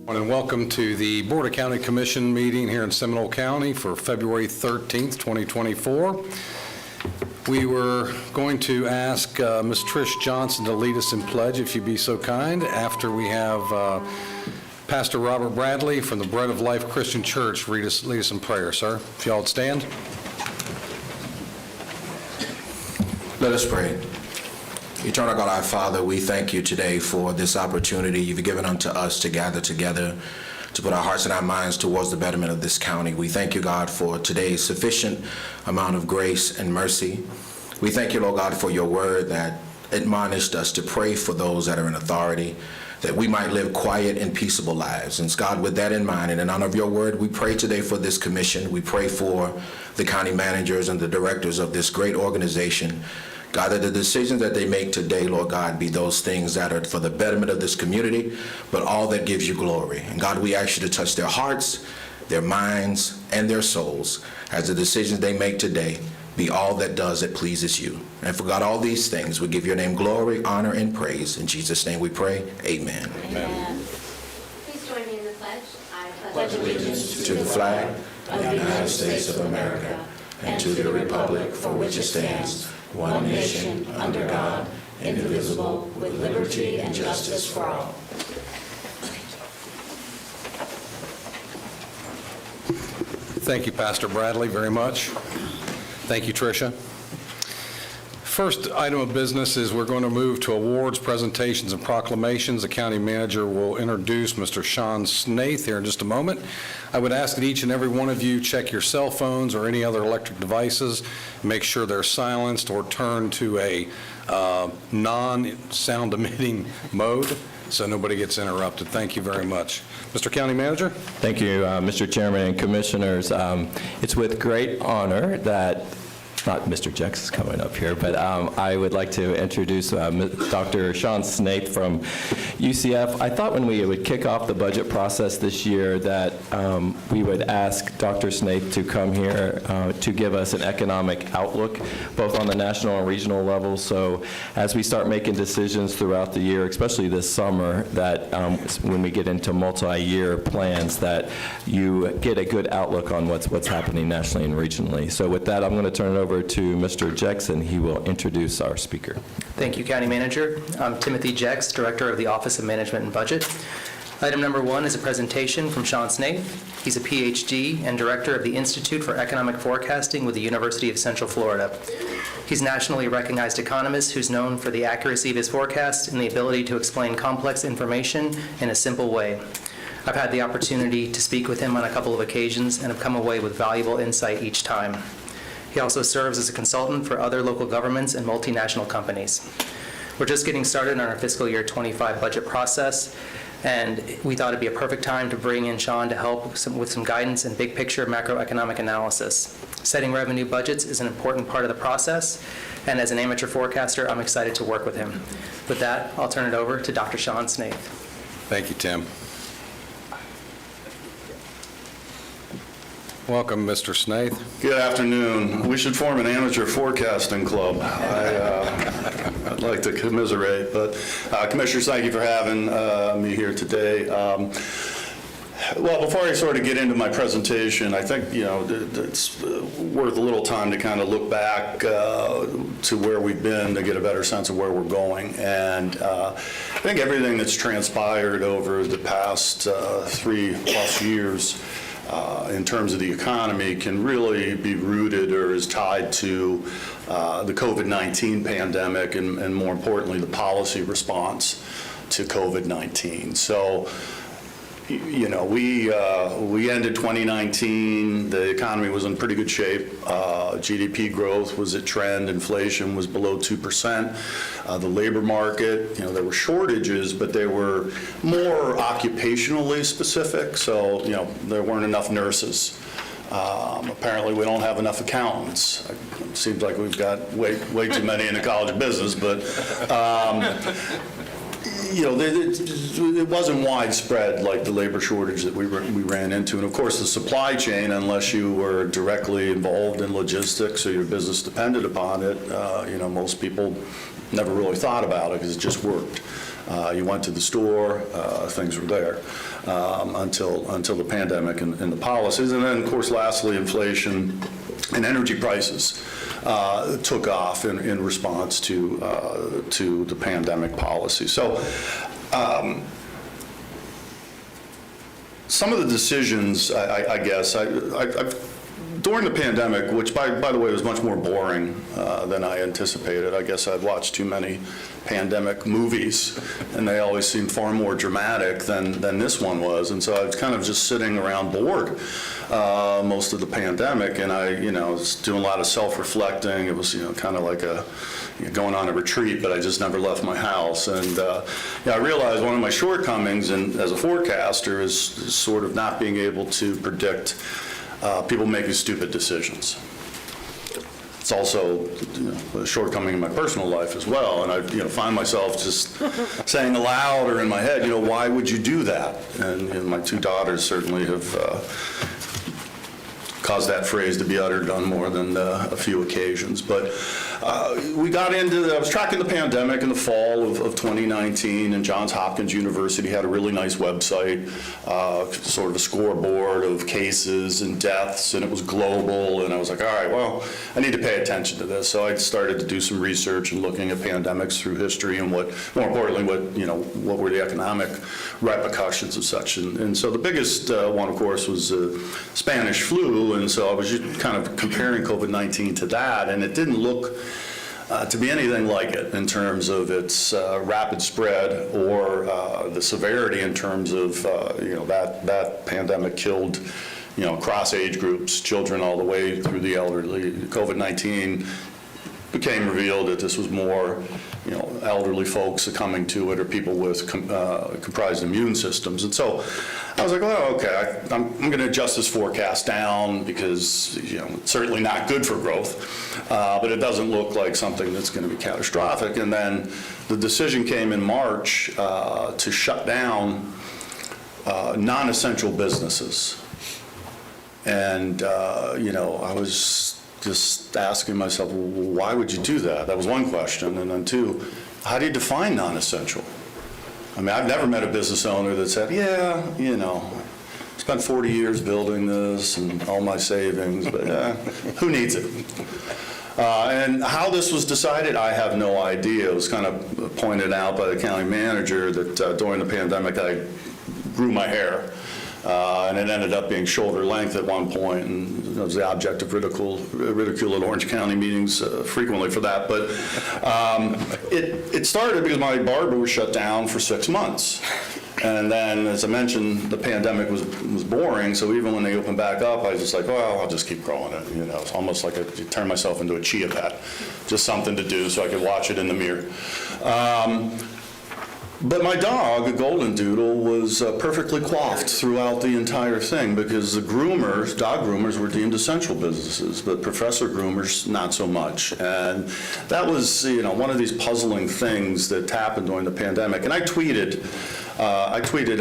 And welcome to the Board of County Commission meeting here in Seminole County for February 13th, 2024. We were going to ask Ms. Trish Johnson to lead us in pledge, if you'd be so kind, after we have Pastor Robert Bradley from the Bread of Life Christian Church lead us in prayer. Sir, if y'all would stand. Let us pray. Eternal God, our Father, we thank you today for this opportunity you've given unto us to gather together, to put our hearts and our minds towards the betterment of this county. We thank you, God, for today's sufficient amount of grace and mercy. We thank you, Lord God, for your word that admonished us to pray for those that are in authority, that we might live quiet and peaceable lives. And God, with that in mind, and in honor of your word, we pray today for this commission. We pray for the county managers and the directors of this great organization. God, that the decisions that they make today, Lord God, be those things that are for the betterment of this community, but all that gives you glory. And God, we ask you to touch their hearts, their minds, and their souls as the decisions they make today be all that does that pleases you. And for God, all these things, we give your name glory, honor, and praise. In Jesus' name we pray, amen. Amen. Please join me in the pledge. I Pledge allegiance to the flag of the United States of America and to the republic for which it stands, one nation, under God, indivisible, with liberty and justice for all. Thank you, Pastor Bradley, very much. Thank you, Tricia. First item of business is we're going to move to awards, presentations, and proclamations. The county manager will introduce Mr. Sean Snaith here in just a moment. I would ask that each and every one of you check your cell phones or any other electric devices, make sure they're silenced or turned to a non-sound emitting mode so nobody gets interrupted. Thank you very much. Mr. County Manager? Thank you, Mr. Chairman and Commissioners. It's with great honor that not Mr. Jex is coming up here, but I would like to introduce Dr. Sean Snaith from UCF. I thought when we would kick off the budget process this year that we would ask Dr. Snaith to come here to give us an economic outlook, both on the national and regional level. So as we start making decisions throughout the year, especially this summer, that when we get into multi-year plans, that you get a good outlook on what's happening nationally and regionally. So with that, I'm going to turn it over to Mr. Jackson. He will introduce our speaker. Thank you, County Manager. I'm Timothy Jex, Director of the Office of Management and Budget. Item number one is a presentation from Sean Snaith. He's a PhD and Director of the Institute for Economic Forecasting with the University of Central Florida. He's a nationally recognized economist who's known for the accuracy of his forecasts and the ability to explain complex information in a simple way. I've had the opportunity to speak with him on a couple of occasions and have come away with valuable insight each time. He also serves as a consultant for other local governments and multinational companies. We're just getting started on our fiscal year 25 budget process, and we thought it'd be a perfect time to bring in Sean to help with some guidance and big picture macroeconomic analysis. Setting revenue budgets is an important part of the process, and as an amateur forecaster, I'm excited to work with him. With that, I'll turn it over to Dr. Sean Snaith. Thank you, Tim. Welcome, Mr. Snaith. Good afternoon. We should form an amateur forecasting club. I'd like to commiserate, but Commissioners, thank you for having me here today. Well, before I sort of get into my presentation, I think, it's worth a little time to kind of look back to where we've been to get a better sense of where we're going. And I think everything that's transpired over the past 3+ years in terms of the economy can really be rooted or is tied to the COVID-19 pandemic and more importantly, the policy response to COVID-19. So, we ended 2019, the economy was in pretty good shape. GDP growth was at trend, inflation was below 2%. The labor market, there were shortages, but they were more occupationally specific. So, there weren't enough nurses. Apparently we don't have enough accountants. It seems like we've got way too many in the College of Business, but it wasn't widespread like the labor shortage that we ran into. And of course the supply chain, unless you were directly involved in logistics or your business depended upon it, most people never really thought about it because it just worked. You went to the store, things were there until the pandemic and the policies. And then, of course, lastly, inflation and energy prices took off in response to the pandemic policy. So some of the decisions, I guess, during the pandemic, which by the way was much more boring than I anticipated. I guess I'd watched too many pandemic movies, and they always seemed far more dramatic than this one was. And so I was kind of just sitting around bored most of the pandemic, and I was doing a lot of self-reflecting. It was kind of like going on a retreat, but I just never left my house. And I realized one of my shortcomings as a forecaster is sort of not being able to predict people making stupid decisions. It's also a shortcoming in my personal life as well, and I find myself just saying aloud or in my head, why would you do that? And my two daughters certainly have caused that phrase to be uttered on more than a few occasions. But we got I was tracking the pandemic in the fall of 2019, and Johns Hopkins University had a really nice website, sort of a scoreboard of cases and deaths, and it was global, and I was like, all right, well, I need to pay attention to this. So I started to do some research and looking at pandemics through history and more importantly, what were the economic repercussions of such. And so the biggest one, of course, was Spanish flu, and so I was just kind of comparing COVID-19 to that, and it didn't look to be anything like it in terms of its rapid spread or the severity in terms of that pandemic killed across age groups, children all the way through the elderly. COVID-19 became revealed that this was more elderly folks succumbing to it or people with comprised immune systems. And so I was like, well, okay, I'm going to adjust this forecast down because it's certainly not good for growth, but it doesn't look like something that's going to be catastrophic. And then the decision came in March to shut down non-essential businesses. And, I was just asking myself, well, why would you do that? That was one question. And then two, how do you define non-essential? I mean, I've never met a business owner that said, spent 40 years building this and all my savings, but who needs it? And how this was decided, I have no idea. It was kind of pointed out by the county manager that during the pandemic I grew my hair. And it ended up being shoulder length at one point, and it was the object of ridicule at Orange County meetings frequently for that. But it started because my barber was shut down for 6 months. And then, as I mentioned, the pandemic was boring, so even when they opened back up, I was just like, well, I'll just keep growing it. It's almost like I turned myself into a chia pet, just something to do so I could watch it in the mirror. But my dog, a golden doodle, was perfectly coiffed throughout the entire thing because the dog groomers were deemed essential businesses, but professor groomers, not so much. And that was, one of these puzzling things that happened during the pandemic. And I tweeted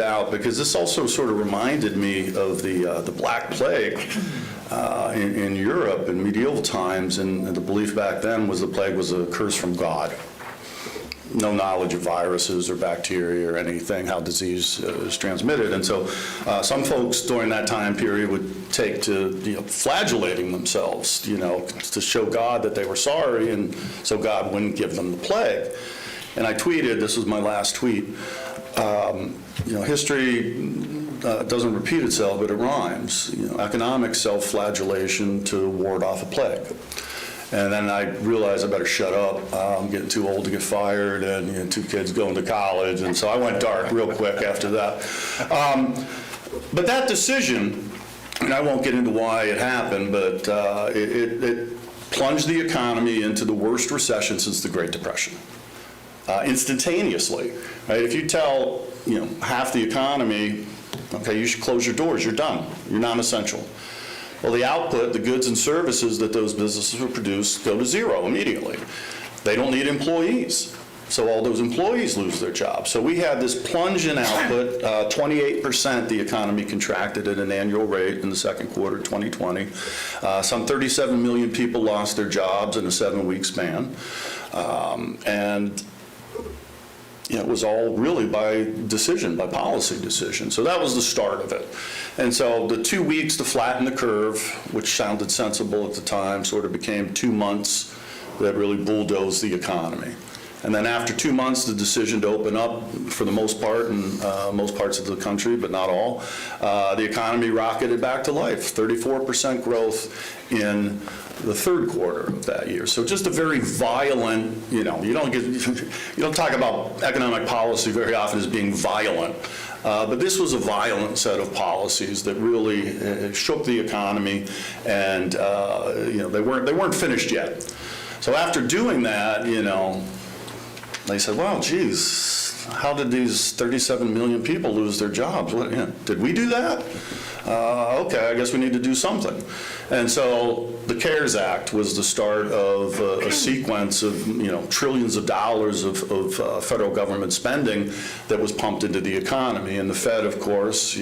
out because this also sort of reminded me of the Black Plague in Europe in medieval times, and the belief back then was the plague was a curse from God. No knowledge of viruses or bacteria or anything, how disease is transmitted. And so some folks during that time period would take to flagellating themselves, to show God that they were sorry, and so God wouldn't give them the plague. And I tweeted, this was my last tweet, history doesn't repeat itself, but it rhymes. Economic self-flagellation to ward off a plague. And then I realized I better shut up. I'm getting too old to get fired, and 2 kids going to college, and so I went dark real quick after that. But that decision, and I won't get into why it happened, but it plunged the economy into the worst recession since the Great Depression, instantaneously. Right? If you tell half the economy, okay, you should close your doors, you're done, you're non-essential. Well, the output, the goods and services that those businesses will produce go to zero immediately. They don't need employees. So all those employees lose their jobs. So we had this plunge in output, 28% the economy contracted at an annual rate in the second quarter 2020. Some 37 million people lost their jobs in a 7-week span. And it was all really by decision, by policy decision. So that was the start of it. And so the 2 weeks to flatten the curve, which sounded sensible at the time, sort of became 2 months that really bulldozed the economy. And then after 2 months, the decision to open up, for the most part, in most parts of the country, but not all, the economy rocketed back to life. 34% growth in the third quarter of that year. So just a very violent, you don't talk about economic policy very often as being violent. But this was a violent set of policies that really shook the economy, and they weren't finished yet. So after doing that, they said, well, geez, how did these 37 million people lose their jobs? Did we do that? Okay, I guess we need to do something. And so the CARES Act was the start of a sequence of, trillions of dollars of federal government spending that was pumped into the economy. And the Fed, of course,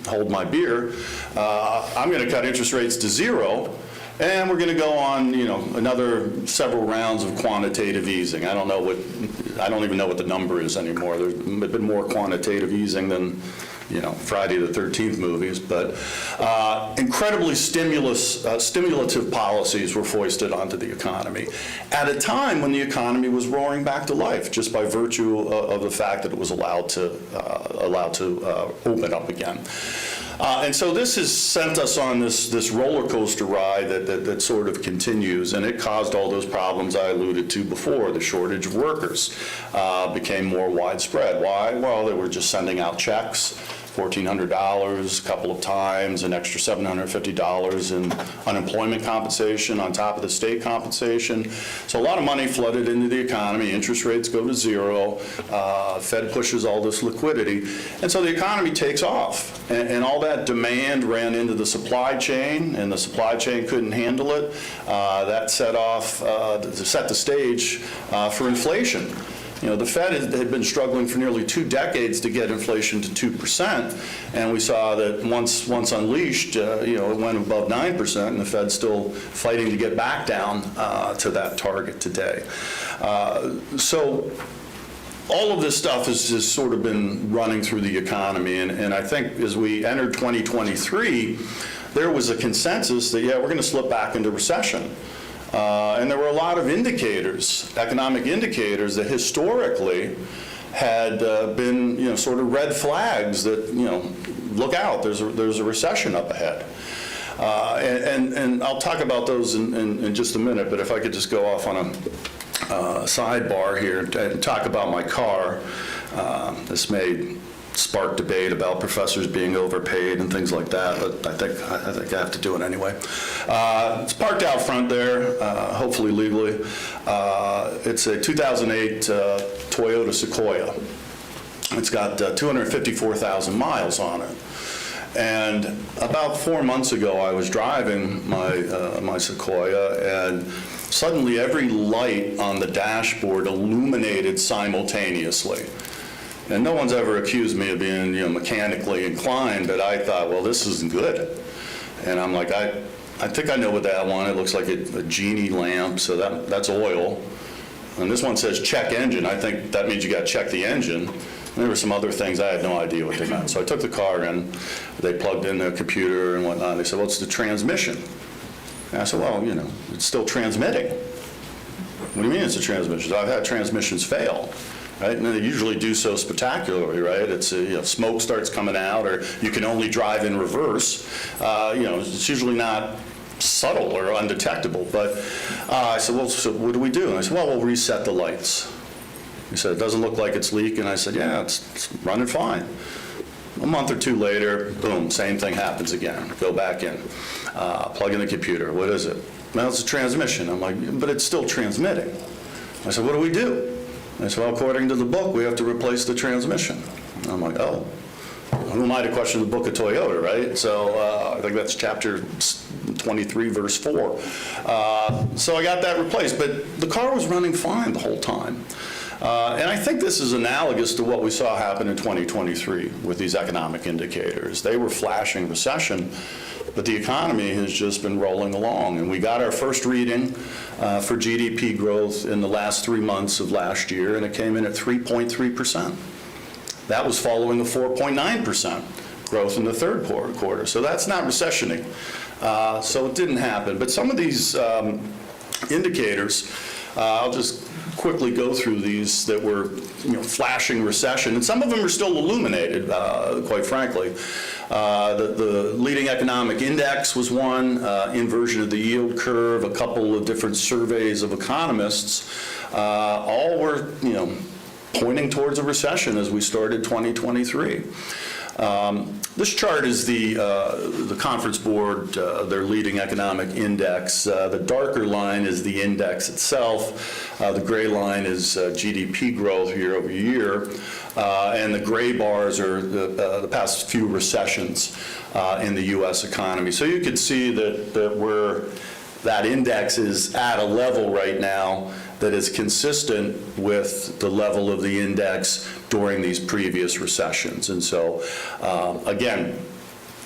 hold my beer, I'm going to cut interest rates to zero. And we're going to go on, another several rounds of quantitative easing. I don't even know what the number is anymore. There's been more quantitative easing than, Friday the 13th movies. But incredibly stimulative policies were foisted onto the economy at a time when the economy was roaring back to life, just by virtue of the fact that it was allowed to open up again. And so this has sent us on this roller coaster ride that sort of continues, and it caused all those problems I alluded to before. The shortage of workers became more widespread. Why? Well, they were just sending out checks, $1,400 a couple of times, an extra $750 in unemployment compensation on top of the state compensation. So a lot of money flooded into the economy. Interest rates go to zero. Fed pushes all this liquidity. And so the economy takes off. And all that demand ran into the supply chain, and the supply chain couldn't handle it. That set the stage for inflation. The Fed had been struggling for nearly 2 decades to get inflation to 2%, and we saw that once unleashed, it went above 9%, and the Fed's still fighting to get back down to that target today. So all of this stuff has just sort of been running through the economy, and I think as we entered 2023, there was a consensus that, we're going to slip back into recession. And there were a lot of indicators, economic indicators, that historically had been, sort of red flags that, look out, there's a recession up ahead. And I'll talk about those in just a minute, but if I could just go off on a sidebar here and talk about my car. This may spark debate about professors being overpaid and things like that, but I think I have to do it anyway. It's parked out front there, hopefully legally. It's a 2008 Toyota Sequoia. It's got 254,000 miles on it. And about 4 months ago, I was driving my Sequoia, and suddenly every light on the dashboard illuminated simultaneously. And no one's ever accused me of being, mechanically inclined, but I thought, well, this isn't good. And I'm like, I think I know what that one. It looks like a genie lamp, so that's oil. And this one says check engine. I think that means you got to check the engine. And there were some other things I had no idea what they meant. So I took the car in. They plugged in the computer and whatnot. They said, well, it's the transmission. And I said, well, it's still transmitting. What do you mean it's a transmission? I've had transmissions fail. Right? And they usually do so spectacularly, right? It's smoke starts coming out, or you can only drive in reverse. It's usually not subtle or undetectable. But I said, well, so what do we do? And I said, well, we'll reset the lights. He said, it doesn't look like it's leaking. I said, yeah, it's running fine. A month or two later, boom, same thing happens again. Go back in, plug in the computer. What is it? Well, it's a transmission. I'm like, but it's still transmitting. I said, what do we do? I said, well, according to the book, we have to replace the transmission. And I'm like, oh, who am I to question the book of Toyota, right? So I think that's chapter 23, verse 4. So I got that replaced, but the car was running fine the whole time. And I think this is analogous to what we saw happen in 2023 with these economic indicators. They were flashing recession, but the economy has just been rolling along. And we got our first reading for GDP growth in the last 3 months of last year, and it came in at 3.3%. That was following a 4.9% growth in the third quarter. So that's not recessioning. So it didn't happen. But some of these indicators, I'll just quickly go through these that were, flashing recession, and some of them are still illuminated, quite frankly. The leading economic index was one, inversion of the yield curve, a couple of different surveys of economists, all were, pointing towards a recession as we started 2023. This chart is the Conference Board, their leading economic index. The darker line is the index itself. The gray line is GDP growth year over year. And the gray bars are the past few recessions in the U.S. economy. So you can see that that index is at a level right now that is consistent with the level of the index during these previous recessions. And so, again,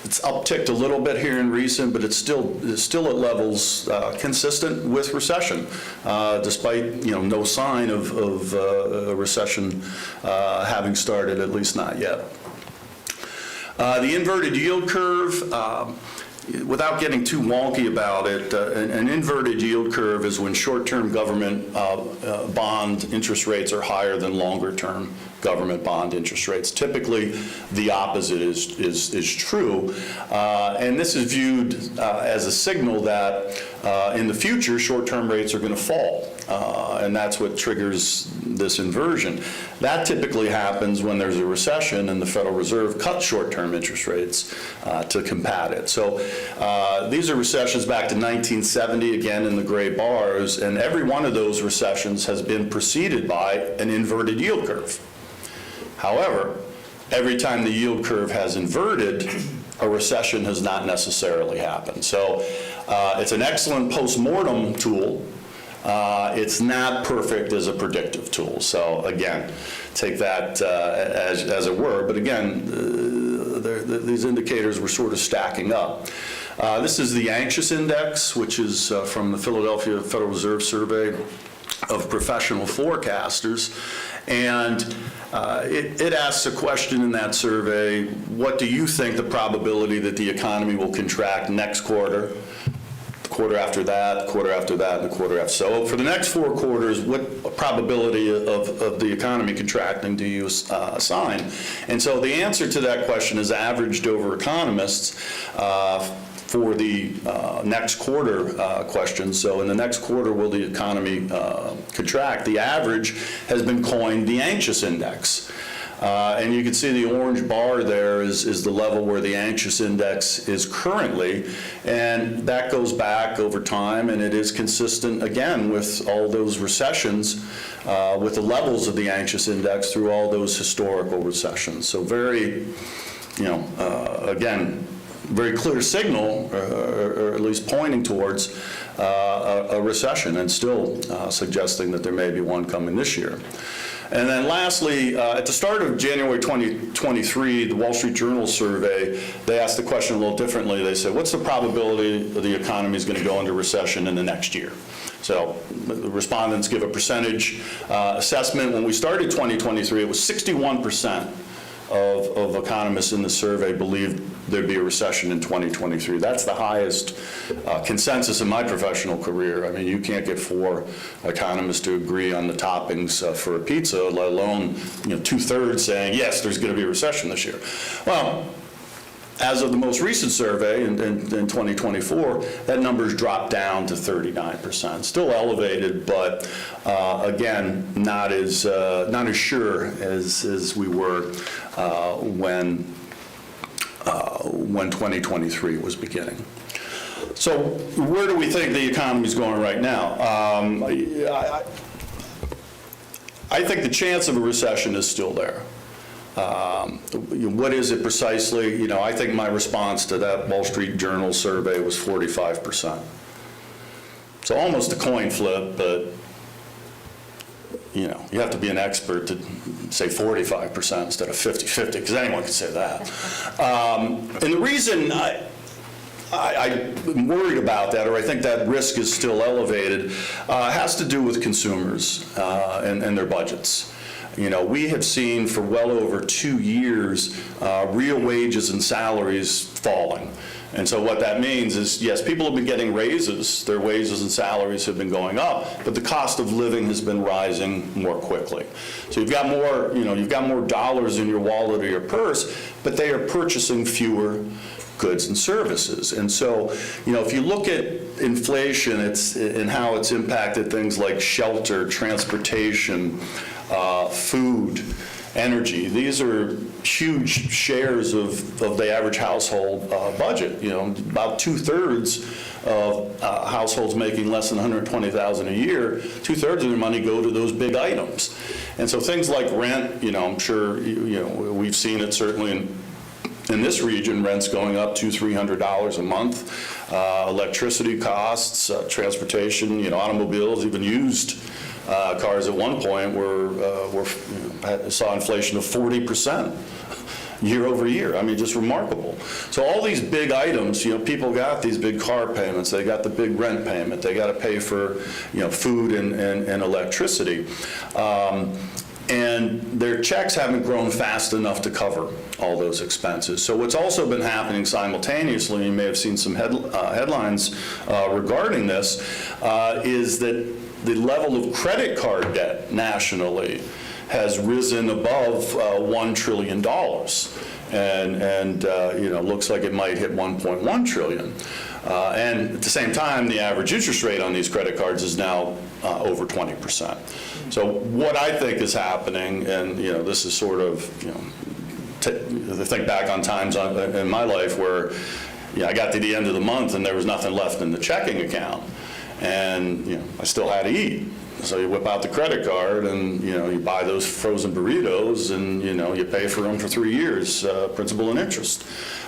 it's upticked a little bit here in recent, but it's still at levels consistent with recession, despite no sign of a recession having started, at least not yet. The inverted yield curve. Without getting too wonky about it, an inverted yield curve is when short-term government bond interest rates are higher than longer-term government bond interest rates. Typically, the opposite is true, and this is viewed as a signal that in the future, short-term rates are going to fall, and that's what triggers this inversion. That typically happens when there's a recession and the Federal Reserve cuts short-term interest rates to combat it. So these are recessions back to 1970, again in the gray bars, and every one of those recessions has been preceded by an inverted yield curve. However, every time the yield curve has inverted, a recession has not necessarily happened. So it's an excellent post-mortem tool. It's not perfect as a predictive tool. So again, take that as it were. But again, these indicators were sort of stacking up. This is the anxious index, which is from the Philadelphia Federal Reserve Survey of professional forecasters. And it asks a question in that survey: what do you think the probability that the economy will contract next quarter, the quarter after that, the quarter after that, and the quarter after? So for the next 4 quarters, what probability of the economy contracting do you assign? And so the answer to that question is averaged over economists for the next quarter question. So in the next quarter, will the economy contract? The average has been coined the anxious index. And you can see the orange bar there is the level where the anxious index is currently, and that goes back over time, and it is consistent, again, with all those recessions, with the levels of the anxious index through all those historical recessions. So very, again, very clear signal, or at least pointing towards a recession, and still suggesting that there may be one coming this year. And then lastly, at the start of January 2023, the Wall Street Journal survey, they asked the question a little differently. They said, what's the probability that the economy is going to go into recession in the next year? So the respondents give a percentage assessment. When we started 2023, it was 61% of economists in the survey believed there'd be a recession in 2023. That's the highest consensus in my professional career. I mean, you can't get 4 economists to agree on the toppings for a pizza, let alone 2/3 saying, yes, there's going to be a recession this year. Well, as of the most recent survey in 2024, that number's dropped down to 39%. Still elevated, but again, not as sure as we were when 2023 was beginning. So where do we think the economy is going right now? I think the chance of a recession is still there. What is it precisely? I think my response to that Wall Street Journal survey was 45%. So almost a coin flip, but you know, you have to be an expert to say 45% instead of 50-50, because anyone can say that. And the reason I'm worried about that, or I think that risk is still elevated, has to do with consumers and their budgets. You know, we have seen for well over 2 years real wages and salaries falling. And so what that means is, yes, people have been getting raises, their wages and salaries have been going up, but the cost of living has been rising more quickly. So you've got more, you know, you've got more dollars in your wallet or your purse, but they are purchasing fewer goods and services. And so, you know, if you look at inflation, and how it's impacted things like shelter, transportation, food, energy. These are huge shares of the average household budget. You know, about 2/3 of households making less than $120,000 a year, 2/3 of their money go to those big items. And so things like rent, you know, I'm sure, you know, we've seen it certainly in this region, rent's going up $200-300 a month. Electricity costs, transportation, you know, automobiles, even used cars at one point saw inflation of 40% year over year. I mean, just remarkable. So all these big items, you know, people got these big car payments, they got the big rent payment, they got to pay for, you know, food and electricity. And their checks haven't grown fast enough to cover all those expenses. So what's also been happening simultaneously, you may have seen some headlines regarding this, is that the level of credit card debt nationally has risen above $1 trillion. And you know, looks like it might hit 1.1 trillion. And at the same time, the average interest rate on these credit cards is now over 20%. So what I think is happening, and you know, this is sort of, you know, I think back on times in my life where, you know, I got to the end of the month and there was nothing left in the checking account, and you know, I still had to eat. So you whip out the credit card and, you know, you buy those frozen burritos and, you know, you pay for them for 3 years, principal and interest.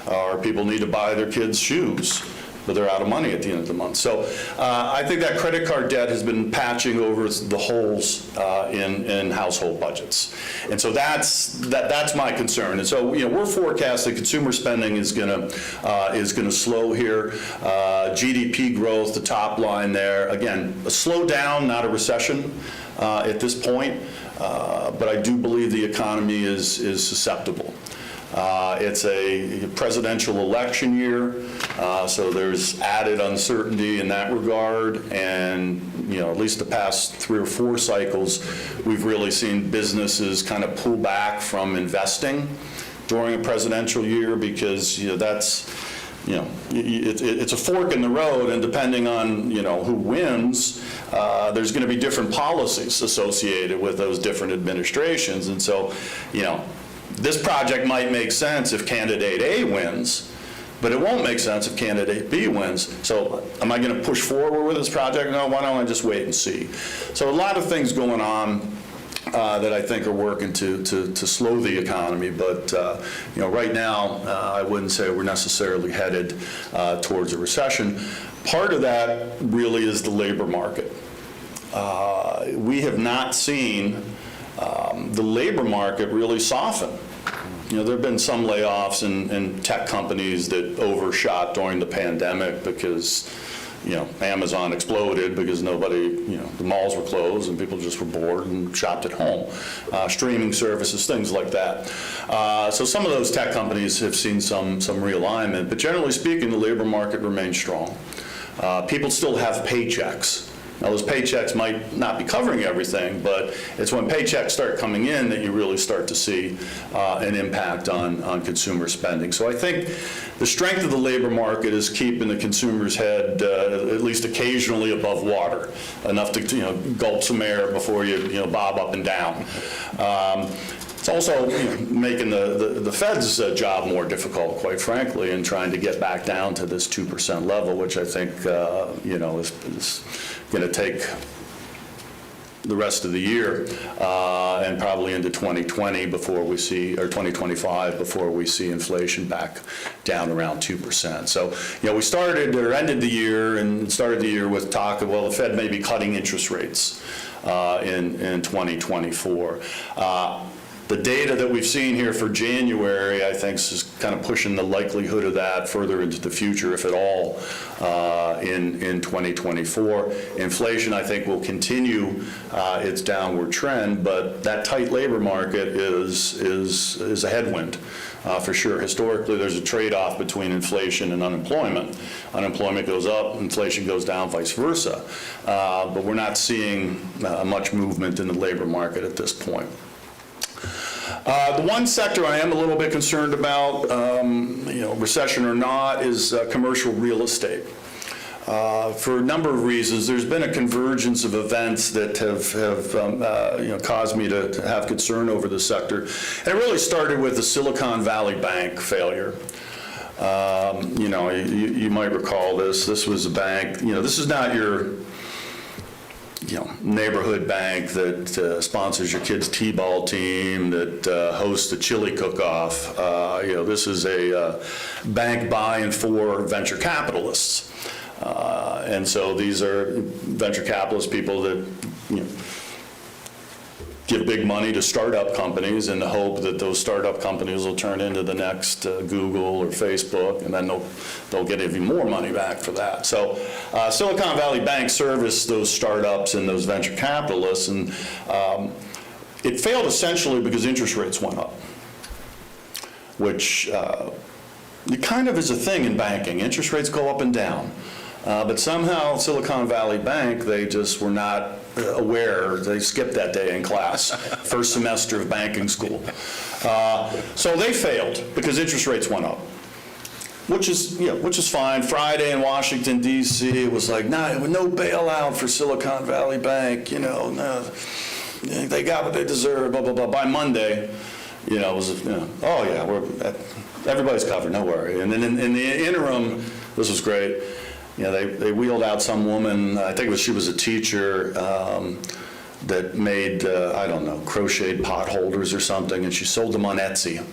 Or people need to buy their kids shoes, but they're out of money at the end of the month. So I think that credit card debt has been patching over the holes in household budgets. And so that's my concern. And so, you know, we're forecasting consumer spending is going to slow here. GDP growth, the top line there, again, a slowdown, not a recession at this point. But I do believe the economy is susceptible. It's a presidential election year, so there's added uncertainty in that regard. And, you know, at least the past 3 or 4 cycles, we've really seen businesses kind of pull back from investing during a presidential year because, you know, that's, you know, it's a fork in the road, and depending on, you know, who wins, there's going to be different policies associated with those different administrations. And so, you know, this project might make sense if candidate A wins, but it won't make sense if candidate B wins. So am I going to push forward with this project? No, why don't I just wait and see? So a lot of things going on that I think are working to slow the economy, but you know, right now I wouldn't say we're necessarily headed towards a recession. Part of that really is the labor market. We have not seen the labor market really soften. You know, there have been some layoffs in tech companies that overshot during the pandemic because, you know, Amazon exploded because nobody, you know, the malls were closed and people just were bored and shopped at home. Streaming services, things like that. So some of those tech companies have seen some realignment, but generally speaking, the labor market remains strong. People still have paychecks. Now, those paychecks might not be covering everything, but it's when paychecks start coming in that you really start to see an impact on consumer spending. So I think the strength of the labor market is keeping the consumer's head at least occasionally above water, enough to, you know, gulp some air before you bob up and down. It's also, you know, making the Fed's job more difficult, quite frankly, and trying to get back down to this 2% level, which I think, you know, is going to take the rest of the year and probably into 2020 before we see, or 2025 before we see inflation back down around 2%. So, you know, we started or ended the year and started the year with talk of, well, the Fed may be cutting interest rates in 2024. The data that we've seen here for January, I think, is kind of pushing the likelihood of that further into the future, if at all, in 2024. Inflation, I think, will continue its downward trend, but that tight labor market is a headwind, for sure. Historically, there's a trade-off between inflation and unemployment. Unemployment goes up, inflation goes down, vice versa. But we're not seeing much movement in the labor market at this point. The one sector I am a little bit concerned about, recession or not, is commercial real estate. For a number of reasons. There's been a convergence of events that have caused me to have concern over the sector. And it really started with the Silicon Valley Bank failure. You might recall this. This was a bank, this is not your neighborhood bank that sponsors your kid's t-ball team, that hosts a chili cook-off. This is a bank by and for venture capitalists. And so these are venture capitalist people that give big money to startup companies in the hope that those startup companies will turn into the next Google or Facebook, and then they'll get even more money back for that. So Silicon Valley Bank serviced those startups and those venture capitalists, and it failed essentially because interest rates went up, which it kind of is a thing in banking. Interest rates go up and down. But somehow Silicon Valley Bank, they just were not aware. They skipped that day in class, first semester of banking school. So they failed because interest rates went up, which is fine. Friday in Washington, D.C., it was like, no bailout for Silicon Valley Bank, no, they got what they deserve, blah, blah, blah. By Monday, it was, oh yeah, everybody's covered, no worry. And then in the interim, this was great. They wheeled out some woman, I think she was a teacher, that made, crocheted pot holders or something, and she sold them on Etsy.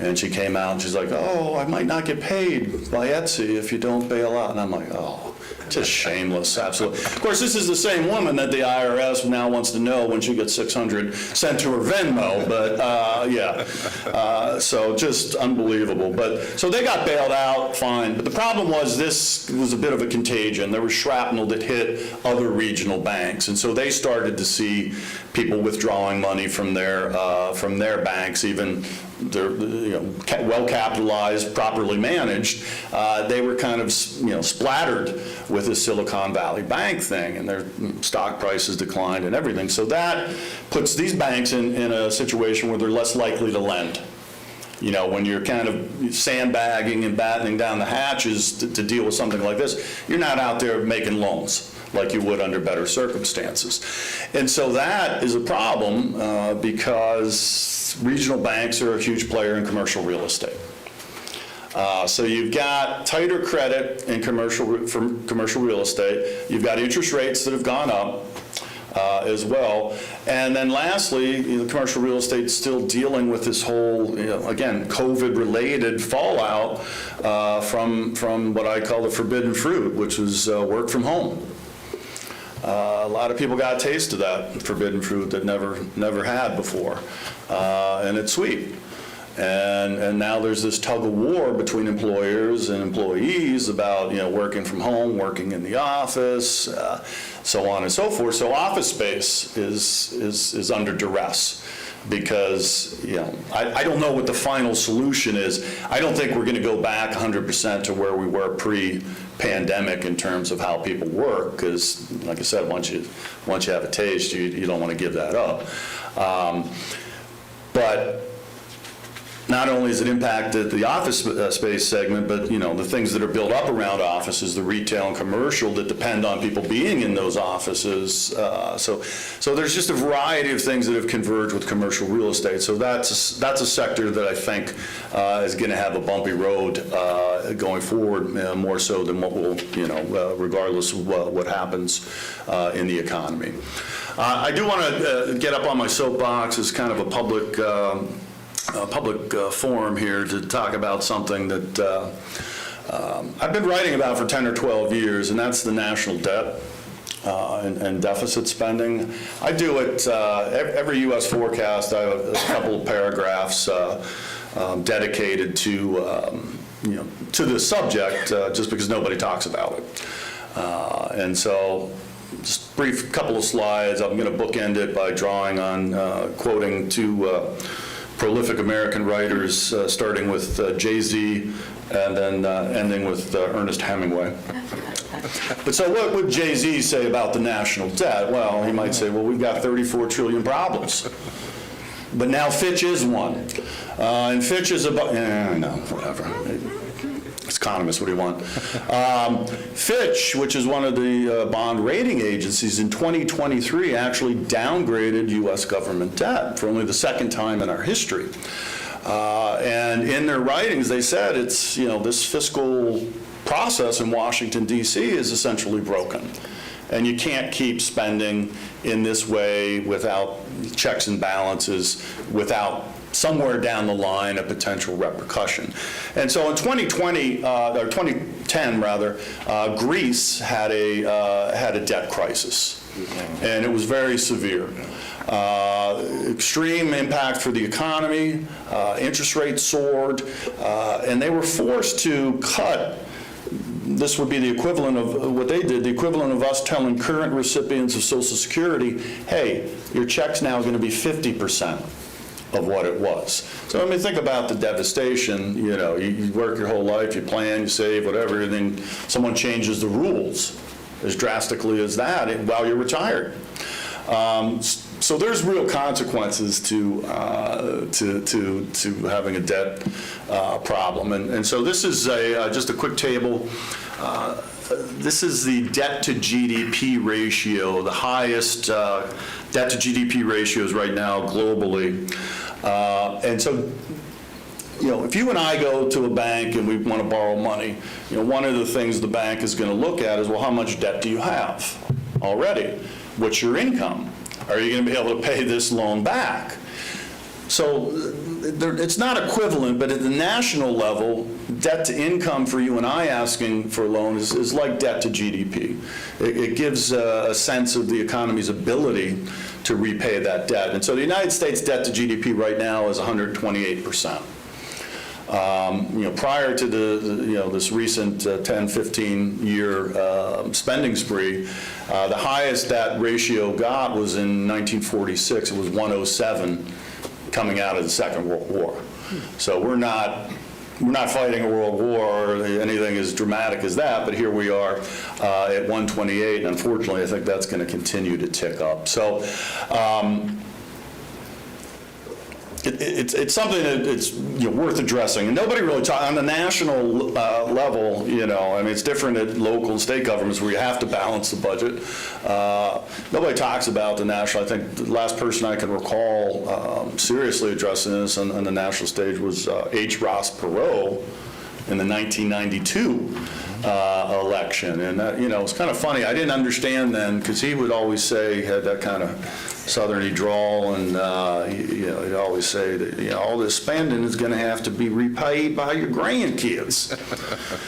And she came out and she's like, oh, I might not get paid by Etsy if you don't bail out. And I'm like, oh, just shameless, absolutely. Of course, this is the same woman that the IRS now wants to know when she gets $600 sent to her Venmo, but so just unbelievable. But so they got bailed out, fine. But the problem was this was a bit of a contagion. There was shrapnel that hit other regional banks, and so they started to see people withdrawing money from their banks, even they're well capitalized, properly managed. They were kind of splattered with the Silicon Valley Bank thing, and their stock prices declined and everything. So that puts these banks in a situation where they're less likely to lend. When you're kind of sandbagging and battening down the hatches to deal with something like this, you're not out there making loans like you would under better circumstances. And so that is a problem because regional banks are a huge player in commercial real estate. So you've got tighter credit in commercial real estate. You've got interest rates that have gone up as well. And then lastly, the commercial real estate is still dealing with this whole, again, COVID-related fallout from what I call the forbidden fruit, which was work from home. A lot of people got a taste of that forbidden fruit that never had before, and it's sweet. And now there's this tug of war between employers and employees about working from home, working in the office, so on and so forth. So office space is under duress because I don't know what the final solution is. I don't think we're going to go back 100% to where we were pre-pandemic in terms of how people work, because like I said, once you have a taste, you don't want to give that up. But not only has it impacted the office space segment, but the things that are built up around offices, the retail and commercial that depend on people being in those offices. So there's just a variety of things that have converged with commercial real estate. So that's a sector that I think is going to have a bumpy road going forward, more so than what will, regardless of what happens in the economy. I do want to get up on my soapbox as kind of a public forum here to talk about something that I've been writing about for 10 or 12 years, and that's the national debt. and deficit spending. I do it, every U.S. forecast, I have a couple of paragraphs dedicated to, to this subject, just because nobody talks about it. And so, just brief couple of slides. I'm going to bookend it by drawing on, quoting two prolific American writers, starting with Jay-Z and then ending with Ernest Hemingway. But so what would Jay-Z say about the national debt? Well, he might say, well, we've got 34 trillion problems. But now Fitch is one. And Fitch is about, no, whatever. Economists, what do you want? Fitch, which is one of the bond rating agencies, in 2023 actually downgraded U.S. government debt for only the second time in our history. And in their writings, they said it's, this fiscal process in Washington, D.C. is essentially broken. And you can't keep spending in this way without checks and balances, without somewhere down the line a potential repercussion. And so in 2010 rather, Greece had a debt crisis, and it was very severe. Extreme impact for the economy, interest rates soared, and they were forced to cut. This would be the equivalent of what they did, the equivalent of us telling current recipients of Social Security, hey, your check's now going to be 50% of what it was. So I mean, think about the devastation. You work your whole life, you plan, you save, whatever, and then someone changes the rules as drastically as that while you're retired. So there's real consequences to having a debt problem. And so this is just a quick table. This is the debt to GDP ratio, the highest debt to GDP ratios right now globally. And so, if you and I go to a bank and we want to borrow money, one of the things the bank is going to look at is, well, how much debt do you have already? What's your income? Are you going to be able to pay this loan back? So it's not equivalent, but at the national level, debt to income for you and I asking for a loan is like debt to GDP. It gives a sense of the economy's ability to repay that debt. And so the United States debt to GDP right now is 128%. Prior to this recent 10, 15-year spending spree, the highest that ratio got was in 1946. It was 107 coming out of the Second World War. So we're not fighting a world war or anything as dramatic as that, but here we are at 128, and unfortunately I think that's going to continue to tick up. So it's something that it's worth addressing, and nobody really talks on the national level. I mean, it's different at local and state governments where you have to balance the budget. Nobody talks about the national. I think the last person I can recall seriously addressing this on the national stage was H. Ross Perot in the 1992 election, and it's kind of funny. I didn't understand then because he would always say, he had that kind of southerny drawl, and he'd always say that all this spending is going to have to be repaid by your grandkids.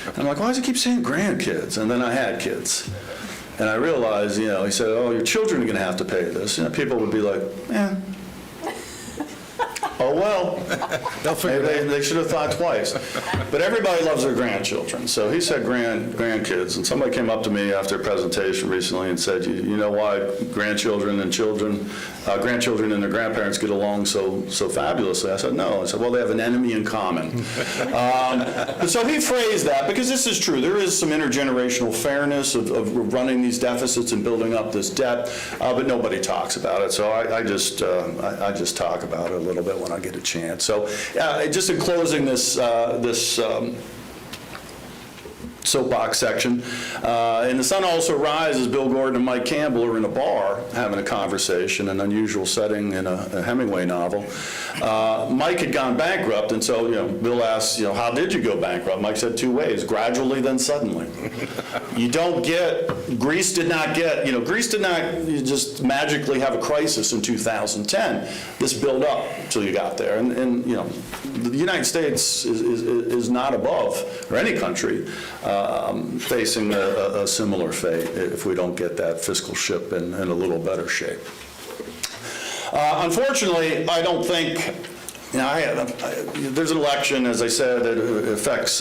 And I'm like, why does he keep saying grandkids? And then I had kids, and I realized, he said, oh, your children are going to have to pay this. People would be like, oh well, they should have thought twice. But everybody loves their grandchildren. So he said grandkids, and somebody came up to me after a presentation recently and said, you know why grandchildren and grandchildren and their grandparents get along so fabulously? I said, no. I said, well, they have an enemy in common. So he phrased that, because this is true. There is some intergenerational fairness of running these deficits and building up this debt, but nobody talks about it. So I just talk about it a little bit when I get a chance. So just in closing this soapbox section, and the sun also rises, Bill Gordon and Mike Campbell are in a bar having a conversation, an unusual setting in a Hemingway novel. Mike had gone bankrupt, and so Bill asked, how did you go bankrupt? Mike said 2 ways: gradually, then suddenly. You don't get Greece did not just magically have a crisis in 2010. This built up until you got there. And the United States is not above, or any country, facing a similar fate if we don't get that fiscal ship in a little better shape. Unfortunately, I don't think, there's an election, as I said, that affects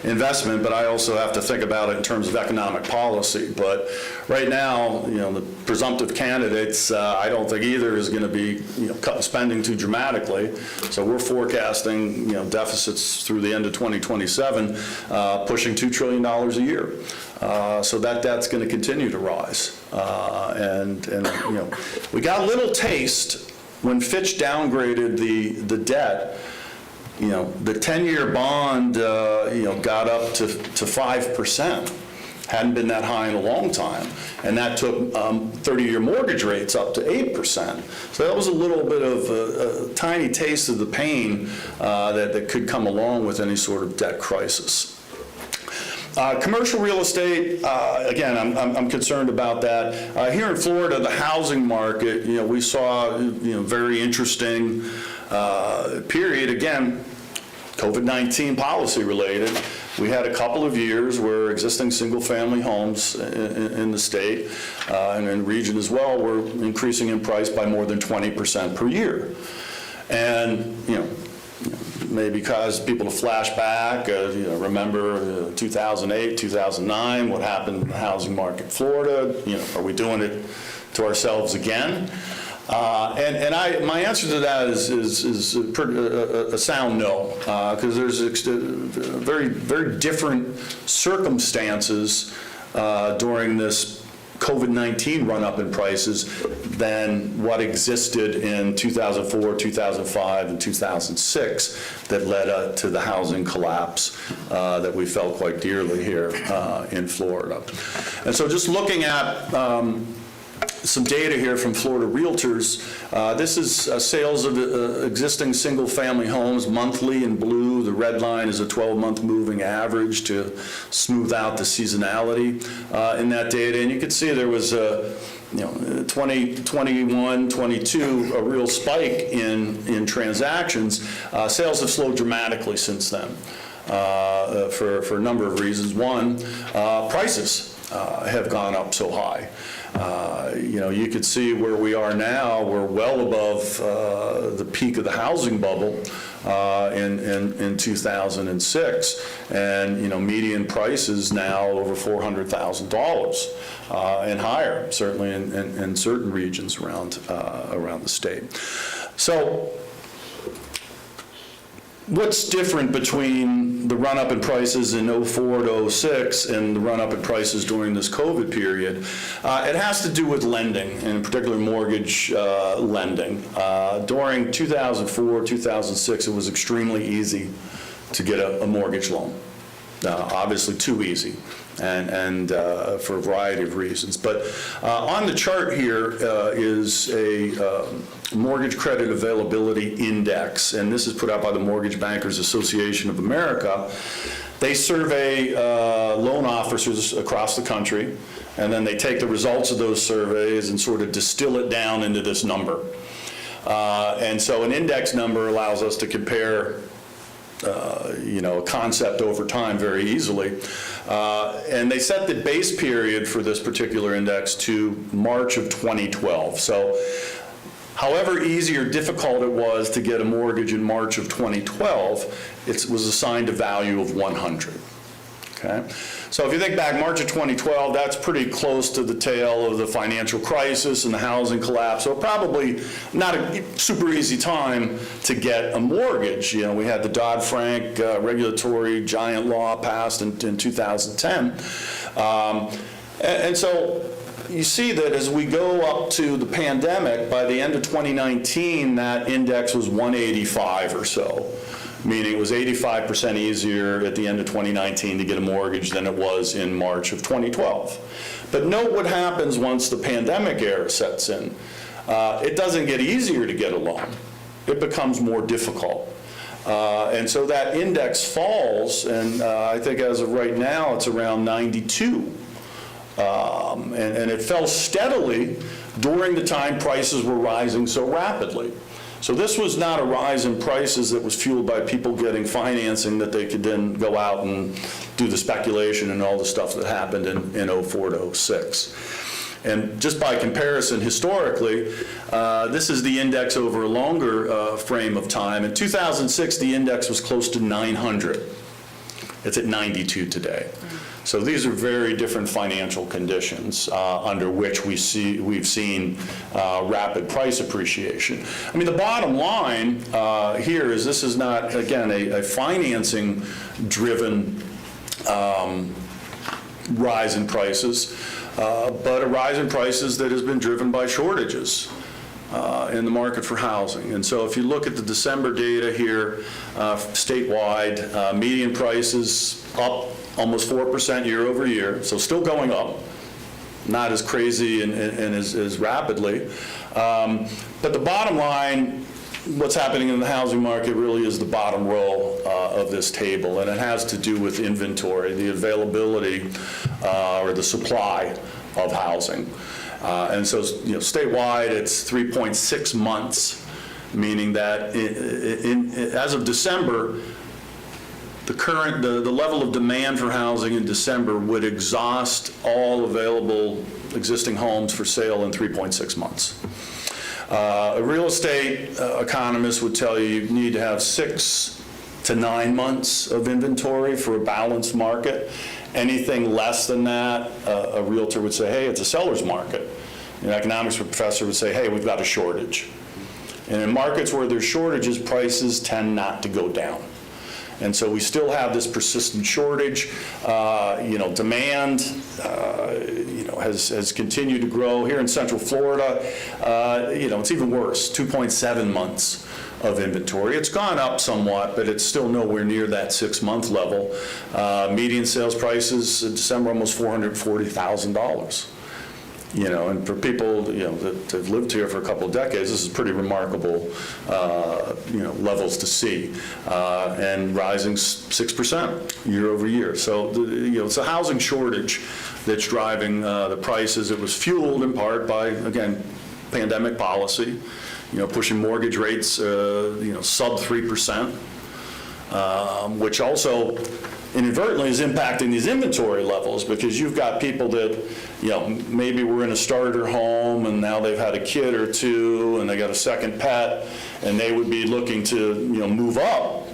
investment, but I also have to think about it in terms of economic policy. But right now, the presumptive candidates, I don't think either is going to be cutting spending too dramatically. So we're forecasting deficits through the end of 2027 pushing $2 trillion a year. So that debt's going to continue to rise. And we got a little taste when Fitch downgraded the debt. The 10-year bond got up to 5%. Hadn't been that high in a long time, and that took 30-year mortgage rates up to 8%. So that was a little bit of a tiny taste of the pain that could come along with any sort of debt crisis. Commercial real estate, again, I'm concerned about that. Here in Florida, the housing market, we saw, very interesting period. Again, COVID-19 policy related. We had a couple of years where existing single-family homes in the state and in the region as well were increasing in price by more than 20% per year. And, maybe cause people to flash back, remember 2008, 2009, what happened in the housing market in Florida, are we doing it to ourselves again? My answer to that is a sound no, because there's very, very different circumstances during this COVID-19 run-up in prices than what existed in 2004, 2005, and 2006 that led to the housing collapse that we felt quite dearly here in Florida. And so just looking at some data here from Florida Realtors. This is sales of existing single-family homes monthly in blue. The red line is a 12-month moving average to smooth out the seasonality in that data. And you can see there was a 2021, 22, a real spike in transactions. Sales have slowed dramatically since then for a number of reasons. One, prices have gone up so high. You could see where we are now. We're well above the peak of the housing bubble in 2006, and median prices now over $400,000 and higher, certainly in certain regions around the state. So, what's different between the run-up in prices in 04 to 06 and the run-up in prices during this COVID period? It has to do with lending, and in particular mortgage lending. During 2004, 2006, it was extremely easy to get a mortgage loan. Obviously too easy, and for a variety of reasons. But on the chart here is a mortgage credit availability index, and this is put out by the Mortgage Bankers Association of America. They survey loan officers across the country, and then they take the results of those surveys and sort of distill it down into this number. And so an index number allows us to compare a concept over time very easily. And they set the base period for this particular index to March of 2012. So however easy or difficult it was to get a mortgage in March of 2012, it was assigned a value of 100. Okay? So if you think back, March of 2012, that's pretty close to the tail of the financial crisis and the housing collapse. So probably not a super easy time to get a mortgage. We had the Dodd-Frank regulatory giant law passed in 2010. And so you see that as we go up to the pandemic, by the end of 2019, that index was 185 or so. Meaning it was 85% easier at the end of 2019 to get a mortgage than it was in March of 2012. But note what happens once the pandemic era sets in. It doesn't get easier to get a loan. It becomes more difficult. And so that index falls, and I think as of right now it's around 92 And it fell steadily during the time prices were rising so rapidly. So this was not a rise in prices that was fueled by people getting financing that they could then go out and do the speculation and all the stuff that happened in 04 to 06. And just by comparison, historically, this is the index over a longer frame of time. In 2006, the index was close to 900. It's at 92 today. So these are very different financial conditions under which we've seen rapid price appreciation. I mean, the bottom line here is this is not, again, a financing-driven rise in prices, but a rise in prices that has been driven by shortages in the market for housing. And so if you look at the December data here, statewide, median prices up almost 4% year over year, so still going up, not as crazy and as rapidly. But the bottom line, what's happening in the housing market really is the bottom row of this table, and it has to do with inventory, the availability or the supply of housing. And so, statewide, it's 3.6 months, meaning that as of December, the level of demand for housing in December would exhaust all available existing homes for sale in 3.6 months. A real estate economist would tell you you need to have 6 to 9 months of inventory for a balanced market. Anything less than that, a realtor would say, hey, it's a seller's market. An economics professor would say, hey, we've got a shortage. And in markets where there's shortages, prices tend not to go down. And so we still have this persistent shortage. Demand, has continued to grow. Here in Central Florida, it's even worse, 2.7 months of inventory. It's gone up somewhat, but it's still nowhere near that 6-month level. Median sales prices in December, almost $440,000. And for people, that have lived here for a couple of decades, this is pretty remarkable, levels to see, and rising 6% year over year. So, it's a housing shortage that's driving the prices. It was fueled in part by, again, pandemic policy, pushing mortgage rates, sub 3%, which also inadvertently is impacting these inventory levels, because you've got people that, maybe were in a starter home and now they've had a kid or two and they got a second pet, and they would be looking to, move up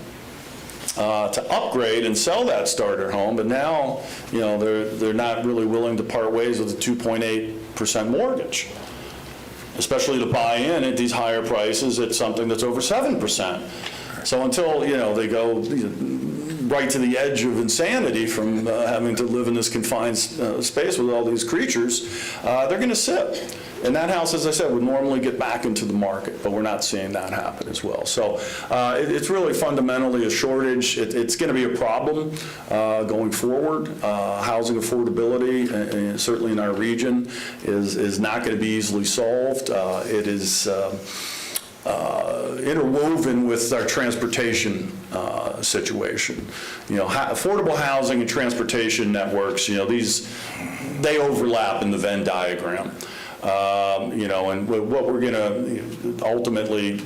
to upgrade and sell that starter home, but now, they're not really willing to part ways with a 2.8% mortgage, especially to buy in at these higher prices at something that's over 7%. So until, they go right to the edge of insanity from having to live in this confined space with all these creatures, they're going to sit. And that house, as I said, would normally get back into the market, but we're not seeing that happen as well. So it's really fundamentally a shortage. It's going to be a problem going forward. Housing affordability, certainly in our region, is not going to be easily solved. It is interwoven with our transportation situation. Affordable housing and transportation networks, they overlap in the Venn diagram. And what we're going to ultimately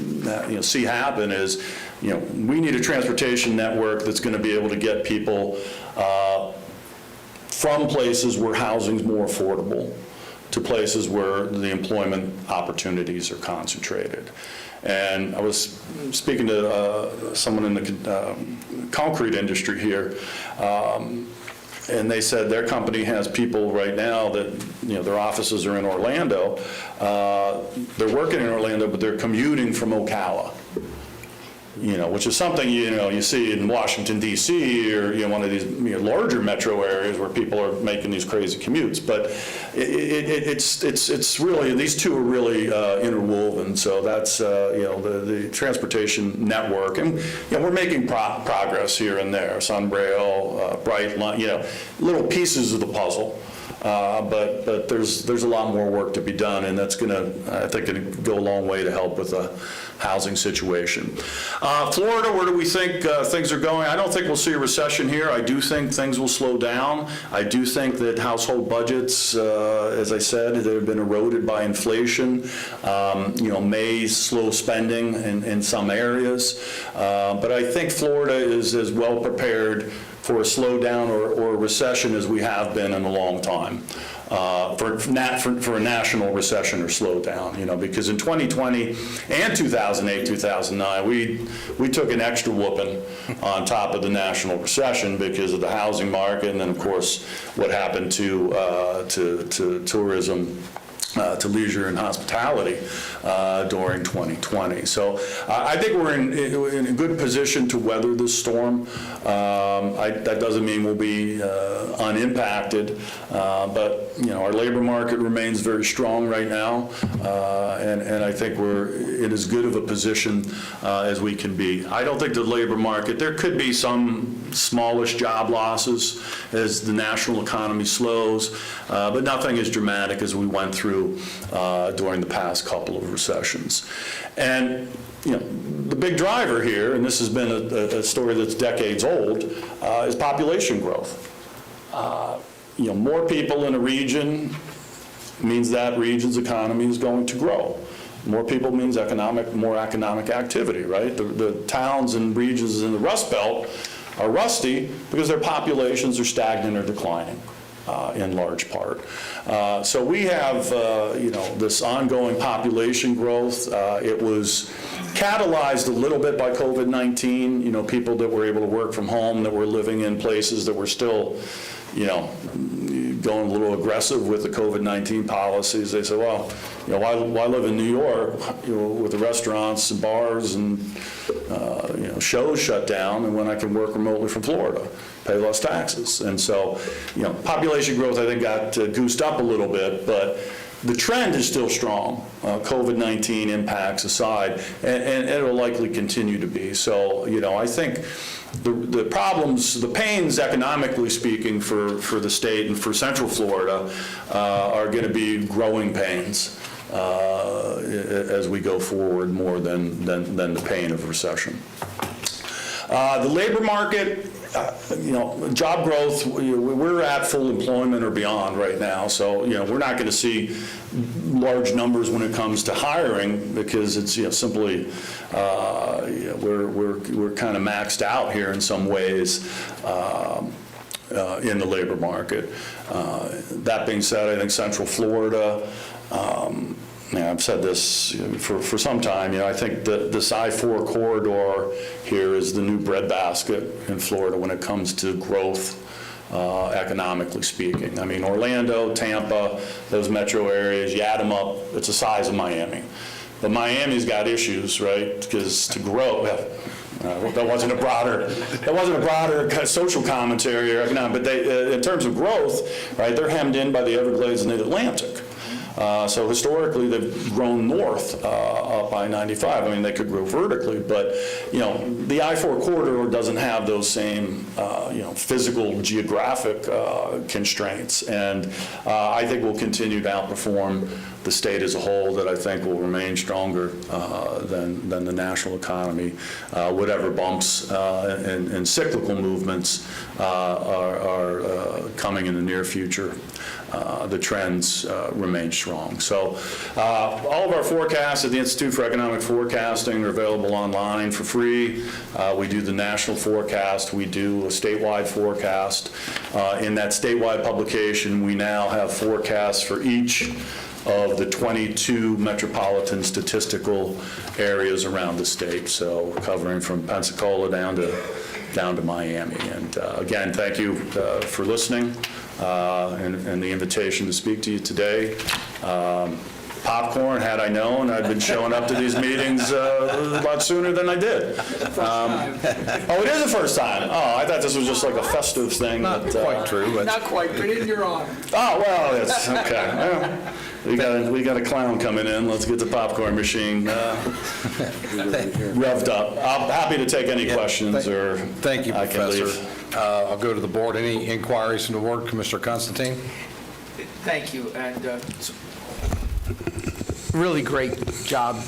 see happen is, we need a transportation network that's going to be able to get people from places where housing's more affordable to places where the employment opportunities are concentrated. And I was speaking to someone in the concrete industry here, and they said their company has people right now that, their offices are in Orlando. They're working in Orlando, but they're commuting from Ocala, which is something, you see in Washington, D.C., or, one of these larger metro areas where people are making these crazy commutes. But it's really, these two are really interwoven. So that's, the transportation network. And, we're making progress here and there. Sunbrail, Brightline, little pieces of the puzzle. but there's a lot more work to be done, and that's going to, I think, gonna go a long way to help with the housing situation. Florida, where do we think things are going? I don't think we'll see a recession here. I do think things will slow down. I do think that household budgets, as I said, that have been eroded by inflation, may slow spending in some areas. But I think Florida is as well prepared for a slowdown or a recession as we have been in a long time. For a national recession or slowdown, because in 2020 and 2008, 2009, we took an extra whooping on top of the national recession because of the housing market, and then of course what happened to tourism, to leisure and hospitality during 2020. So I think we're in a good position to weather this storm. That doesn't mean we'll be unimpacted, but our labor market remains very strong right now, and I think we're in as good of a position as we can be. I don't think the labor market, there could be some smallish job losses as the national economy slows, but nothing as dramatic as we went through during the past couple of recessions. And the big driver here, and this has been a story that's decades old, is population growth. More people in a region means that region's economy is going to grow. More people means more economic activity, right? The towns and regions in the Rust Belt are rusty because their populations are stagnant or declining. In large part. So we have, this ongoing population growth. It was catalyzed a little bit by COVID-19, people that were able to work from home, that were living in places that were still, going a little aggressive with the COVID-19 policies. They said, well, why live in New York, with the restaurants and bars and, shows shut down, and when I can work remotely from Florida, pay less taxes. And so, population growth, I think, got goosed up a little bit, but the trend is still strong, COVID-19 impacts aside, and it'll likely continue to be. So, I think the problems, the pains economically speaking for the state and for Central Florida are going to be growing pains as we go forward more than the pain of recession. The labor market, job growth, we're at full employment or beyond right now. So, we're not going to see large numbers when it comes to hiring because it's, simply, we're kind of maxed out here in some ways in the labor market. That being said, I think Central Florida, I've said this for some time, I think this I-4 corridor here is the new breadbasket in Florida when it comes to growth, economically speaking. I mean, Orlando, Tampa, those metro areas, you add them up, it's the size of Miami. But Miami's got issues, right? Because to grow, that wasn't a broader social commentary or economic, but in terms of growth, right, they're hemmed in by the Everglades and the Atlantic. So historically, they've grown north up I-95. I mean, they could grow vertically, but, the I-4 corridor doesn't have those same, physical, geographic constraints. And I think we'll continue to outperform the state as a whole, that I think will remain stronger than the national economy. Whatever bumps and cyclical movements are coming in the near future, the trends remain strong. So all of our forecasts at the Institute for Economic Forecasting are available online for free. We do the national forecast. We do a statewide forecast. In that statewide publication, we now have forecasts for each of the 22 metropolitan statistical areas around the state, so covering from Pensacola down to Miami. And again, thank you for listening and the invitation to speak to you today. Popcorn, had I known, I'd been showing up to these meetings a lot sooner than I did. Oh, it is the first time. Oh, I thought this was just like a festive thing. Not quite true, but Not quite, but in your honor. Oh, well, it's okay. Well, we got a clown coming in. Let's get the popcorn machine revved up. I'm happy to take any questions, or thank you, I can Professor. leave. I'll go to the board. Any inquiries from the board? Commissioner Constantine? Thank you, and really great job,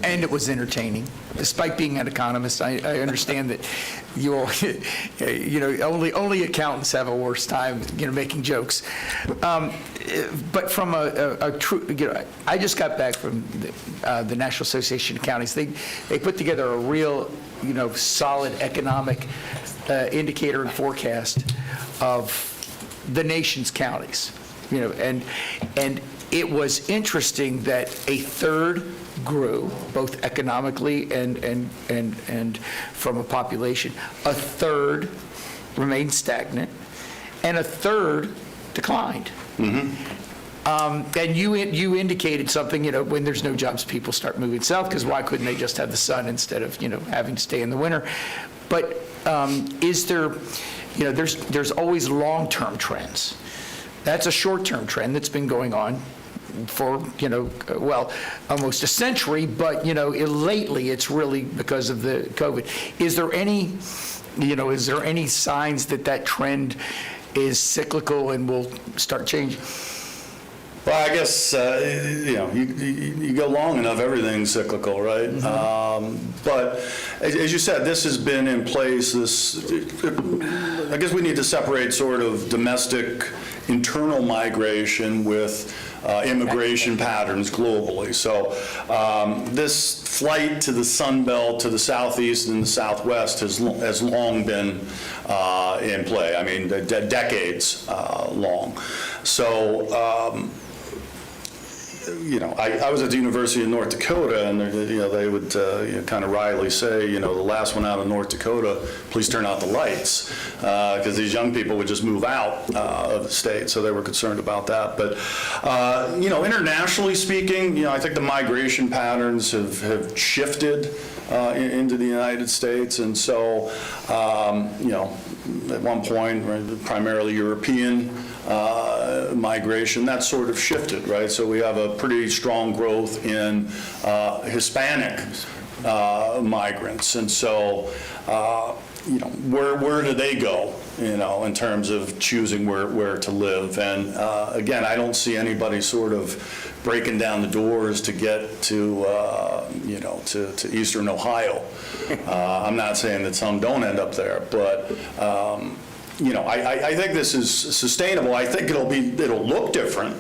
and it was entertaining. Despite being an economist, I understand that you all, only accountants have a worse time, making jokes. But from a true, I just got back from the National Association of Counties. They put together a real, solid economic indicator and forecast of the nation's counties, and it was interesting that a third grew, both economically and from a population. A third remained stagnant, and a third declined. And you indicated something, when there's no jobs, people start moving south, because why couldn't they just have the sun instead of, having to stay in the winter? But is there, there's always long-term trends. That's a short-term trend that's been going on for, almost a century, but, lately it's really because of the COVID. Is there any signs that trend is cyclical and will start changing? Well, I guess, you go long enough, everything's cyclical, right? But as you said, this has been in place, I guess we need to separate sort of domestic internal migration with immigration patterns globally. So this flight to the Sun Belt, to the Southeast and the Southwest has long been in play. I mean, decades long. So, I was at the University of North Dakota, and they would kind of wryly say, the last one out of North Dakota, please turn out the lights, because these young people would just move out of the state, so they were concerned about that. But internationally speaking, I think the migration patterns have shifted into the United States, and so at one point, primarily European migration, that sort of shifted, right? So we have a pretty strong growth in Hispanic migrants, and so where do they go, in terms of choosing where to live? And again, I don't see anybody sort of breaking down the doors to get to to Eastern Ohio. I'm not saying that some don't end up there, but I think this is sustainable. I think it'll look different,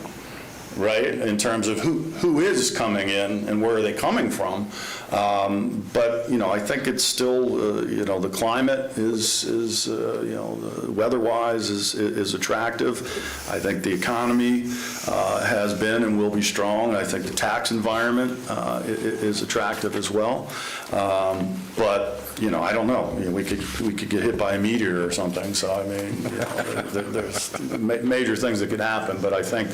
right, in terms of who is coming in and where are they coming from. But I think it's still the climate is weather-wise is attractive. I think the economy has been and will be strong. I think the tax environment is attractive as well. But I don't know. We could get hit by a meteor or something. So I mean, there's major things that could happen. But I think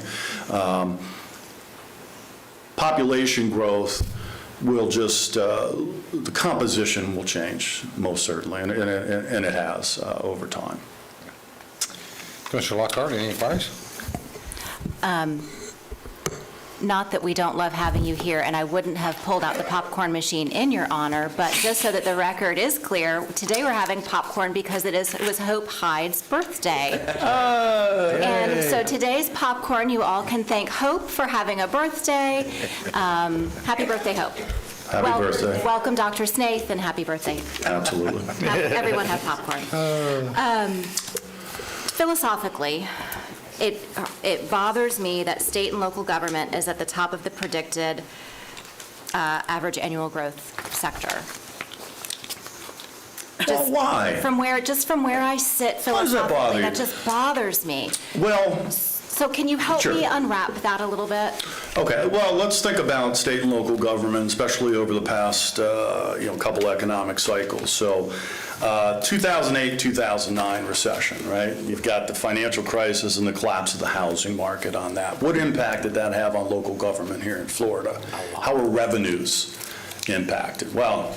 population growth will just the composition will change most certainly, and it has over time. Commissioner Lockhart, any advice? Not that we don't love having you here, and I wouldn't have pulled out the popcorn machine in your honor, but just so that the record is clear, today we're having popcorn because it was Hope Hyde's birthday. And so today's popcorn, you all can thank Hope for having a birthday. Happy birthday, Hope. Happy birthday. Welcome, Dr. Snaith, and happy birthday. Absolutely. Everyone have popcorn. Philosophically, it bothers me that state and local government is at the top of the predicted average annual growth sector. Well, why? From where I sit Why does that bother philosophically, you? that just bothers me. Well, So can you help Sure. me unwrap that a little bit? okay, well, let's think about state and local government, especially over the past, couple economic cycles. So 2008, 2009 recession, right? You've got the financial crisis and the collapse of the housing market on that. What impact did that have on local government here in Florida? How are revenues impacted? Well,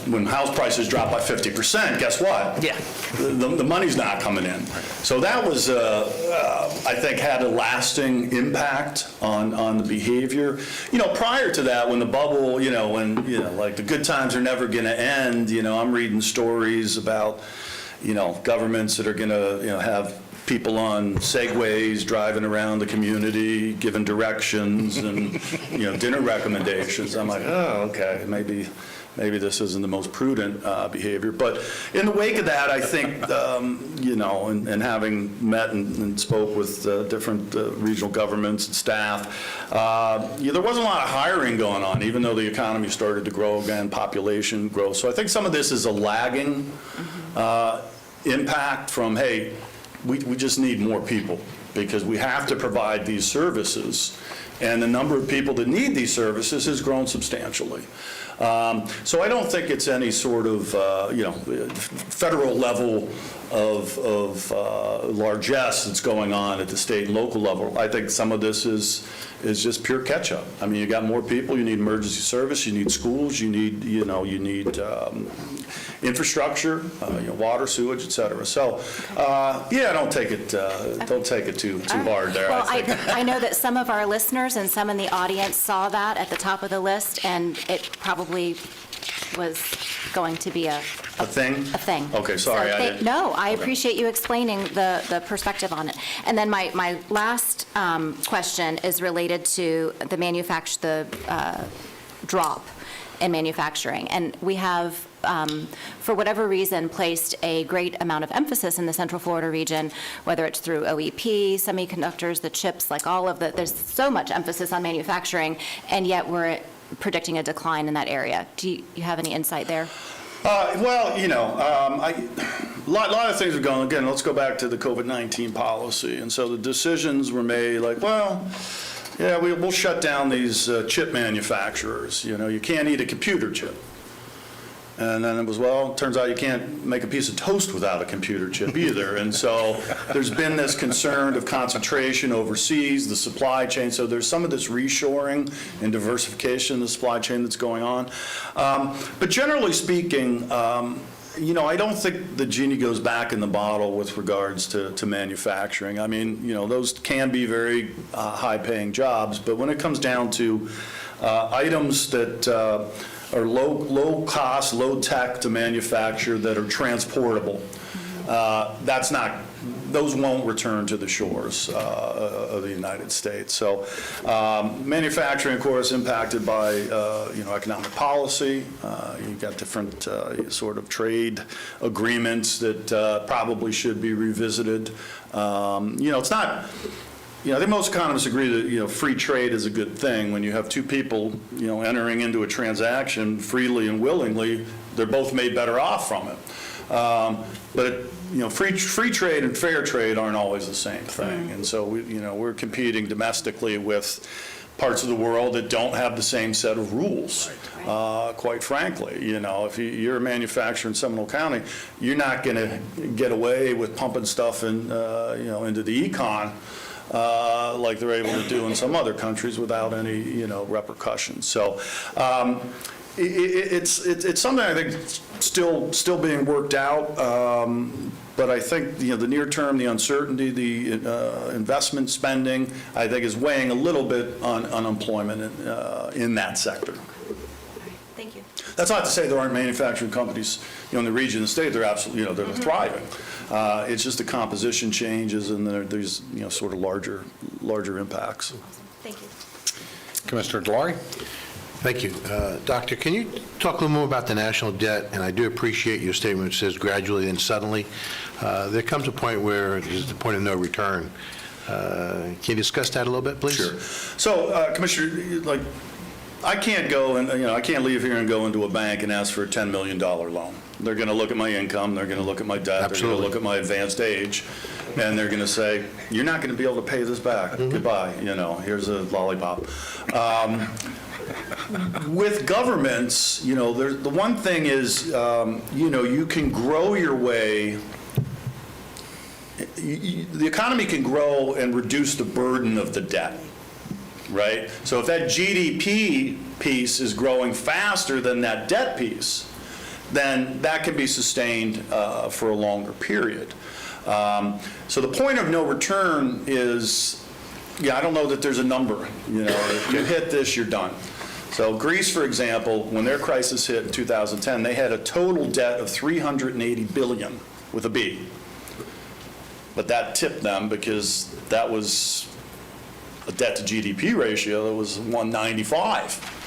when house prices drop by 50%, guess what? Yeah. The money's not coming in. So that was, I think, had a lasting impact on the behavior. Prior to that, when the bubble, like the good times are never going to end, I'm reading stories about, governments that are going to, have people on Segways driving around the community, giving directions and, dinner recommendations. I'm like, oh, okay, maybe this isn't the most prudent behavior. But in the wake of that, I think, and having met and spoke with different regional governments and staff, there wasn't a lot of hiring going on, even though the economy started to grow again, population growth. So I think some of this is a lagging impact from, hey, we just need more people because we have to provide these services. And the number of people that need these services has grown substantially. So I don't think it's any sort of, federal level of largesse that's going on at the state and local level. I think some of this is just pure catch-up. I mean, you got more people, you need emergency service, you need schools, you need infrastructure, water, sewage, et cetera. So, don't take it too hard there. Well, I think. I know that some of our listeners and some in the audience saw that at the top of the list, and it probably was going to be a thing? A thing. Okay, sorry, I didn't. No, I appreciate you explaining the perspective on it. And then my last question is related to the drop in manufacturing. And we have, for whatever reason, placed a great amount of emphasis in the Central Florida region, whether it's through OEP, semiconductors, the chips, like all of there's so much emphasis on manufacturing, and yet we're predicting a decline in that area. Do you have any insight there? A lot of things are going, again, let's go back to the COVID-19 policy. And so the decisions were made like, we'll shut down these chip manufacturers. You can't eat a computer chip. And then it was, turns out you can't make a piece of toast without a computer chip either. And so there's been this concern of concentration overseas, the supply chain. So there's some of this reshoring and diversification of the supply chain that's going on. But generally speaking, I don't think the genie goes back in the bottle with regards to manufacturing. I mean, those can be very high-paying jobs, but when it comes down to items that are low cost, low tech to manufacture that are transportable, those won't return to the shores of the United States. So manufacturing, of course, impacted by economic policy. You've got different sort of trade agreements that probably should be revisited. It's not. I think most economists agree that free trade is a good thing. When you have two people entering into a transaction freely and willingly, they're both made better off from it. But free trade and fair trade aren't always the same thing, and so we're competing domestically with parts of the world that don't have the same set of rules. Quite frankly, if you're a manufacturer in Seminole County, you're not going to get away with pumping stuff into the econ. Like they're able to do in some other countries without any, repercussions. So it's something I think still being worked out. But I think the near term, the uncertainty, the investment spending, I think is weighing a little bit on unemployment in that sector. Thank you. That's not to say there aren't manufacturing companies, in the region and state. They're absolutely, they're thriving. It's just the composition changes, and there's, sort of larger impacts. Thank you. Commissioner Delory? Thank you. Doctor, can you talk a little more about the national debt? And I do appreciate your statement which says gradually and suddenly. There comes a point where there's the point of no return. Can you discuss that a little bit, please? Sure. So, Commissioner, I can't go and, I can't leave here and go into a bank and ask for a $10 million loan. They're going to look at my income, they're going to look at my debt, Absolutely. They're going to look at my advanced age, and they're going to say, you're not going to be able to pay this back. Goodbye, here's a lollipop. With governments, the one thing is, you can grow your way. The economy can grow and reduce the burden of the debt, right? So if that GDP piece is growing faster than that debt piece, then that can be sustained for a longer period. So the point of no return is, I don't know that there's a number. If you hit this, you're done. So Greece, for example, when their crisis hit in 2010, they had a total debt of $380 billion with a B. but that tipped them because that was a debt to GDP ratio that was 195.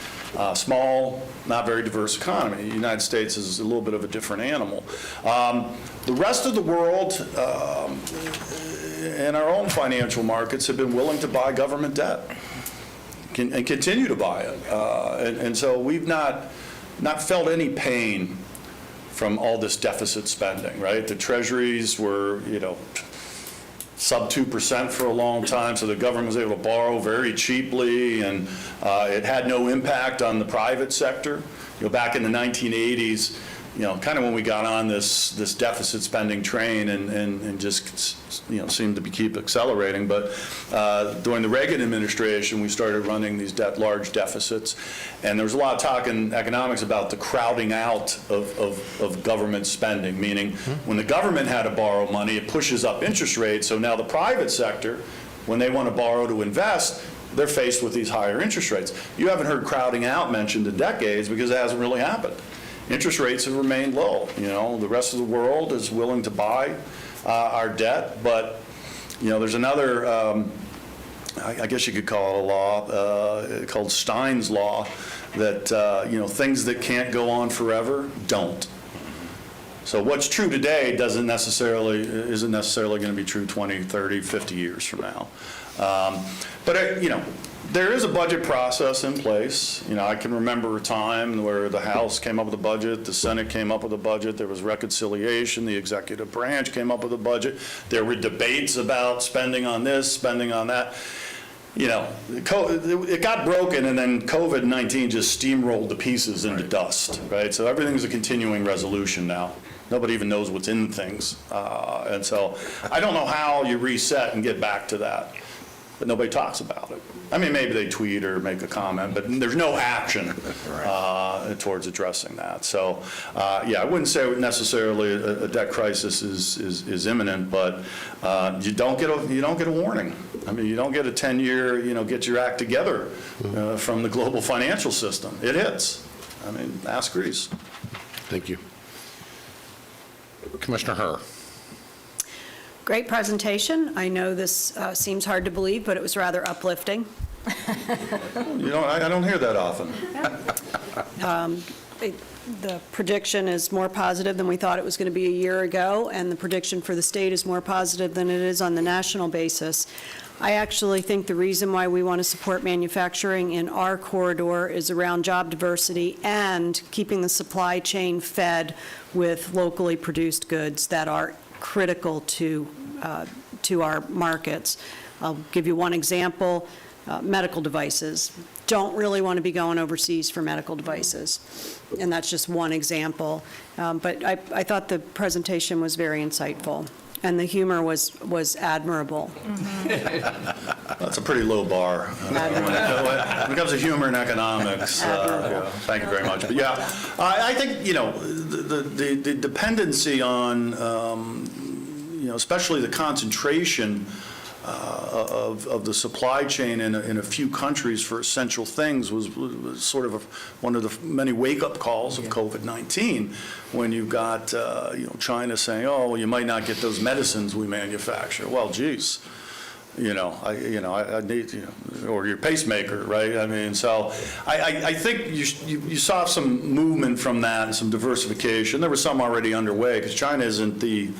Small, not very diverse economy. The United States is a little bit of a different animal. The rest of the world and our own financial markets have been willing to buy government debt and continue to buy it. And so we've not felt any pain from all this deficit spending, right? The treasuries were, sub 2% for a long time, so the government was able to borrow very cheaply, and it had no impact on the private sector. Back in the 1980s, kind of when we got on this deficit spending train and just, seemed to keep accelerating. But during the Reagan administration, we started running these large deficits. And there was a lot of talk in economics about the crowding out of government spending, meaning when the government had to borrow money, it pushes up interest rates. So now the private sector, when they want to borrow to invest, they're faced with these higher interest rates. You haven't heard crowding out mentioned in decades because it hasn't really happened. Interest rates have remained low. The rest of the world is willing to buy our debt, but there's another, I guess you could call it a law, called Stein's law, that things that can't go on forever don't. So what's true today isn't necessarily going to be true 20, 30, 50 years from now. But there is a budget process in place. I can remember a time where the House came up with a budget, the Senate came up with a budget, there was reconciliation, the executive branch came up with a budget, there were debates about spending on this, spending on that. It got broken, and then COVID-19 just steamrolled the pieces into dust, right? So everything's a continuing resolution now. Nobody even knows what's in things. And so I don't know how you reset and get back to that. But nobody talks about it. I mean, maybe they tweet or make a comment, but there's no action towards addressing that. So, I wouldn't say necessarily a debt crisis is imminent, but you don't get a warning. I mean, you don't get a 10-year, get your act together from the global financial system. It hits. I mean, ask Greece. Thank you. Commissioner Herr. Great presentation. I know this seems hard to believe, but it was rather uplifting. I don't hear that often. The prediction is more positive than we thought it was going to be a year ago, and the prediction for the state is more positive than it is on the national basis. I actually think the reason why we want to support manufacturing in our corridor is around job diversity and keeping the supply chain fed with locally produced goods that are critical to our markets. I'll give you one example. Medical devices. Don't really want to be going overseas for medical devices. And that's just one example. But I thought the presentation was very insightful. And the humor was admirable. That's a pretty low bar when it comes to humor and economics. Thank you very much. But I think the dependency on especially the concentration of the supply chain in a few countries for essential things was sort of one of the many wake-up calls of COVID-19, when you've got China saying, oh, well, you might not get those medicines we manufacture. Well, geez, I need, or your pacemaker, right? I mean, so I think you saw some movement from that and some diversification. There was some already underway because China isn't the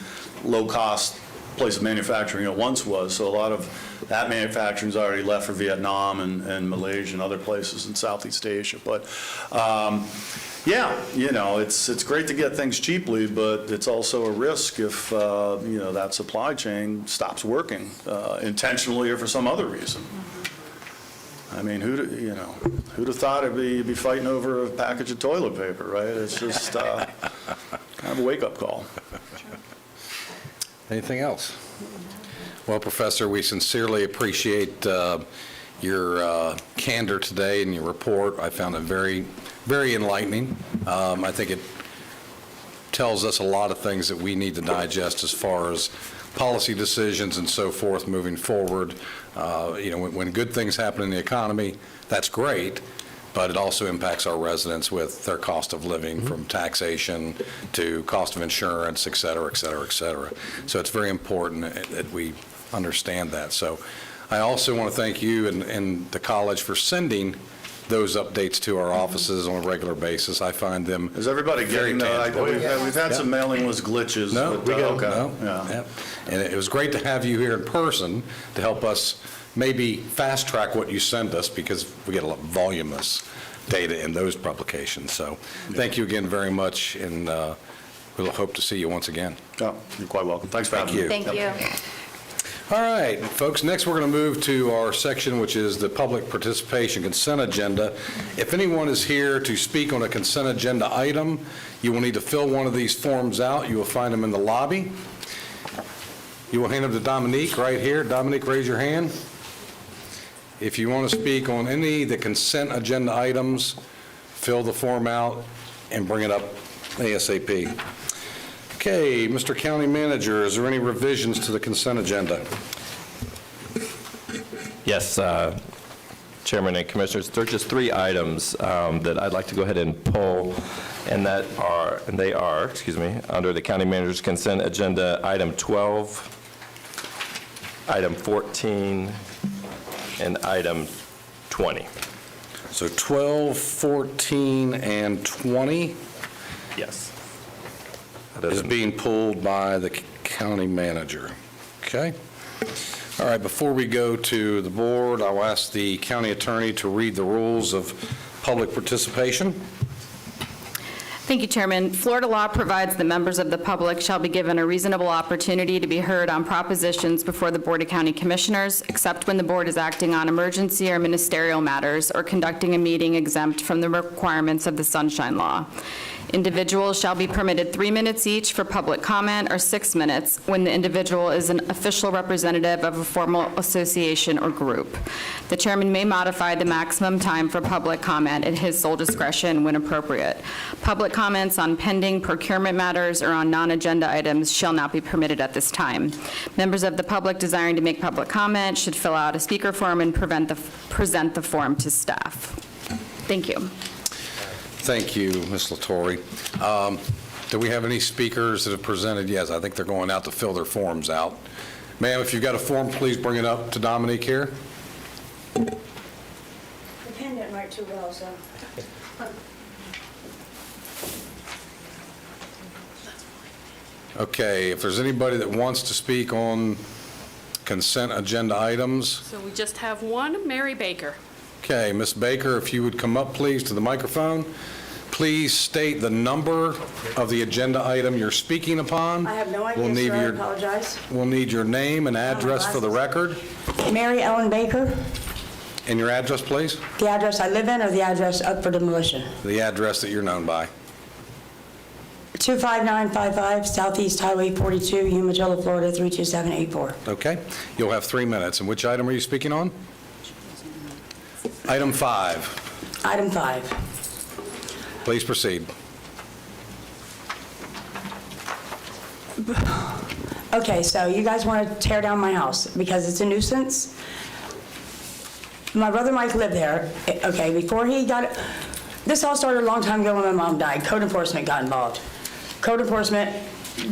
low-cost place of manufacturing it once was, so a lot of that manufacturing's already left for Vietnam and Malaysia and other places in Southeast Asia. But it's great to get things cheaply, but it's also a risk if that supply chain stops working intentionally or for some other reason. I mean, who'd have thought you'd be fighting over a package of toilet paper, right? It's just kind of a wake-up call. Anything else? Well, Professor, we sincerely appreciate your candor today and your report. I found it very, very enlightening. I think it tells us a lot of things that we need to digest as far as policy decisions and so forth moving forward. When good things happen in the economy, that's great. but it also impacts our residents with their cost of living, from taxation to cost of insurance, et cetera, et cetera, et cetera. So it's very important that we understand that. So I also want to thank you and the college for sending those updates to our offices on a regular basis. I find them Is everybody very getting that? tangible. We've had some mailing list glitches. No, but, we got okay, no. yeah. Yep. And it was great to have you here in person to help us maybe fast track what you send us, because we get a lot of voluminous data in those publications. So thank you again very much, and we'll hope to see you once again. Oh, you're quite welcome. Thanks for having me. Thank you. All right, folks, next we're going to move to our section, which is the public participation consent agenda. If anyone is here to speak on a consent agenda item, you will need to fill one of these forms out. You will find them in the lobby. You will hand them to Dominique right here. Dominique, raise your hand. If you want to speak on any of the consent agenda items, fill the form out and bring it up ASAP. Okay, Mr. County Manager, is there any revisions to the consent agenda? Yes, Chairman and Commissioners, there are just 3 items that I'd like to go ahead and pull, and they are, under the County Manager's consent agenda, item 12, item 14, and item 20. So 12, 14, and 20 Yes. is being pulled by the county manager. Okay? All right, before we go to the board, I'll ask the county attorney to read the rules of public participation. Thank you, Chairman. Florida law provides that members of the public shall be given a reasonable opportunity to be heard on propositions before the Board of County Commissioners, except when the board is acting on emergency or ministerial matters or conducting a meeting exempt from the requirements of the Sunshine Law. Individuals shall be permitted 3 minutes each for public comment, or 6 minutes when the individual is an official representative of a formal association or group. The chairman may modify the maximum time for public comment at his sole discretion when appropriate. Public comments on pending procurement matters or on non-agenda items shall not be permitted at this time. Members of the public desiring to make public comment should fill out a speaker form and present the form to staff. Thank you. Thank you, Ms. Latore. Do we have any speakers that have presented? Yes, I think they're going out to fill their forms out. Ma'am, if you've got a form, please bring it up to Dominique here. The pen didn't write too well, so. Okay, if there's anybody that wants to speak on consent agenda items. So we just have one, Mary Baker. Okay, Ms. Baker, if you would come up, please, to the microphone. Please state the number of the agenda item you're speaking upon. I have no We'll idea, need sir, I your- apologize. We'll need your name and address for the record. Mary Ellen Baker, And your address, please? the address I live in or the address up for demolition? The address that you're known by. 25955 Southeast Highway 42, Umatilla, Florida 32784. Okay, you'll have 3 minutes. And which item are you speaking on? Item 5. Item 5. Please proceed. Okay, so you guys want to tear down my house because it's a nuisance? My brother Mike lived there, okay, before he got, this all started a long time ago when my mom died. Code enforcement got involved. Code enforcement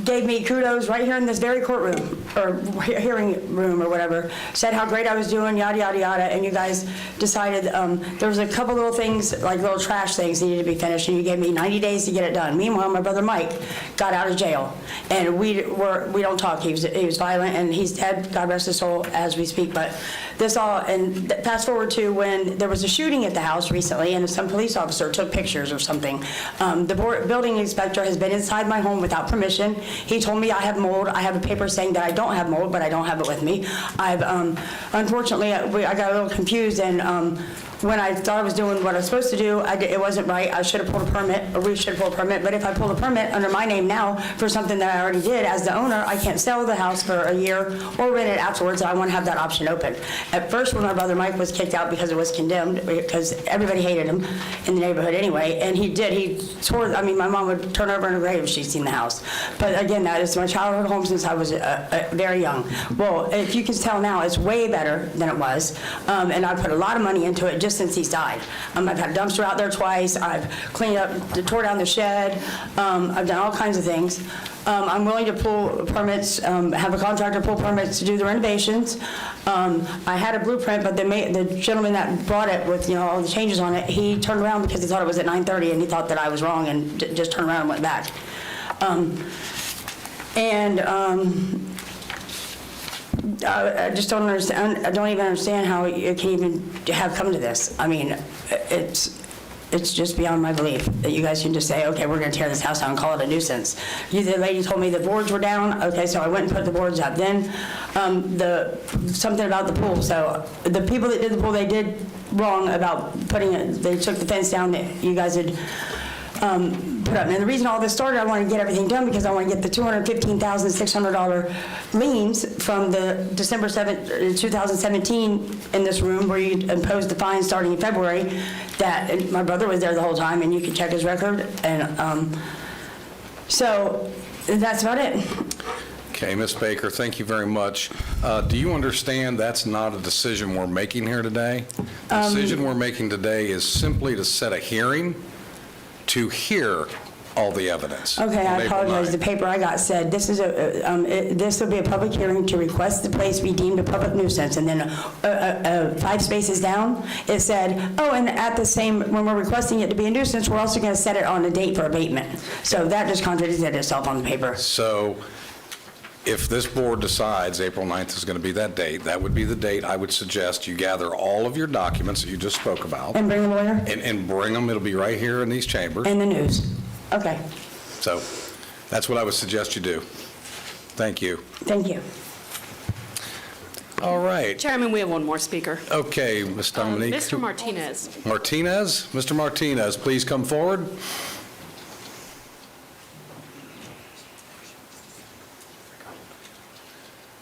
gave me kudos right here in this very courtroom, or hearing room or whatever, said how great I was doing, yada, yada, yada, and you guys decided there was a couple little things, like little trash things needed to be finished, and you gave me 90 days to get it done. Meanwhile, my brother Mike got out of jail, and we don't talk. He was violent, and he's dead, God rest his soul, as we speak, but this all, and fast forward to when there was a shooting at the house recently, and some police officer took pictures or something. The building inspector has been inside my home without permission. He told me I have mold. I have a paper saying that I don't have mold, but I don't have it with me. Unfortunately, I got a little confused, and when I thought I was doing what I was supposed to do, it wasn't right. I should have pulled a permit, or we should have pulled a permit, but if I pull a permit under my name now for something that I already did as the owner, I can't sell the house for a year or rent it afterwards. I want to have that option open. At first, when my brother Mike was kicked out because it was condemned, because everybody hated him in the neighborhood anyway, and he tore, my mom would turn over in her grave if she'd seen the house. But again, that is my childhood home since I was very young. Well, if you can tell now, it's way better than it was, and I put a lot of money into it just just since he's died. I've had a dumpster out there twice, I've cleaned up, tore down the shed, I've done all kinds of things. I'm willing to pull permits, have a contractor pull permits to do the renovations. I had a blueprint, but the gentleman that brought it with, all the changes on it, he turned around because he thought it was at 9:30 and he thought that I was wrong and just turned around and went back. I just don't understand, I don't even understand how it can even have come to this. I mean, it's just beyond my belief that you guys can just say, okay, we're gonna tear this house down and call it a nuisance. The lady told me the boards were down, okay, so I went and put the boards up. Then, something about the pool, so the people that did the pool, they did wrong about they took the fence down that you guys had put up. And the reason all this started, I wanted to get everything done because I want to get the $215,600 liens from the December 7th, 2017 in this room where you imposed the fine starting in February, that my brother was there the whole time and you can check his record. And so that's about it. Okay, Ms. Baker, thank you very much. Do you understand that's not a decision we're making here today? The decision we're making today is simply to set a hearing to hear all the evidence. Okay, I on April apologize. 9th. The paper I got said, this will be a public hearing to request the place be deemed a public nuisance. And then 5 spaces down, it said, oh, and at the same, when we're requesting it to be a nuisance, we're also going to set it on a date for abatement. So that just contradicted itself on the paper. So if this board decides April 9th is going to be that date, that would be the date I would suggest you gather all of your documents that you just spoke about. And bring a lawyer? And bring them. It'll be right here in these chambers. And the news. Okay. So that's what I would suggest you do. Thank you. Thank you. All right. Chairman, we have one more speaker. Okay, Ms. Dominique. Mr. Martinez. Martinez? Mr. Martinez, please come forward.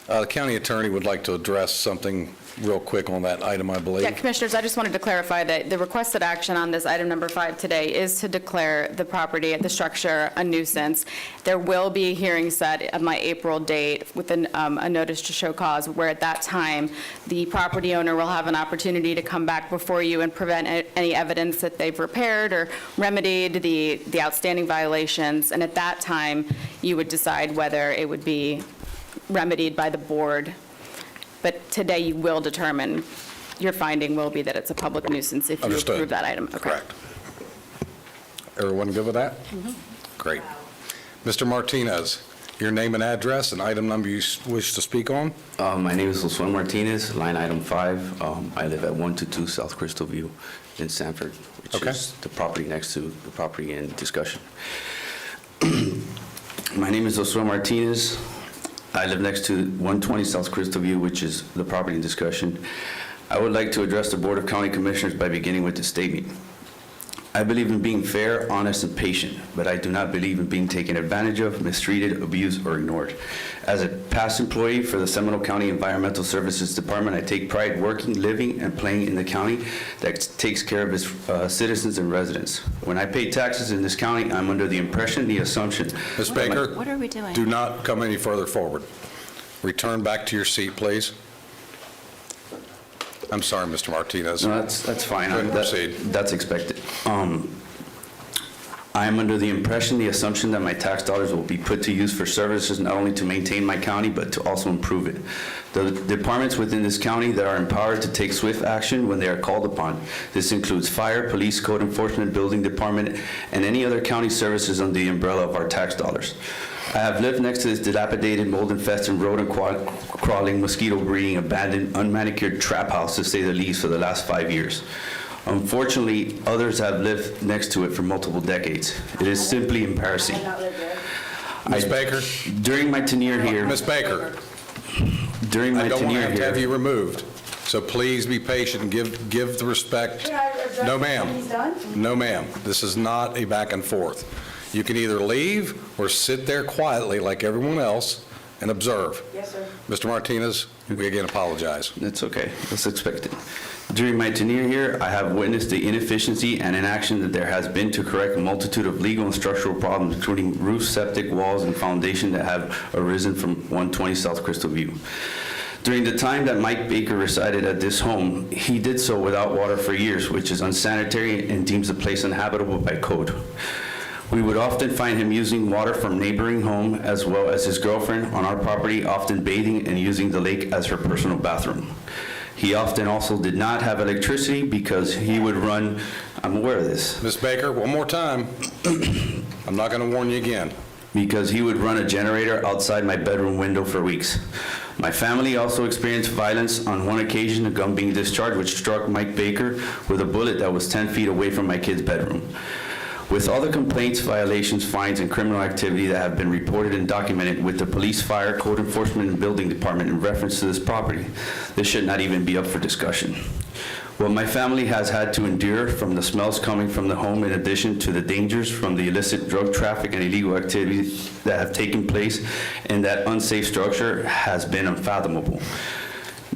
The county attorney would like to address something real quick on that item, I believe. Yeah, Commissioners, I just wanted to clarify that the requested action on this item number 5 today is to declare the property, the structure, a nuisance. There will be a hearing set at my April date with a notice to show cause, where at that time, the property owner will have an opportunity to come back before you and prevent any evidence that they've repaired or remedied the outstanding violations. And at that time, you would decide whether it would be remedied by the board. But today you will determine, your finding will be that it's a public nuisance if you Understood. approve that item. Okay. Correct. Everyone good with that? Great. Mr. Martinez, your name and address and item number you wish to speak on? My name is Josué Martinez, line item 5. I live at 122 South Crystal View in Sanford, which is the property next to the property in discussion. My name is Josué Martinez. I live next to 120 South Crystal View, which is the property in discussion. I would like to address the Board of County Commissioners by beginning with this statement. I believe in being fair, honest, and patient, but I do not believe in being taken advantage of, mistreated, abused, or ignored. As a past employee for the Seminole County Environmental Services Department, I take pride working, living, and playing in the county that takes care of its citizens and residents. When I pay taxes in this county, I'm under the impression, the assumption. Ms. Baker? What are we doing? Do not come any further forward. Return back to your seat, please. I'm sorry, Mr. Martinez. No, that's fine. Go ahead and proceed. That's expected. I am under the impression, the assumption that my tax dollars will be put to use for services not only to maintain my county, but to also improve it. The departments within this county that are empowered to take swift action when they are called upon. This includes fire, police, code enforcement, building department, and any other county services under the umbrella of our tax dollars. I have lived next to this dilapidated, mold-infested, rodent-crawling, mosquito-breeding, abandoned, unmanicured trap house, to say the least, for the last 5 years. Unfortunately, others have lived next to it for multiple decades. It is simply embarrassing. Ms. Baker? During my tenure here... Ms. Baker? During my I don't want to tenure have to have here... you removed, so please be patient and give the respect. No, ma'am. No, ma'am. This is not a back and forth. You can either leave or sit there quietly like everyone else and observe. Yes, sir. Mr. Martinez, we again apologize. It's okay. That's expected. During my tenure here, I have witnessed the inefficiency and inaction that there has been to correct a multitude of legal and structural problems, including roofs, septic walls, and foundation that have arisen from 120 South Crystal View. During the time that Mike Baker resided at this home, he did so without water for years, which is unsanitary and deems the place uninhabitable by code. We would often find him using water from neighboring home as well as his girlfriend on our property, often bathing and using the lake as her personal bathroom. He often also did not have electricity because he would run, I'm aware of this. Ms. Baker, one more time. I'm not going to warn you again. Because he would run a generator outside my bedroom window for weeks. My family also experienced violence. On one occasion, a gun being discharged, which struck Mike Baker with a bullet that was 10 feet away from my kid's bedroom. With all the complaints, violations, fines, and criminal activity that have been reported and documented with the police, fire, code enforcement, and building department in reference to this property, this should not even be up for discussion. What my family has had to endure from the smells coming from the home, in addition to the dangers from the illicit drug traffic and illegal activities that have taken place in that unsafe structure, has been unfathomable.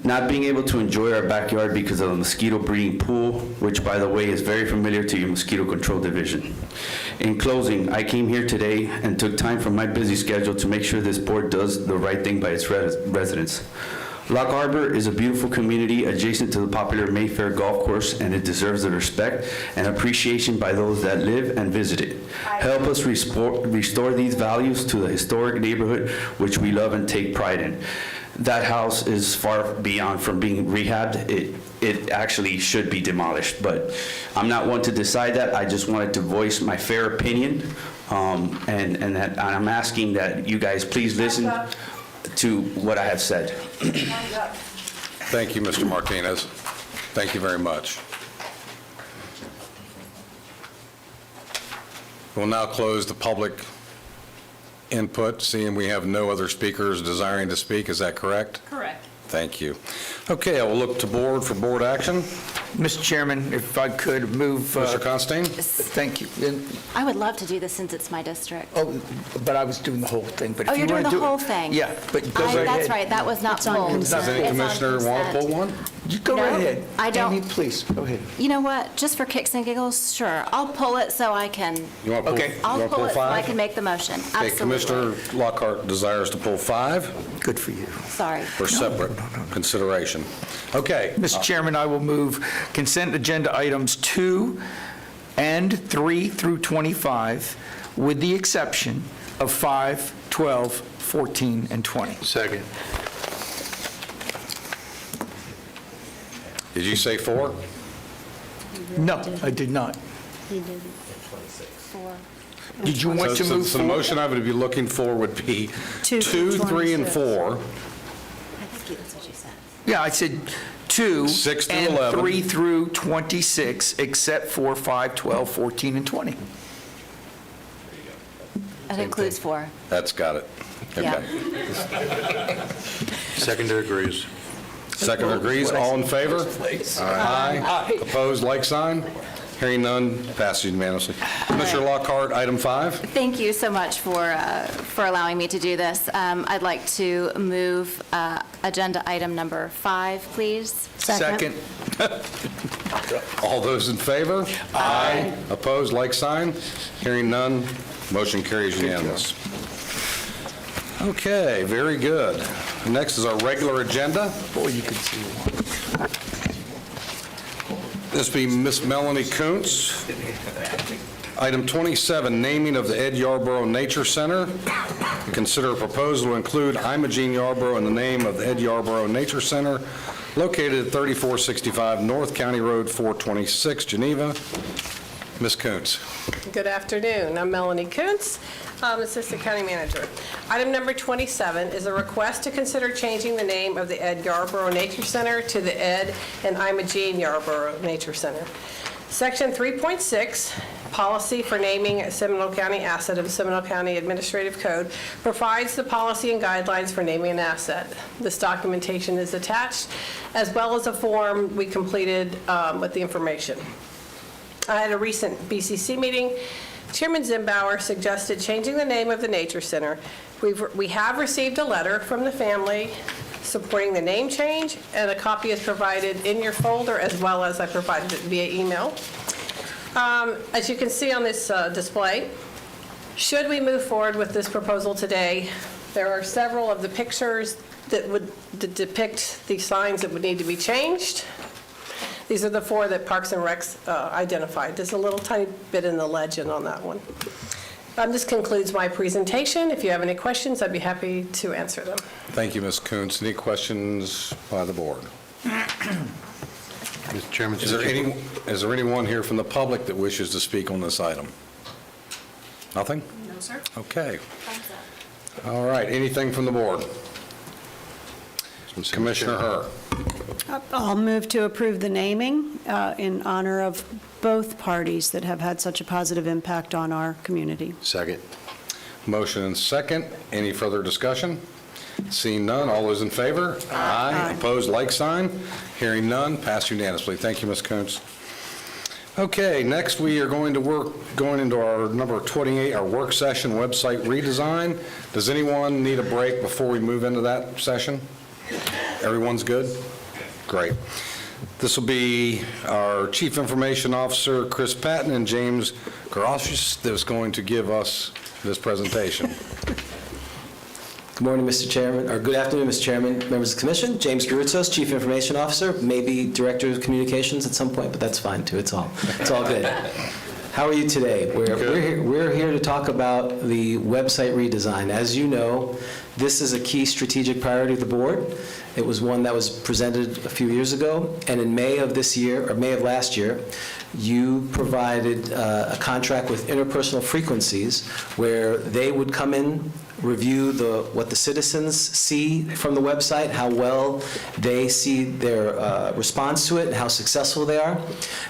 Not being able to enjoy our backyard because of a mosquito breeding pool, which, by the way, is very familiar to your mosquito control division. In closing, I came here today and took time from my busy schedule to make sure this board does the right thing by its residents. Lock Harbor is a beautiful community adjacent to the popular Mayfair Golf Course, and it deserves the respect and appreciation by those that live and visit it. Help us restore these values to the historic neighborhood which we love and take pride in. That house is far beyond from being rehabbed. It actually should be demolished, but I'm not one to decide that. I just wanted to voice my fair opinion, and I'm asking that you guys please listen to what I have said. Thank you, Mr. Martinez. Thank you very much. We'll now close the public input, seeing we have no other speakers desiring to speak. Is that correct? Correct. Thank you. Okay, I will look to board for board action. Mr. Chairman, if I could move... Mr. Constein? Thank you. I would love to do this since it's my district. Oh, but I was doing the whole thing. But Oh, if you're you doing want the to do whole it, thing? Yeah, but go right ahead. That's right, that was not pulled. Does any commissioner want to pull one? You go No, right ahead. I don't. Amy, please, go ahead. You know what, just for kicks and giggles, sure, I'll pull it so I can, You want to pull? Okay. you I'll want to pull it so I five? can make the motion. Okay, Absolutely. Commissioner Lockhart desires to pull 5 Good for you. Sorry. for separate consideration. Okay. Mr. Chairman, I will move consent agenda items 2 and 3 through 25, with the exception of 5, 12, 14, and 20. Second. Did you say 4? No, I did not. He didn't. Did you want to move So the forward? motion I would be looking for would be 2, 2 through 3, and 26. 4. I think that's what you said. Yeah, I said 2 6 through and 11. 3 through 26, except for 5, 12, 14, and 20. That includes 4. That's got it. Yeah. Okay. Seconder agrees. Second agrees, all in favor? Aye. Opposed, like sign? Hearing none, passes unanimously. Commissioner Lockhart, item 5. Thank you so much for allowing me to do this. I'd like to move agenda item number 5, please. Second. All those in favor? Aye. Opposed, like sign? Hearing none, motion carries unanimous. Okay, very good. Next is our regular agenda. Boy, you could see one. This be Miss Melanie Kuntz. Item 27, naming of the Ed Yarborough Nature Center. Consider a proposal to include Imogene Yarborough in the name of the Ed Yarborough Nature Center, located at 3465 North County Road 426, Geneva. Ms. Kuntz. Good afternoon. I'm Melanie Kuntz, Assistant County Manager. Item number 27 is a request to consider changing the name of the Ed Yarborough Nature Center to the Ed and Imogene Yarborough Nature Center. Section 3.6, Policy for Naming a Seminole County Asset of the Seminole County Administrative Code, provides the policy and guidelines for naming an asset. This documentation is attached, as well as a form we completed with the information. I had a recent BCC meeting. Chairman Zimbauer suggested changing the name of the Nature Center. We have received a letter from the family supporting the name change, and a copy is provided in your folder, as well as I provided it via email. As you can see on this display, should we move forward with this proposal today, There are several of the pictures that would depict the signs that would need to be changed. These are the 4 that Parks and Recs identified. There's a little tiny bit in the legend on that one. This concludes my presentation. If you have any questions, I'd be happy to answer them. Thank you, Ms. Kuntz. Any questions by the board? Mr. Chairman. Is there anyone here from the public that wishes to speak on this item? Nothing? No, sir. Okay. All right, anything from the board? Commissioner Herr. I'll move to approve the naming in honor of both parties that have had such a positive impact on our community. Second. Motion and second. Any further discussion? Seeing none, all those in favor? Aye. Opposed, like sign. Hearing none, passed unanimously. Thank you, Ms. Kuntz. Okay, next we are going into our number 28, our work session website redesign. Does anyone need a break before we move into that session? Everyone's good? Great. This will be our Chief Information Officer, Chris Patton, and James Garocius that's going to give us this presentation. Good morning, Mr. Chairman, or good afternoon, Mr. Chairman, members of the Commission. James Garocius, Chief Information Officer, maybe Director of Communications at some point, but that's fine too. It's all good. How are you today? We're here to talk about the website redesign. As you know, this is a key strategic priority of the board. It was one that was presented a few years ago, and in May of this year, or May of last year, you provided a contract with Interpersonal Frequencies where they would come in, review what the citizens see from the website, how well they see their response to it, and how successful they are.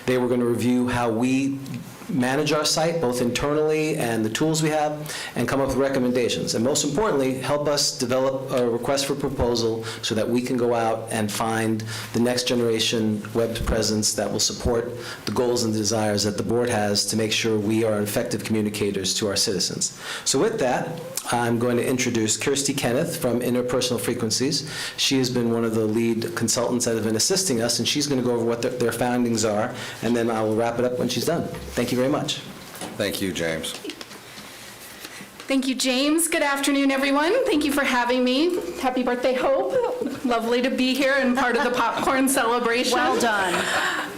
They were going to review how we manage our site, both internally and the tools we have, and come up with recommendations. And most importantly, help us develop a request for proposal so that we can go out and find the next generation web presence that will support the goals and desires that the board has to make sure we are effective communicators to our citizens. So with that, I'm going to introduce Kirsty Kenneth from Interpersonal Frequencies. She has been one of the lead consultants that have been assisting us, and she's going to go over what their findings are, and then I will wrap it up when she's done. Thank you very much. Thank you, James. Thank you, James. Good afternoon, everyone. Thank you for having me. Happy birthday, Hope. Lovely to be here and part of the popcorn celebration. Well done.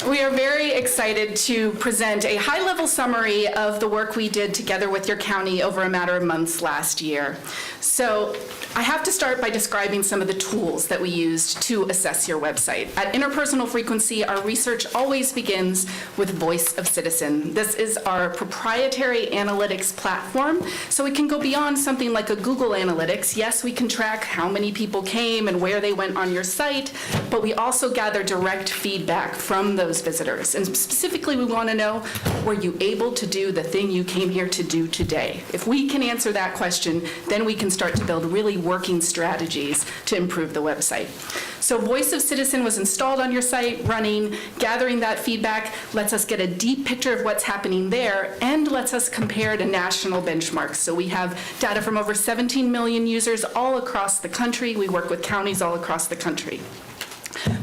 We are very excited to present a high-level summary of the work we did together with your county over a matter of months last year. So I have to start by describing some of the tools that we used to assess your website. At Interpersonal Frequency, our research always begins with Voice of Citizen. This is our proprietary analytics platform, so we can go beyond something like a Google Analytics. Yes, we can track how many people came and where they went on your site, but we also gather direct feedback from those visitors. And specifically, we want to know, were you able to do the thing you came here to do today? If we can answer that question, then we can start to build really working strategies to improve the website. So Voice of Citizen was installed on your site, running, gathering that feedback, lets us get a deep picture of what's happening there, and lets us compare to national benchmarks. So we have data from over 17 million users all across the country. We work with counties all across the country.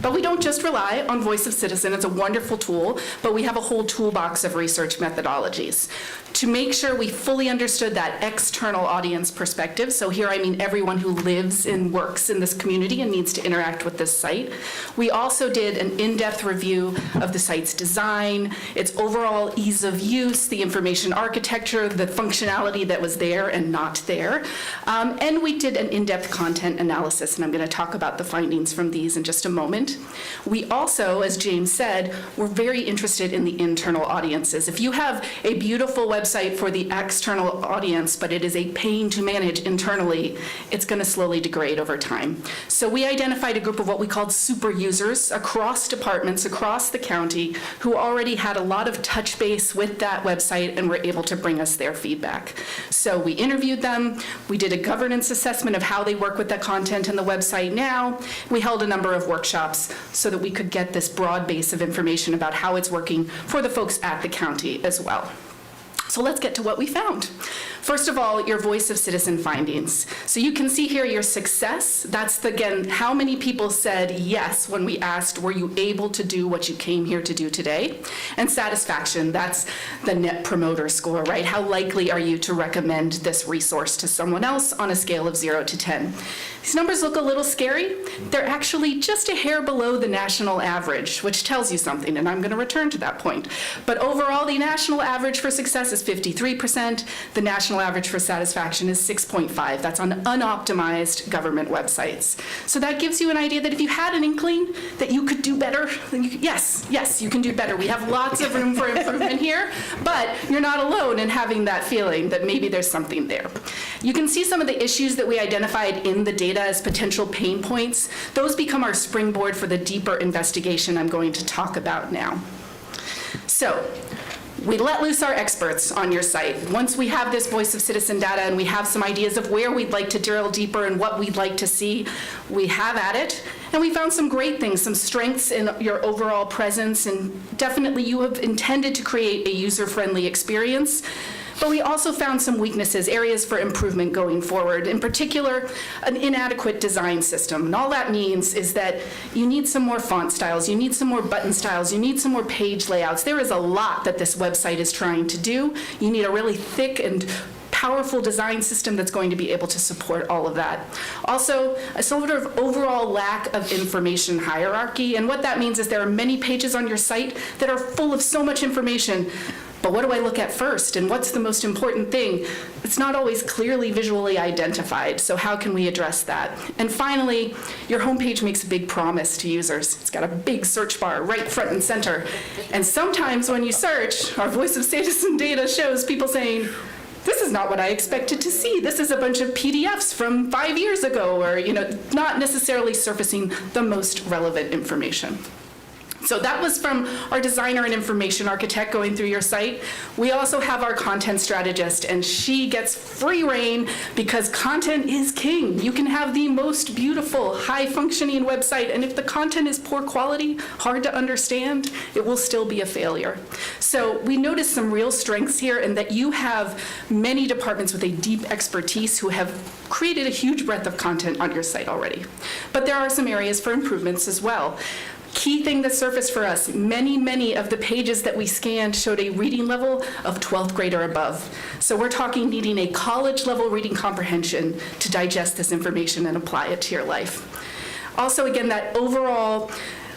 But we don't just rely on Voice of Citizen. It's a wonderful tool, but we have a whole toolbox of research methodologies to make sure we fully understood that external audience perspective. So here I mean everyone who lives and works in this community and needs to interact with this site. We also did an in-depth review of the site's design, its overall ease of use, the information architecture, the functionality that was there and not there. And we did an in-depth content analysis, and I'm going to talk about the findings from these in just a moment. We also, as James said, were very interested in the internal audiences. If you have a beautiful website for the external audience, but it is a pain to manage internally, it's going to slowly degrade over time. So we identified a group of what we called super users across departments, across the county, who already had a lot of touch base with that website and were able to bring us their feedback. So we interviewed them, we did a governance assessment of how they work with the content and the website now. We held a number of workshops so that we could get this broad base of information about how it's working for the folks at the county as well. So let's get to what we found. First of all, your voice of citizen findings. So you can see here your success. That's, again, how many people said yes when we asked, were you able to do what you came here to do today? And satisfaction, that's the Net Promoter Score, right? How likely are you to recommend this resource to someone else on a scale of 0 to 10? These numbers look a little scary. They're actually just a hair below the national average, which tells you something, and I'm going to return to that point. But overall, the national average for success is 53%. The national average for satisfaction is 6.5. That's on unoptimized government websites. So that gives you an idea that if you had an inkling that you could do better, then yes, you can do better. We have lots of room for improvement here, but you're not alone in having that feeling that maybe there's something there. You can see some of the issues that we identified in the data as potential pain points. Those become our springboard for the deeper investigation I'm going to talk about now. So, we let loose our experts on your site. Once we have this voice of citizen data and we have some ideas of where we'd like to drill deeper and what we'd like to see, we have at it. And we found some great things, some strengths in your overall presence, and definitely you have intended to create a user-friendly experience. But we also found some weaknesses, areas for improvement going forward, in particular, an inadequate design system. And all that means is that you need some more font styles, you need some more button styles, you need some more page layouts. There is a lot that this website is trying to do. You need a really thick and powerful design system that's going to be able to support all of that. Also, a sort of overall lack of information hierarchy. And what that means is there are many pages on your site that are full of so much information. But what do I look at first, and what's the most important thing? It's not always clearly visually identified, so how can we address that? And finally, your homepage makes a big promise to users. It's got a big search bar right front and center. And sometimes when you search, our voice of citizen data shows people saying, this is not what I expected to see. This is a bunch of PDFs from 5 years ago, or not necessarily surfacing the most relevant information. So that was from our designer and information architect going through your site. We also have our content strategist, and she gets free rein because content is king. You can have the most beautiful, high-functioning website, and if the content is poor quality, hard to understand, it will still be a failure. So we noticed some real strengths here, and that you have many departments with a deep expertise who have created a huge breadth of content on your site already. But there are some areas for improvements as well. Key thing that surfaced for us, many of the pages that we scanned showed a reading level of 12th grade or above. So we're talking needing a college level reading comprehension to digest this information and apply it to your life. Also, again, that overall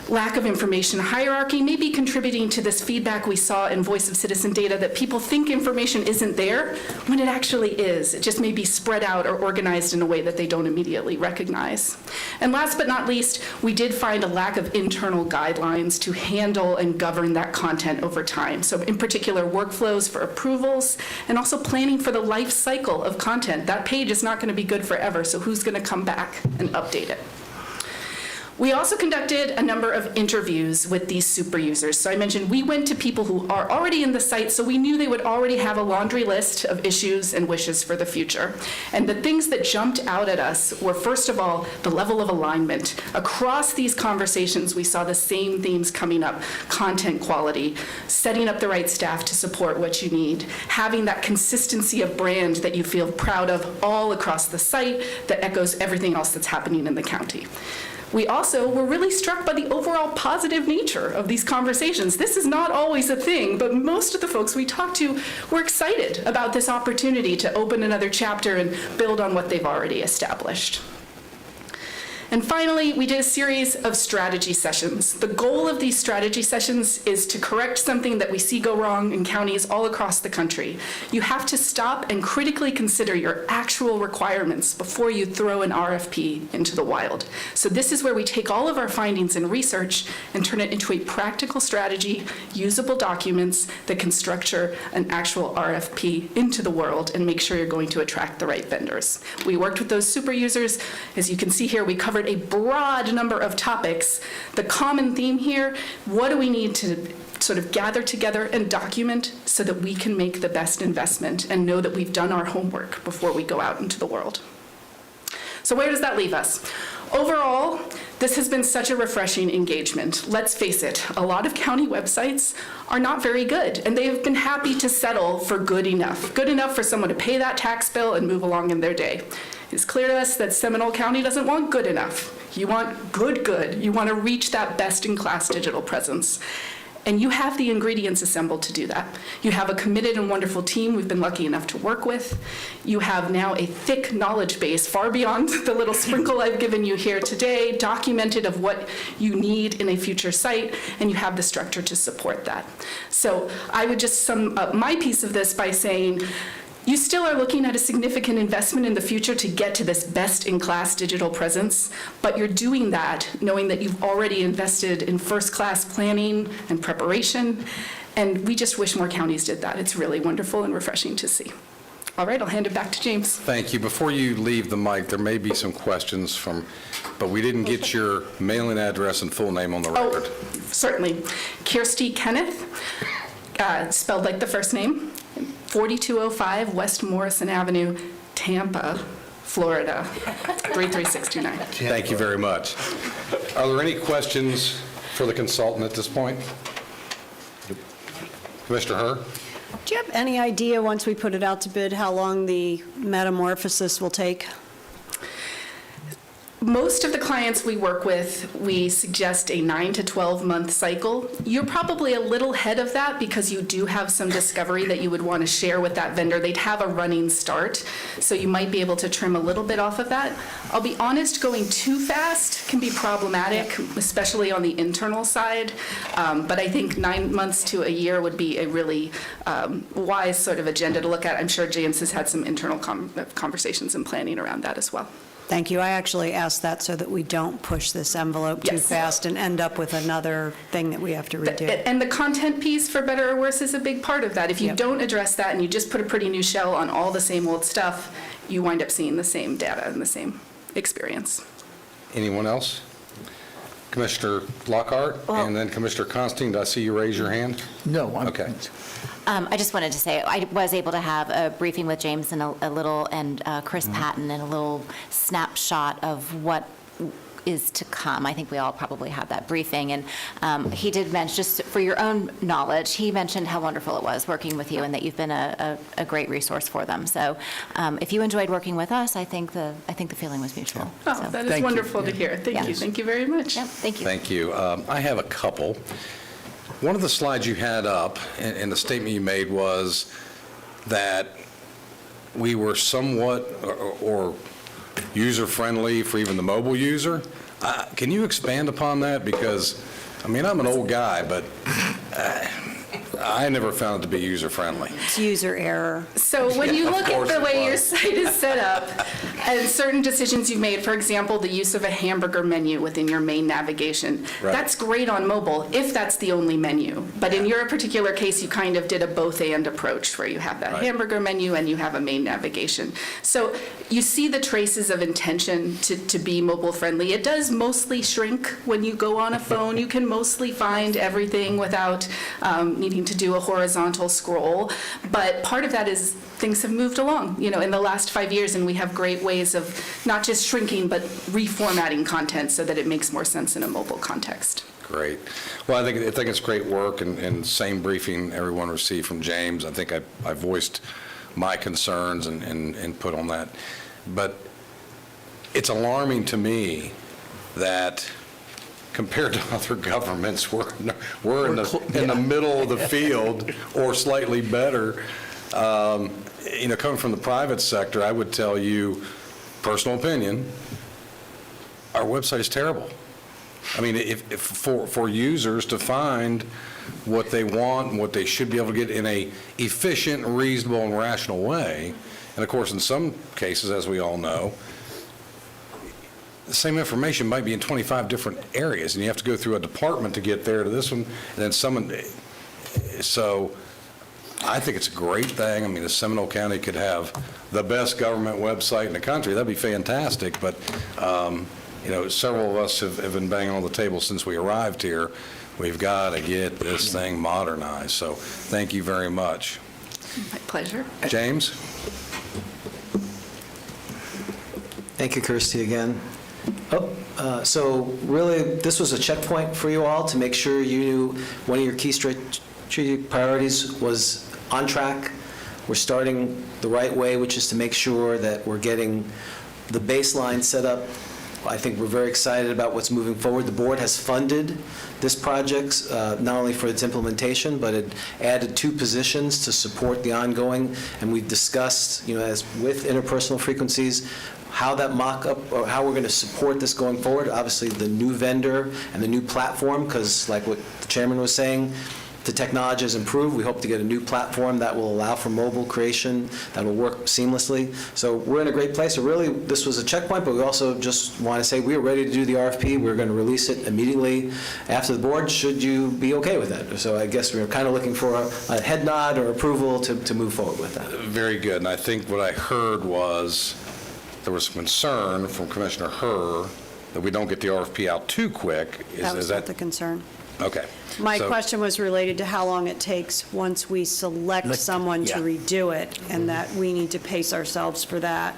lack of information hierarchy may be contributing to this feedback we saw in Voice of Citizen data that people think information isn't there when it actually is. It just may be spread out or organized in a way that they don't immediately recognize. And last but not least, we did find a lack of internal guidelines to handle and govern that content over time. So in particular, workflows for approvals and also planning for the life cycle of content. That page is not going to be good forever, so who's going to come back and update it? We also conducted a number of interviews with these super users. So I mentioned we went to people who are already in the site, so we knew they would already have a laundry list of issues and wishes for the future. And the things that jumped out at us were, first of all, the level of alignment. Across these conversations, we saw the same themes coming up: content quality, setting up the right staff to support what you need, having that consistency of brand that you feel proud of all across the site that echoes everything else that's happening in the county. We also were really struck by the overall positive nature of these conversations. This is not always a thing, but most of the folks we talked to were excited about this opportunity to open another chapter and build on what they've already established. And finally, we did a series of strategy sessions. The goal of these strategy sessions is to correct something that we see go wrong in counties all across the country. You have to stop and critically consider your actual requirements before you throw an RFP into the wild. So this is where we take all of our findings and research and turn it into a practical strategy, usable documents that can structure an actual RFP into the world and make sure you're going to attract the right vendors. We worked with those super users. As you can see here, we covered a broad number of topics. The common theme here: what do we need to sort of gather together and document so that we can make the best investment and know that we've done our homework before we go out into the world? So where does that leave us? Overall, This has been such a refreshing engagement. Let's face it, a lot of county websites are not very good, and they have been happy to settle for good enough for someone to pay that tax bill and move along in their day. It's clear to us that Seminole County doesn't want good enough. You want good. You want to reach that best-in-class digital presence. And you have the ingredients assembled to do that. You have a committed and wonderful team we've been lucky enough to work with. You have now a thick knowledge base, far beyond the little sprinkle I've given you here today, documented of what you need in a future site, and you have the structure to support that. So I would just sum up my piece of this by saying, you still are looking at a significant investment in the future to get to this best-in-class digital presence, but you're doing that knowing that you've already invested in first-class planning and preparation, and we just wish more counties did that. It's really wonderful and refreshing to see. All right, I'll hand it back to James. Thank you. Before you leave the mic, there may be some questions but we didn't get your mailing address and full name on the record. Oh, certainly. Kirsty Kenneth, spelled like the first name, 4205 West Morrison Avenue, Tampa, Florida, 33629. Thank you very much. Are there any questions for the consultant at this point? Commissioner Herr? Do you have any idea, once we put it out to bid, how long the metamorphosis will take? Most of the clients we work with, we suggest a 9 to 12 month cycle. You're probably a little ahead of that because you do have some discovery that you would want to share with that vendor. They'd have a running start, so you might be able to trim a little bit off of that. I'll be honest, going too fast can be problematic, especially on the internal side, but I think 9 months to a year would be a really wise sort of agenda to look at. I'm sure James has had some internal conversations and planning around that as well. Thank you. I actually asked that so that we don't push this envelope too fast and end up with another thing that we have to redo. And the content piece, for better or worse, is a big part of that. If you don't address that and you just put a pretty new shell on all the same old stuff, you wind up seeing the same data and the same experience. Anyone else? Commissioner Lockhart, and then Commissioner Constantine, did I see you raise your hand? No. Okay. I just wanted to say, I was able to have a briefing with James and Chris Patton and a little snapshot of what is to come. I think we all probably had that briefing. And he did mention, just for your own knowledge, he mentioned how wonderful it was working with you and that you've been a great resource for them. So if you enjoyed working with us, I think the feeling was mutual. Oh, so. that is wonderful to hear. Thank you. Thank you very much. Thank you. Thank you. I have a couple. One of the slides you had up, and the statement you made was that we were somewhat or user-friendly for even the mobile user. Can you expand upon that? Because, I mean, I'm an old guy, but I never found it to be user-friendly. It's user error. So when you look at the way your site is set up and certain decisions you've made, for example, the use of a hamburger menu within your main navigation, that's great on mobile if that's the only menu. But in your particular case, you kind of did a both-and approach where you have that hamburger menu and you have a main navigation. So you see the traces of intention to be mobile-friendly. It does mostly shrink when you go on a phone. You can mostly find everything without needing to do a horizontal scroll, but part of that is things have moved along, in the last 5 years, and we have great ways of not just shrinking, but reformatting content so that it makes more sense in a mobile context. Great. Well, I think it's great work, and same briefing everyone received from James. I think I voiced my concerns and input on that. But it's alarming to me that compared to other governments, we're in the middle of the field or slightly better. Coming from the private sector, I would tell you, personal opinion, our website is terrible. I mean, if for users to find what they want and what they should be able to get in a efficient, reasonable, and rational way, and of course, in some cases, as we all know, the same information might be in 25 different areas, and you have to go through a department to get there to this one, and then someone. So I think it's a great thing. I mean, the Seminole County could have the best government website in the country. That'd be fantastic, but several of us have been banging on the table since we arrived here. We've got to get this thing modernized, so thank you very much. My pleasure. James? Thank you, Kirsty, again. So really, this was a checkpoint for you all to make sure you knew one of your key strategic priorities was on track. We're starting the right way, which is to make sure that we're getting the baseline set up. I think we're very excited about what's moving forward. The board has funded this project, not only for its implementation, but it added 2 positions to support the ongoing, and we've discussed, as with interpersonal frequencies, how that mock-up, or how we're going to support this going forward. Obviously, the new vendor and the new platform, because like what the chairman was saying, the technology has improved. We hope to get a new platform that will allow for mobile creation, that will work seamlessly. So we're in a great place. So really, this was a checkpoint, but we also just want to say we are ready to do the RFP. We're going to release it immediately after the board, should you be okay with that. So I guess we're kind of looking for a head nod or approval to move forward with that. Very good. And I think what I heard was there was some concern from Commissioner Herr that we don't get the RFP out too quick. That was not the concern. Okay. My So- question was related to how long it takes once we select someone to redo it, and that we need to pace ourselves for that.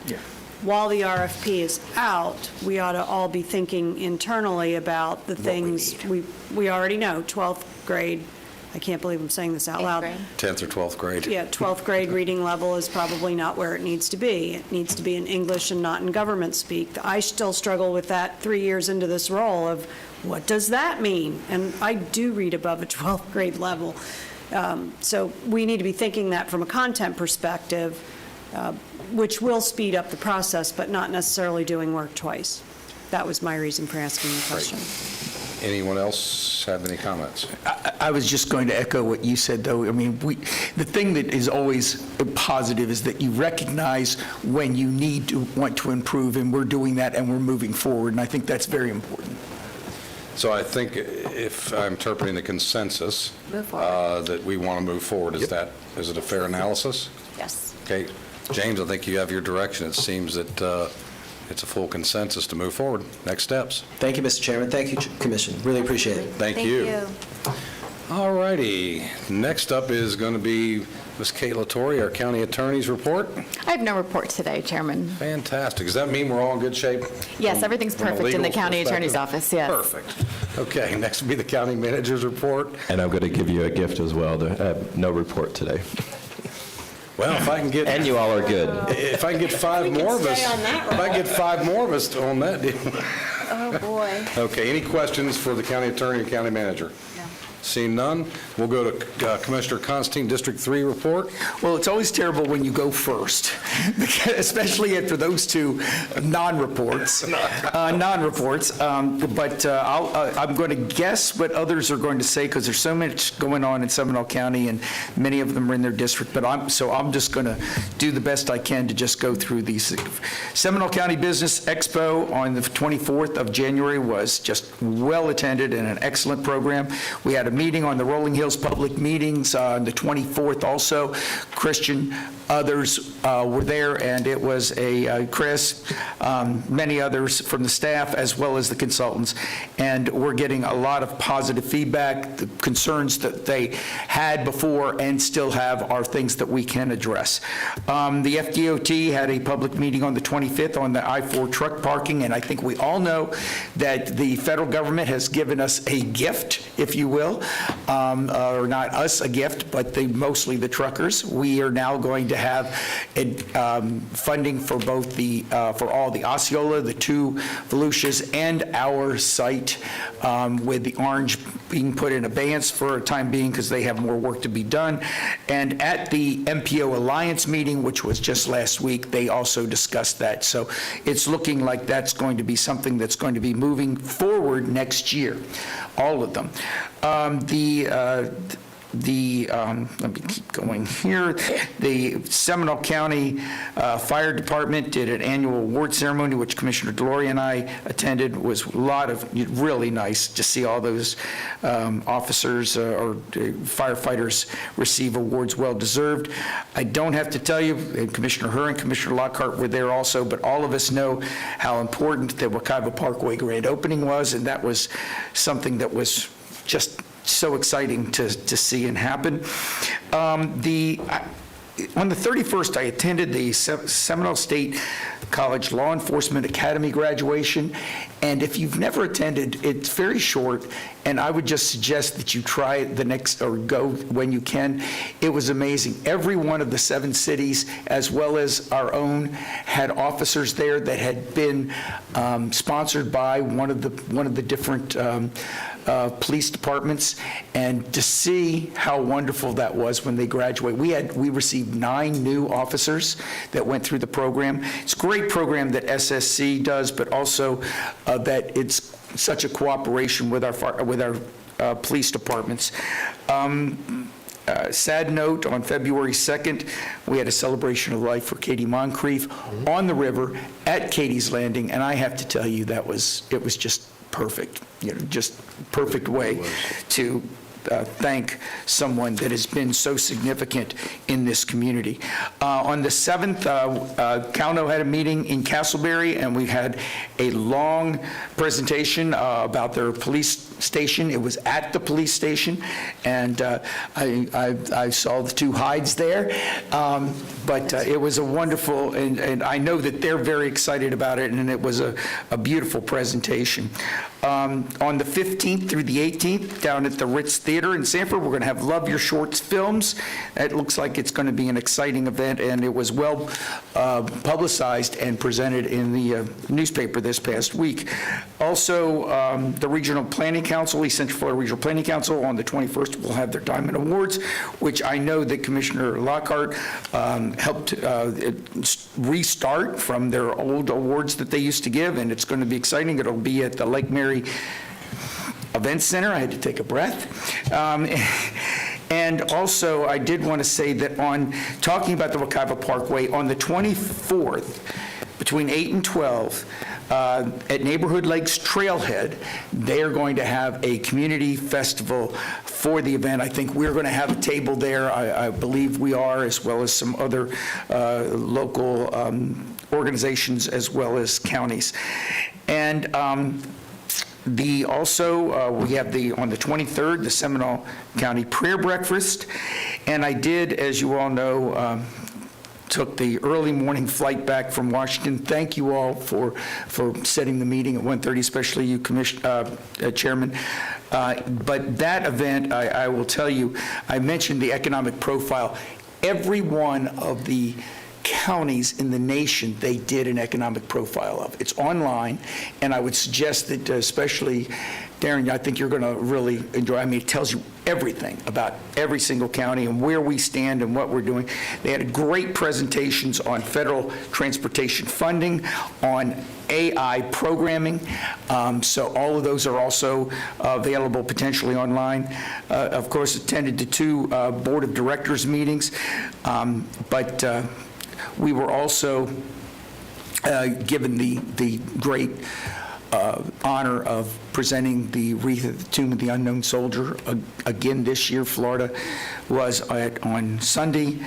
While the RFP is out, we ought to all be thinking internally about the things we already know, 12th grade. I can't believe I'm saying this out loud. 10th or 12th grade. Yeah, 12th grade reading level is probably not where it needs to be. It needs to be in English and not in government speak. I still struggle with that 3 years into this role of, what does that mean? And I do read above a 12th grade level. So we need to be thinking that from a content perspective, which will speed up the process, but not necessarily doing work twice. That was my reason for asking the question. Anyone else have any comments? I was just going to echo what you said, though. I mean, the thing that is always positive is that you recognize when you want to improve, and we're doing that, and we're moving forward, and I think that's very important. So I think if I'm interpreting the consensus, Move forward. that we want to move forward, is it a fair analysis? Yes. Okay. James, I think you have your direction. It seems that it's a full consensus to move forward. Next steps. Thank you, Mr. Chairman. Thank you, Commission. Really appreciate it. Thank you. All righty. Next up is going to be Ms. Kayla Torrey, our county attorney's report. I have no report today, Chairman. Fantastic. Does that mean we're all in good shape? Yes, everything's From a perfect in the legal county attorney's perspective? office, yes. Perfect. Okay, next will be the county manager's report. And I'm going to give you a gift as well. No report today. Well, if I can get... And you all are good. If I can get 5 more of us... If I can get 5 more of us on that deal. Oh, boy. Okay, any questions for the county attorney and county manager? Seeing none, we'll go to Commissioner Constantine, District 3 report. Well, it's always terrible when you go first, especially after those 2 non-reports. But I'm going to guess what others are going to say, because there's so much going on in Seminole County, and many of them are in their district. But I'm just going to do the best I can to just go through these. Seminole County Business Expo on the 24th of January was just well-attended and an excellent program. We had a meeting on the Rolling Hills Public Meetings on the 24th also. Christian, others were there, and it was Chris, many others from the staff, as well as the consultants. And we're getting a lot of positive feedback. The concerns that they had before and still have are things that we can address. The FDOT had a public meeting on the 25th on the I-4 truck parking, and I think we all know that the federal government has given us a gift, if you will, or not us a gift, but mostly the truckers. We are now going to have funding for both for all the Osceola, the 2 Volusias, and our site, with the orange being put in abeyance for a time being because they have more work to be done. And at the MPO Alliance meeting, which was just last week, they also discussed that. So it's looking like that's going to be something that's going to be moving forward next year, all of them. Let me keep going here. The Seminole County Fire Department did an annual award ceremony, which Commissioner Delory and I attended. It was really nice to see all those officers or firefighters receive awards well deserved. I don't have to tell you, and Commissioner Herr and Commissioner Lockhart were there also, but all of us know how important the Wekiva Parkway grand opening was, and that was something that was just so exciting to see and happen. on the 31st, I attended the Seminole State College Law Enforcement Academy graduation, and if you've never attended, it's very short, and I would just suggest that you try it the next, or go when you can. It was amazing. Every one of the 7 cities, as well as our own, had officers there that had been sponsored by one of the different police departments, and to see how wonderful that was when they graduate. We received 9 new officers that went through the program. It's a great program that SSC does, but also that it's such a cooperation with our police departments. Sad note, on February 2nd, we had a celebration of life for Katie Moncrief on the river at Katie's Landing, and I have to tell you, it was just perfect, just perfect way to thank someone that has been so significant in this community. On the 7th, Calno had a meeting in Castleberry, and we had a long presentation about their police station. It was at the police station, and I saw the 2 hides there, but it was a wonderful, and I know that they're very excited about it, and it was a beautiful presentation. On the 15th through the 18th, down at the Ritz Theater in Sanford, we're going to have Love Your Shorts films. It looks like it's going to be an exciting event, and it was well publicized and presented in the newspaper this past week. Also, the Regional Planning Council, East Central Florida Regional Planning Council, on the 21st will have their Diamond Awards, which I know that Commissioner Lockhart helped restart from their old awards that they used to give, and it's going to be exciting. It'll be at the Lake Mary Event Center. I had to take a breath. And also, I did want to say that on talking about the Wekiva Parkway, on the 24th, between 8 and 12, at Neighborhood Lakes Trailhead, they are going to have a community festival for the event. I think we're going to have a table there. I believe we are, as well as some other local organizations, as well as counties. And we have on the 23rd, the Seminole County Prayer Breakfast, and I did, as you all know, took the early morning flight back from Washington. Thank you all for setting the meeting at 1:30, especially you, Chairman. But that event, I will tell you, I mentioned the economic profile. Every one of the counties in the nation, they did an economic profile of. It's online, and I would suggest that especially, Darren, I think you're going to really enjoy. I mean, it tells you everything about every single county and where we stand and what we're doing. They had great presentations on federal transportation funding, on AI programming, so all of those are also available potentially online. Of course, attended the 2 Board of Directors meetings, but we were also given the great honor of presenting the wreath at the Tomb of the Unknown Soldier. Again, this year, Florida was on Sunday.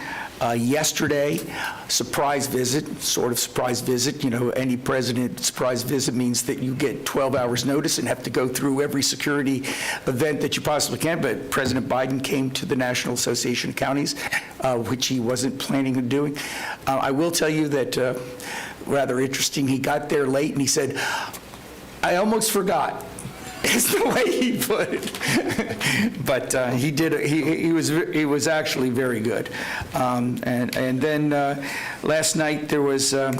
Yesterday, surprise visit, sort of surprise visit. Any president surprise visit means that you get 12 hours notice and have to go through every security event that you possibly can. But President Biden came to the National Association of Counties, which he wasn't planning on doing. I will tell you that, rather interesting, he got there late and he said, "I almost forgot." Is the way he put it. But he did. He was actually very good. And then last night there was a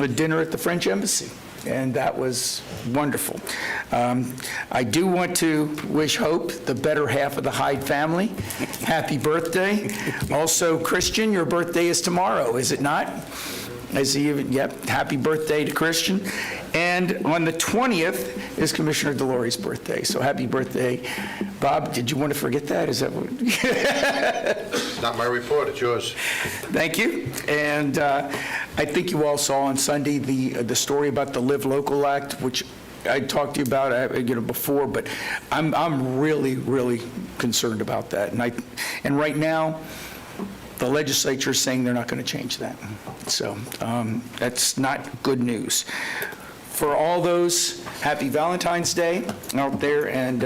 dinner at the French Embassy, and that was wonderful. I do want to wish Hope, the better half of the Hyde family, happy birthday. Also, Christian, your birthday is tomorrow, is it not? Is he even? Yep. Happy birthday to Christian. And on the 20th is Commissioner Delorey's birthday. So happy birthday. Bob, did you want to forget that? Is that what? Not my report, it's yours. Thank you. And I think you all saw on Sunday the story about the Live Local Act, which I talked to you about before, but I'm really, really concerned about that. And right now, the legislature is saying they're not going to change that. So that's not good news. For all those, happy Valentine's Day out there. And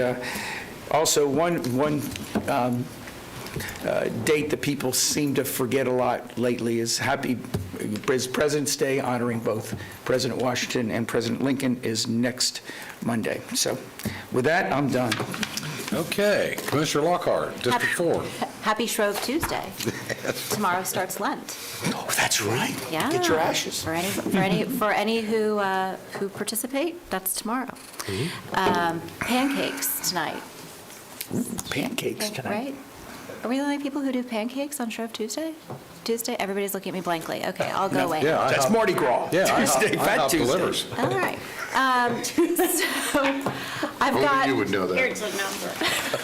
also one date that people seem to forget a lot lately is President's Day, honoring both President Washington and President Lincoln is next Monday. So with that, I'm done. Okay, Commissioner Lockhart, District 4. Happy Shrove Tuesday. Tomorrow starts Lent. Oh, that's right. Yeah. Get your ashes. For any who participate, that's tomorrow. Pancakes tonight. Pancakes tonight. Right? Are we the only people who do pancakes on Shrove Tuesday? Everybody's looking at me blankly. Okay, I'll go away. Yeah, That's Mardi Gras. Yeah, Tuesday, Fat IHOP Tuesday. delivers. All right. So I've Only got. you would know that. Here's a number.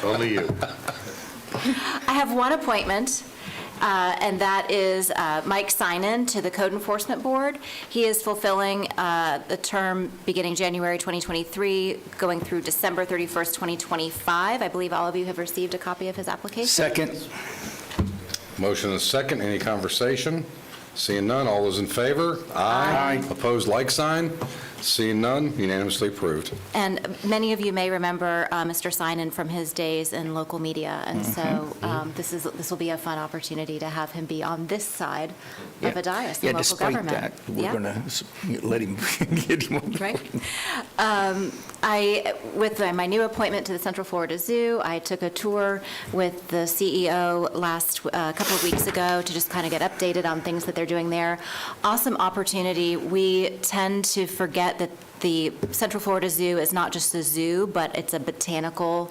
Only you. I have one appointment, and that is Mike Sinan to the Code Enforcement Board. He is fulfilling the term beginning January 2023, going through December 31st, 2025. I believe all of you have received a copy of his application. Second. Motion and second. Any conversation? Seeing none, all those in favor? Aye. Opposed, like sign? Seeing none, unanimously approved. And many of you may remember Mr. Sinan from his days in local media, and so this will be a fun opportunity to have him be on this side of a dais in local government. Yeah, despite that, we're going to let him get him on. Right. With my new appointment to the Central Florida Zoo, I took a tour with the CEO a couple of weeks ago to just kind of get updated on things that they're doing there. Awesome opportunity. We tend to forget that the Central Florida Zoo is not just a zoo, but it's a botanical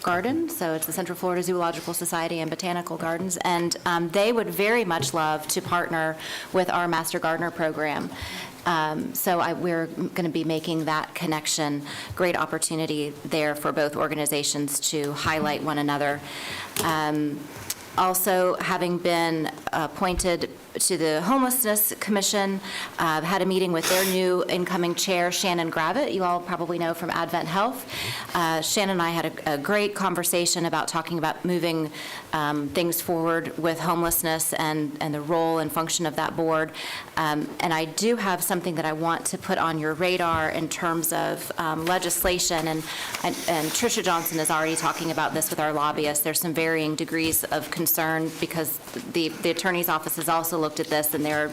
garden. So it's the Central Florida Zoological Society and Botanical Gardens. And they would very much love to partner with our Master Gardener program. So we're going to be making that connection. Great opportunity there for both organizations to highlight one another. Also, having been appointed to the Homelessness Commission, had a meeting with their new incoming chair, Shannon Gravitt, you all probably know from Advent Health. Shannon and I had a great conversation about talking about moving things forward with homelessness and the role and function of that board. And I do have something that I want to put on your radar in terms of legislation, and Tricia Johnson is already talking about this with our lobbyists. There's some varying degrees of concern because the attorney's office has also looked at this, and there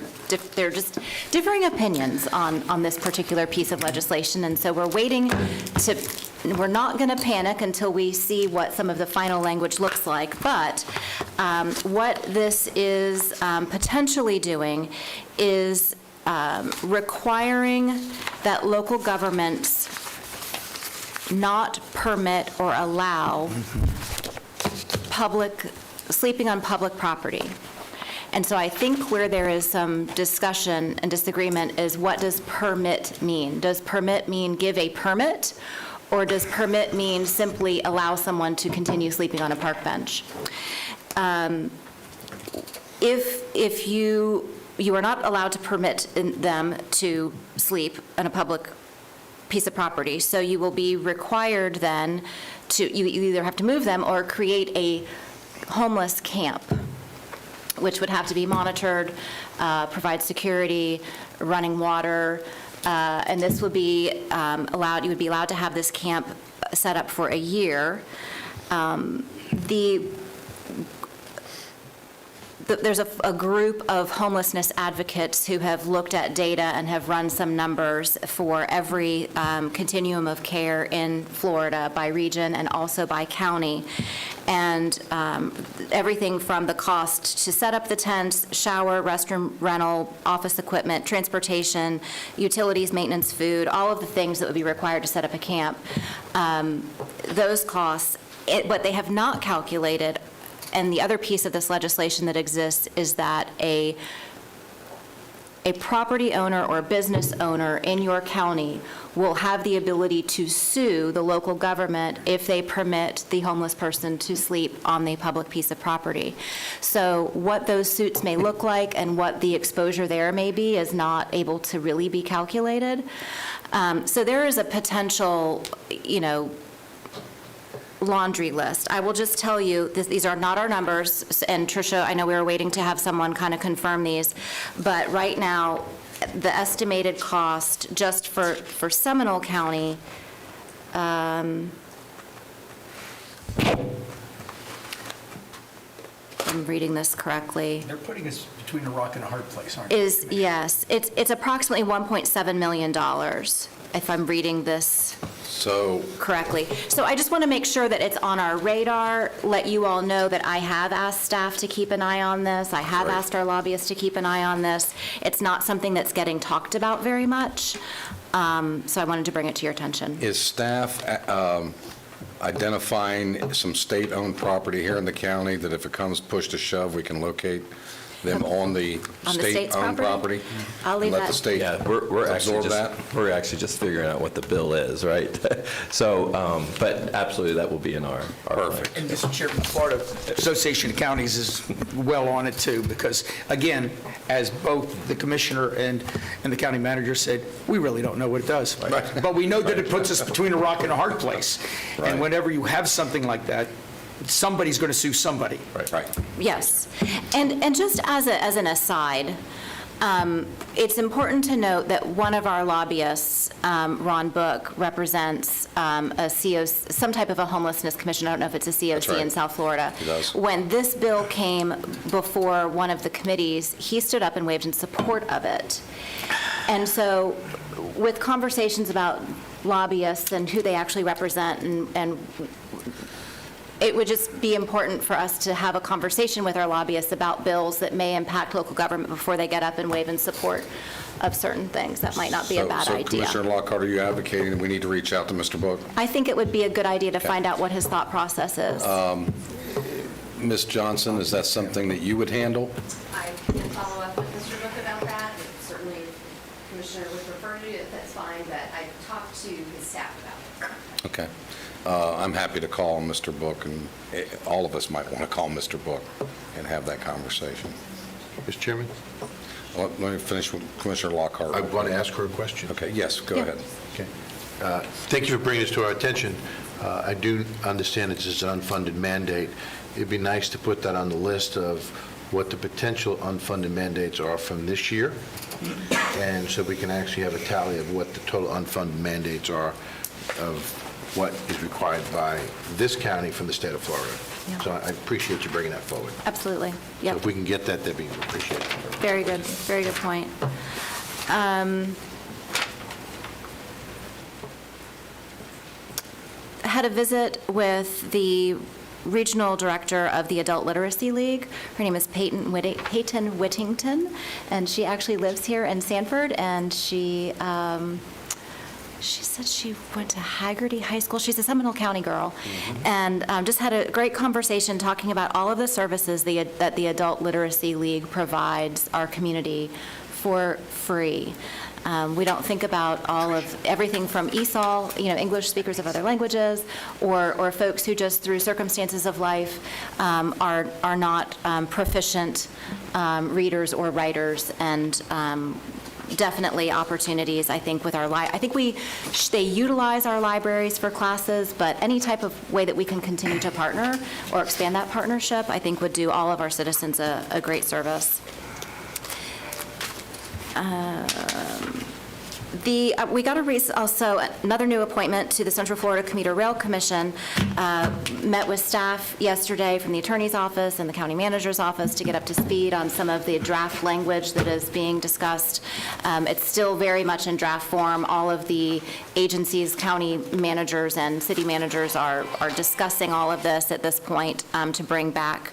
are just differing opinions on this particular piece of legislation. And so we're not going to panic until we see what some of the final language looks like. But what this is potentially doing is requiring that local governments not permit or allow sleeping on public property. And so I think where there is some discussion and disagreement is, what does permit mean? Does permit mean give a permit, or does permit mean simply allow someone to continue sleeping on a park bench? If you are not allowed to permit them to sleep on a public piece of property, so you will be required then you either have to move them or create a homeless camp, which would have to be monitored, provide security, running water, and this would be allowed. You would be allowed to have this camp set up for a year. There's a group of homelessness advocates who have looked at data and have run some numbers for every continuum of care in Florida by region and also by county. And everything from the cost to set up the tents, shower, restroom rental, office equipment, transportation, utilities, maintenance, food, all of the things that would be required to set up a camp. Those costs, what they have not calculated, and the other piece of this legislation that exists, is that a property owner or business owner in your county will have the ability to sue the local government if they permit the homeless person to sleep on the public piece of property. So what those suits may look like and what the exposure there may be is not able to really be calculated. So there is a potential, laundry list. I will just tell you, these are not our numbers, and Tricia, I know we were waiting to have someone kind of confirm these, but right now, the estimated cost just for Seminole County, I'm reading this correctly, They're putting us between a rock and a hard place, aren't they? is, yes, it's approximately $1.7 million, if I'm reading this So, correctly. So I just want to make sure that it's on our radar, let you all know that I have asked staff to keep an eye on this. I have asked our lobbyists to keep an eye on this. It's not something that's getting talked about very much, so I wanted to bring it to your attention. is staff identifying some state-owned property here in the county that if it comes push to shove, we can locate them on the On the state's state-owned property? I'll leave Let the that. state Yeah, we're absorb actually that? we're actually just figuring out what the bill is, right? So, but absolutely, that will be in our plan. Perfect. And Mr. Chairman, Florida Association of Counties is well on it too, because again, as both the commissioner and the county manager said, we really don't know what it does. But we know that it puts us between a rock and a hard place. Right. And whenever you have something like that, somebody's going to sue somebody. Right. Yes. And just as an aside, it's important to note that one of our lobbyists, Ron Book, represents a COC, some type of a homelessness commission. I don't know if it's a COC right. in South Florida. He does. When this bill came before one of the committees, he stood up and waved in support of it. And so with conversations about lobbyists and who they actually represent and it would just be important for us to have a conversation with our lobbyists about bills that may impact local government before they get up and wave in support of certain things. That might not be a bad So idea. Commissioner Lockhart, are you advocating that we need to reach out to Mr. Book? I think it would be a good idea to find out what his thought process is. Ms. Johnson, is that something that you would handle? I can follow up with Mr. Book about that. Certainly, Commissioner would prefer to do it, that's fine, but I talked to his staff about it. Okay. I'm happy to call Mr. Book, and all of us might want to call Mr. Book and have that conversation. Mr. Chairman, Let me finish with Commissioner Lockhart. I want to ask her a question. Okay, yes, go ahead. Okay. Thank you for bringing this to our attention. I do understand this is an unfunded mandate. It'd be nice to put that on the list of what the potential unfunded mandates are from this year, and so we can actually have a tally of what the total unfunded mandates are of what is required by this county from the state of Florida. Yeah. So I appreciate you bringing that forward. Absolutely. So Yep. if we can get that, that'd be appreciated. Very good. Very good point. Had a visit with the regional director of the Adult Literacy League. Her name is Peyton Whittington, and she actually lives here in Sanford, and she said she went to Haggerty High School. She's a Seminole County girl, and just had a great conversation talking about all of the services that the Adult Literacy League provides our community for free. We don't think about everything from ESOL, English speakers of other languages, or folks who just through circumstances of life are not proficient readers or writers, and definitely opportunities, I think, with our I think they utilize our libraries for classes, but any type of way that we can continue to partner or expand that partnership, I think would do all of our citizens a great service. We got also another new appointment to the Central Florida Commuter Rail Commission. Met with staff yesterday from the attorney's office and the county manager's office to get up to speed on some of the draft language that is being discussed. It's still very much in draft form. All of the agencies, county managers and city managers are discussing all of this at this point to bring back.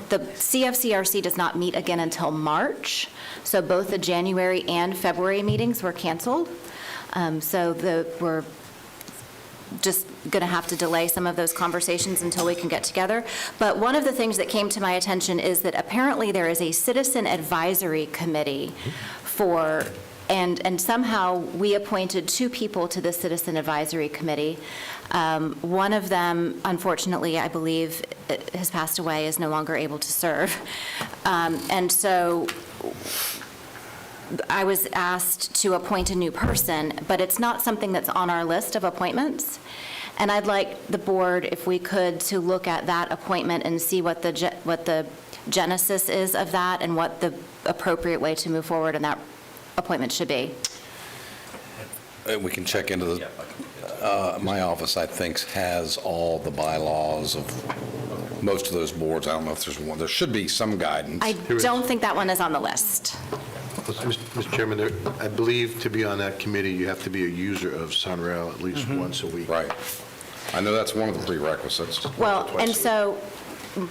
The CFCRC does not meet again until March, so both the January and February meetings were canceled. So we're just going to have to delay some of those conversations until we can get together. But one of the things that came to my attention is that apparently there is a citizen advisory committee and somehow we appointed 2 people to the Citizen Advisory Committee. One of them, unfortunately, I believe, has passed away, is no longer able to serve. And so I was asked to appoint a new person, but it's not something that's on our list of appointments. And I'd like the board, if we could, to look at that appointment and see what the genesis is of that and what the appropriate way to move forward in that appointment should be. We can check into the, my office, I think, has all the bylaws of most of those boards. I don't know if there's one. There should be some guidance. I don't think that one is on the list. Mr. Chairman, I believe to be on that committee, you have to be a user of Sunrail at least once a week. Right. I know that's one of the prerequisites. Well, and so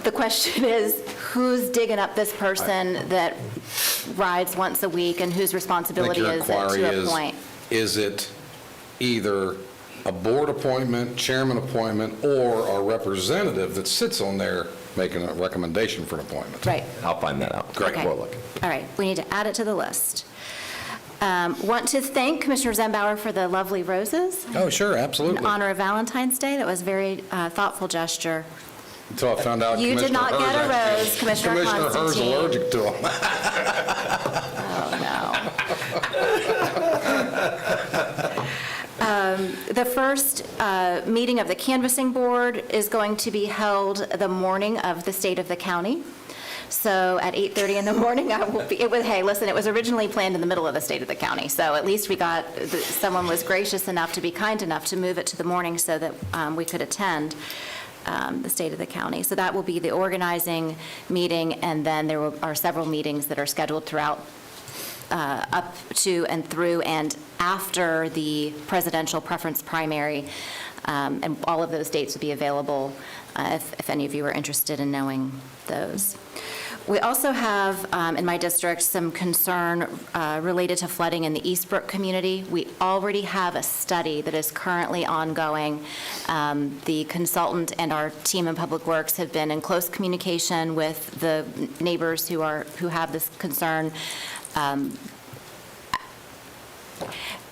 the question is, who's digging up this person that rides once a week, and whose responsibility is it to appoint? Is it either a board appointment, chairman appointment, or a representative that sits on there making a recommendation for an appointment? Right. I'll find that out. Great. Okay. Well, look. All right, we need to add it to the list. Want to thank Commissioner Zembauer for the lovely roses Oh, sure, in absolutely. honor of Valentine's Day. That was a very thoughtful gesture. Until I found out You did not get a rose, Commissioner Commissioner Herr's Constantine. allergic to them. Oh, no. The first meeting of the canvassing board is going to be held the morning of the state of the county. So at 8:30 in the morning, I will be, hey, listen, it was originally planned in the middle of the state of the county. So at least someone was gracious enough to be kind enough to move it to the morning so that we could attend the state of the county. So that will be the organizing meeting, and then there are several meetings that are scheduled throughout up to and through and after the presidential preference primary, and all of those dates will be available if any of you are interested in knowing those. We also have, in my district, some concern related to flooding in the Eastbrook community. We already have a study that is currently ongoing. The consultant and our team in Public Works have been in close communication with the neighbors who have this concern.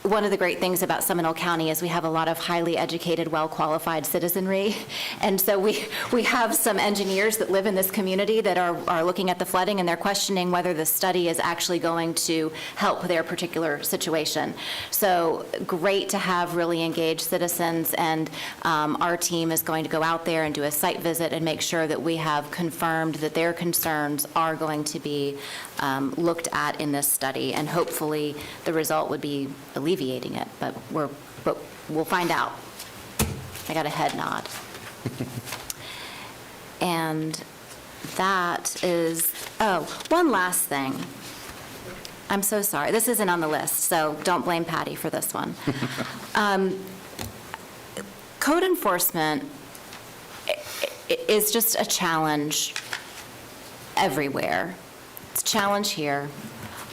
One of the great things about Seminole County is we have a lot of highly educated, well-qualified citizenry. And so we have some engineers that live in this community that are looking at the flooding, and they're questioning whether the study is actually going to help their particular situation. So great to have really engaged citizens, and our team is going to go out there and do a site visit and make sure that we have confirmed that their concerns are going to be looked at in this study, and hopefully the result would be alleviating it, but we'll find out. I got a head nod. And that is, one last thing. I'm so sorry. This isn't on the list, so don't blame Patty for this one. Code enforcement is just a challenge everywhere. It's a challenge here.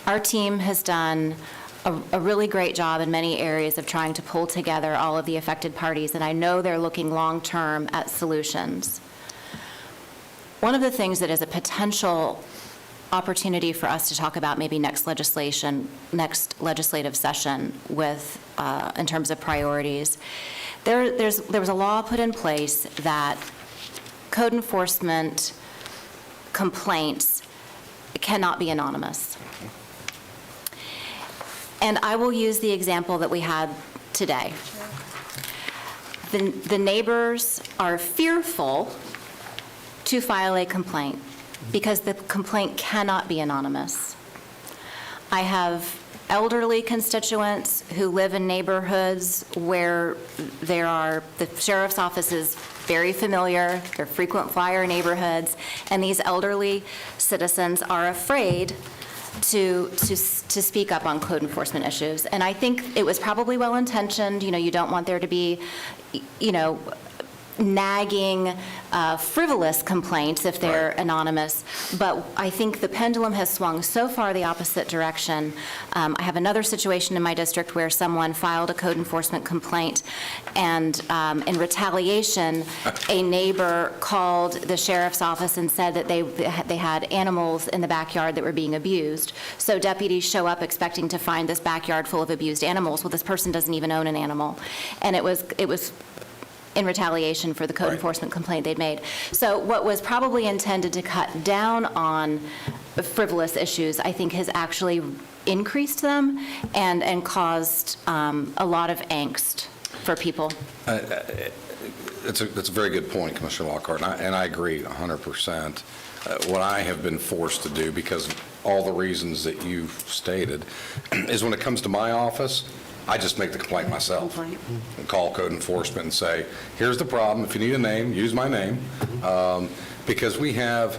Our team has done a really great job in many areas of trying to pull together all of the affected parties, and I know they're looking long-term at solutions. One of the things that is a potential opportunity for us to talk about maybe next legislative session with, in terms of priorities, there was a law put in place that code enforcement complaints cannot be anonymous. And I will use the example that we had today. The neighbors are fearful to file a complaint because the complaint cannot be anonymous. I have elderly constituents who live in neighborhoods where the sheriff's office is very familiar, they're frequent flyer neighborhoods, and these elderly citizens are afraid to speak up on code enforcement issues. And I think it was probably well-intentioned. You don't want there to be, nagging, frivolous complaints if they're anonymous. But I think the pendulum has swung so far the opposite direction. I have another situation in my district where someone filed a code enforcement complaint, and in retaliation, a neighbor called the sheriff's office and said that they had animals in the backyard that were being abused. So deputies show up expecting to find this backyard full of abused animals. Well, this person doesn't even own an animal. And it was in retaliation for the code enforcement complaint they'd made. So what was probably intended to cut down on frivolous issues, I think has actually increased them and caused a lot of angst for people. It's a very good point, Commissioner Lockhart, and I agree 100%. What I have been forced to do, because of all the reasons that you've stated, is when it comes to my office, I just make the complaint myself. And call code enforcement and say, here's the problem, if you need a name, use my name. Because we have,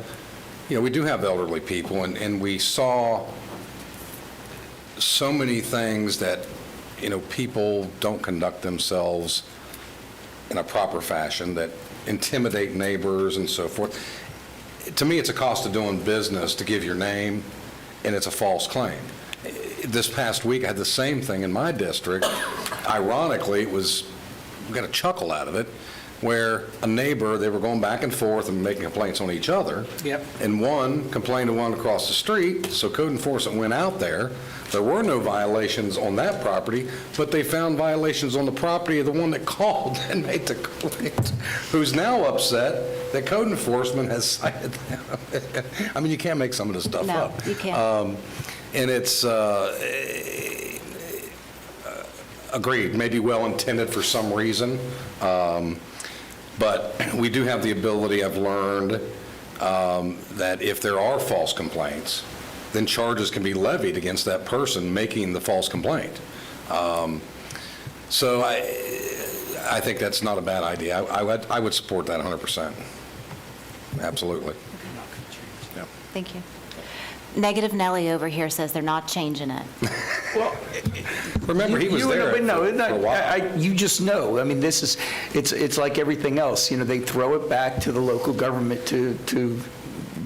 we do have elderly people, and we saw so many things that, people don't conduct themselves in a proper fashion, that intimidate neighbors and so forth. To me, it's a cost of doing business to give your name, and it's a false claim. This past week, I had the same thing in my district. Ironically, we got a chuckle out of it, where a neighbor, they were going back and forth and making complaints on each other. Yep. And one complained to one across the street, so code enforcement went out there. There were no violations on that property, but they found violations on the property of the one that called and made the complaint, who's now upset that code enforcement has cited them. I mean, you can't make some of this stuff up. No, you can't. And it's, agreed, maybe well-intended for some reason, but we do have the ability, I've learned, that if there are false complaints, then charges can be levied against that person making the false complaint. So I think that's not a bad idea. I would support that 100%. Absolutely. Yeah. Thank you. Negative Nelly over here says they're not changing it. Well, remember, he was there for a while. You just know. I mean, it's like everything else. They throw it back to the local government to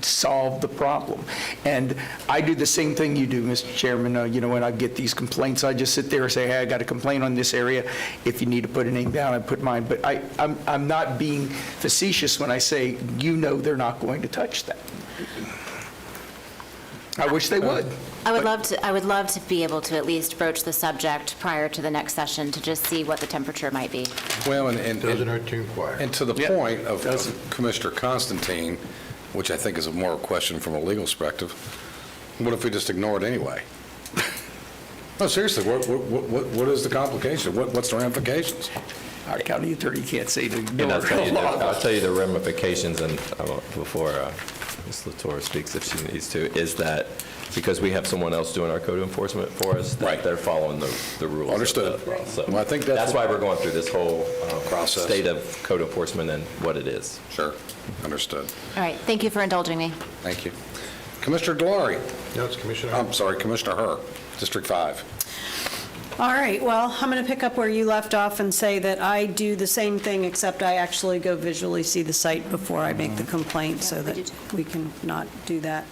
solve the problem. And I do the same thing you do, Mr. Chairman. When I get these complaints, I just sit there and say, hey, I got a complaint on this area. If you need to put a name down, I put mine. But I'm not being facetious when I say, they're not going to touch that. I wish they would. I would love to be able to at least broach the subject prior to the next session to just see what the temperature might be. Well, Doesn't hurt to inquire. And to the point of Commissioner Constantine, which I think is a more question from a legal perspective, what if we just ignore it anyway? No, seriously, what is the complication? What's the ramifications? Our county attorney can't say to ignore. I'll tell you the ramifications, and before Ms. Latour speaks, if she needs to, is that because we have someone else doing our code enforcement for us, that they're following the rules. Understood. So Well, I think that's why we're going through this whole process. state of code enforcement and what it is. Sure, understood. All right, thank you for indulging me. Thank you. Commissioner Delory. No, it's Commissioner. I'm sorry, Commissioner Herr, District 5. All right, well, I'm going to pick up where you left off and say that I do the same thing, except I actually go visually see the site before I make the complaint, so that we can not do that.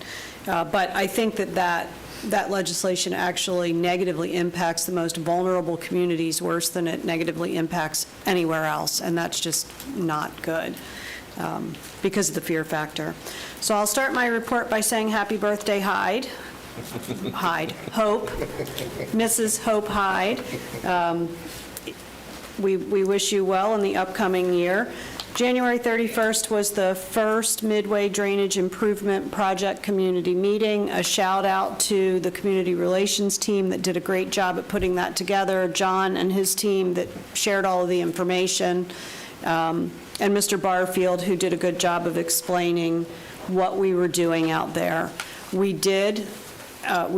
But I think that legislation actually negatively impacts the most vulnerable communities worse than it negatively impacts anywhere else, and that's just not good because of the fear factor. So I'll start my report by saying happy birthday, Hope, Mrs. Hope Hyde. We wish you well in the upcoming year. January 31st was the first Midway Drainage Improvement Project community meeting. A shout out to the community relations team that did a great job at putting that together, John and his team that shared all of the information, and Mr. Barfield, who did a good job of explaining what we were doing out there. We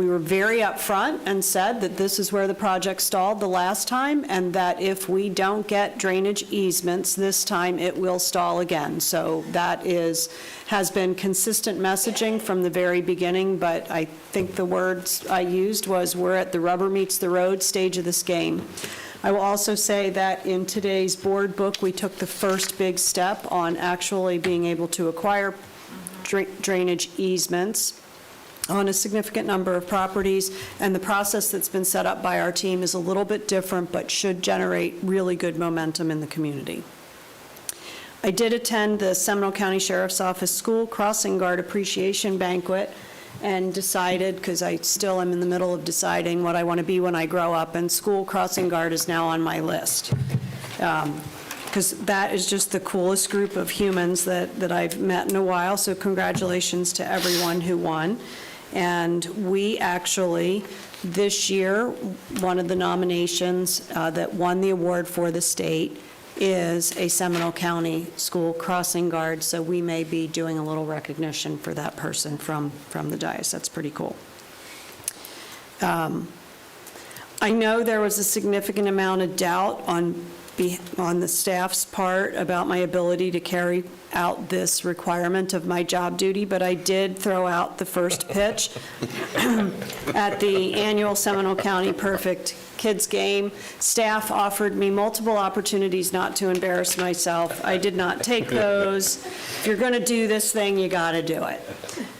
were very upfront and said that this is where the project stalled the last time, and that if we don't get drainage easements this time, it will stall again. So that has been consistent messaging from the very beginning, but I think the words I used was, we're at the rubber meets the road stage of this game. I will also say that in today's board book, we took the first big step on actually being able to acquire drainage easements on a significant number of properties, and the process that's been set up by our team is a little bit different, but should generate really good momentum in the community. I did attend the Seminole County Sheriff's Office School Crossing Guard Appreciation Banquet and decided, because I still am in the middle of deciding what I want to be when I grow up, and school crossing guard is now on my list. Because that is just the coolest group of humans that I've met in a while, so congratulations to everyone who won. And we actually, this year, one of the nominations that won the award for the state is a Seminole County School Crossing Guard, so we may be doing a little recognition for that person from the dais. That's pretty cool. I know there was a significant amount of doubt on the staff's part about my ability to carry out this requirement of my job duty, but I did throw out the first pitch at the annual Seminole County Perfect Kids Game. Staff offered me multiple opportunities not to embarrass myself. I did not take those. If you're going to do this thing, you got to do it.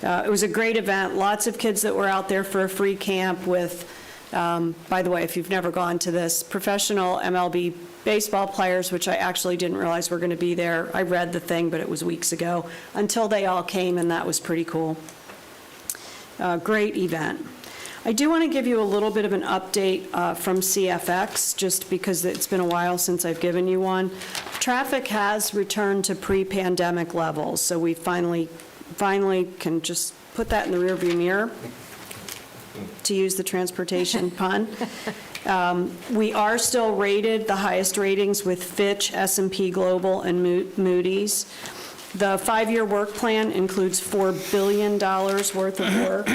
It was a great event. Lots of kids that were out there for a free camp with, by the way, if you've never gone to this, professional MLB baseball players, which I actually didn't realize were going to be there. I read the thing, but it was weeks ago, until they all came, and that was pretty cool. Great event. I do want to give you a little bit of an update from CFX, just because it's been a while since I've given you one. Traffic has returned to pre-pandemic levels, so we finally can just put that in the rearview mirror, to use the transportation pun. We are still rated the highest ratings with Fitch, S&P Global, and Moody's. The 5-year work plan includes $4 billion worth of work,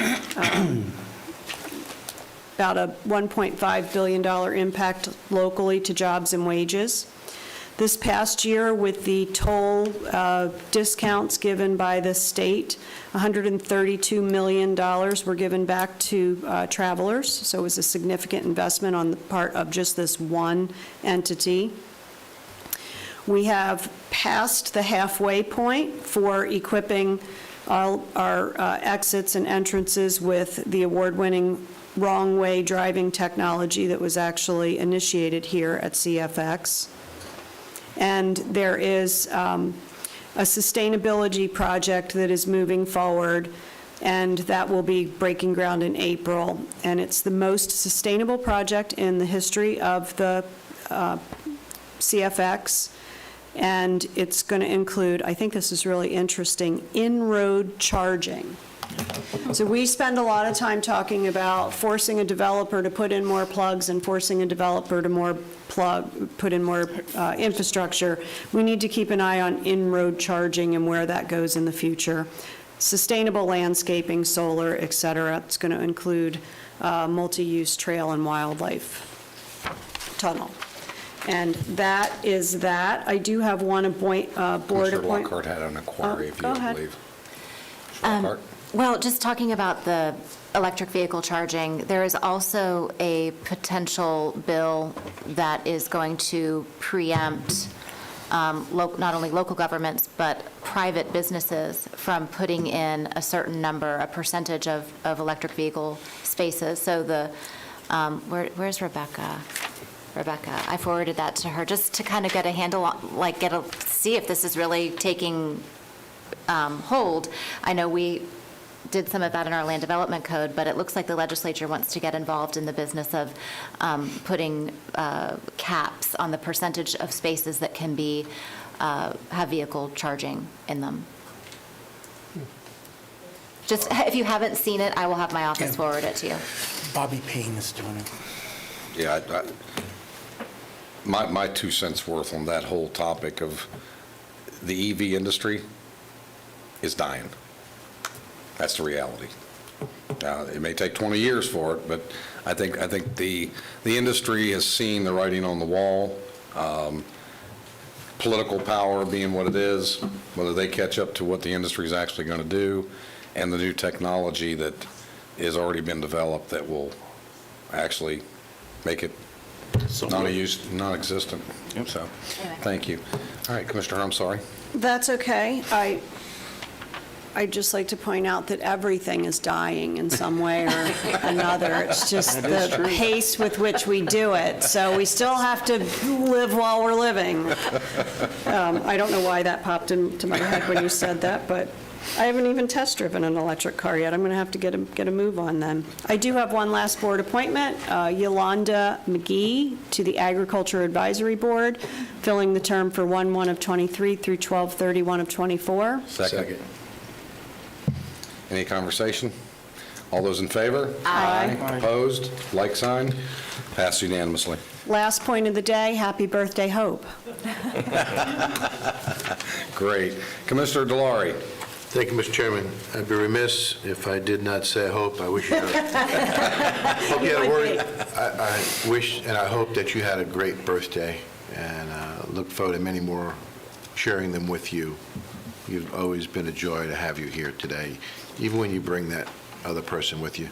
about a $1.5 billion impact locally to jobs and wages. This past year, with the toll discounts given by the state, $132 million were given back to travelers, so it was a significant investment on the part of just this one entity. We have passed the halfway point for equipping all our exits and entrances with the award-winning wrong-way driving technology that was actually initiated here at CFX. And there is a sustainability project that is moving forward, and that will be breaking ground in April. And it's the most sustainable project in the history of the CFX, and it's going to include, I think this is really interesting, in-road charging. So we spend a lot of time talking about forcing a developer to put in more plugs and forcing a developer to put in more infrastructure. We need to keep an eye on in-road charging and where that goes in the future. Sustainable landscaping, solar, et cetera. It's going to include multi-use trail and wildlife tunnel. And that is that. I do have one board appointment. Commissioner Lockhart had an inquiry, if you would believe. Lockhart? Well, just talking about the electric vehicle charging, there is also a potential bill that is going to preempt not only local governments, but private businesses from putting in a certain number, a percentage of electric vehicle spaces. So where's Rebecca? I forwarded that to her just to kind of get a handle on, see if this is really taking hold. I know we did some of that in our land development code, but it looks like the legislature wants to get involved in the business of putting caps on the percentage of spaces that can be have vehicle charging in them. Just if you haven't seen it, I will have my office forward it to you. Bobby Payne is doing it. Yeah, my 2 cents worth on that whole topic of the EV industry is dying. That's the reality. It may take 20 years for it, but I think the industry has seen the writing on the wall. Political power being what it is, whether they catch up to what the industry is actually going to do, and the new technology that has already been developed that will actually make it non-existent. So, thank you. All right, Commissioner, I'm sorry. That's okay. I'd just like to point out that everything is dying in some way or another. It's just the pace with which we do it. So we still have to live while we're living. I don't know why that popped into my head when you said that, but I haven't even test driven an electric car yet. I'm going to have to get a move on them. I do have one last board appointment, Yolanda McGee to the Agriculture Advisory Board, filling the term for 1/1 of '23 through 12/31 of '24. Second. Any conversation? All those in favor? Aye. Opposed? Like sign? Passed unanimously. Last point of the day, happy birthday, Hope. Great. Commissioner Delary. Thank you, Mr. Chairman. I'd be remiss if I did not say I hope. I wish you had hope you had a word. I wish and I hope that you had a great birthday, and look forward to many more sharing them with you. You've always been a joy to have you here today, even when you bring that other person with you.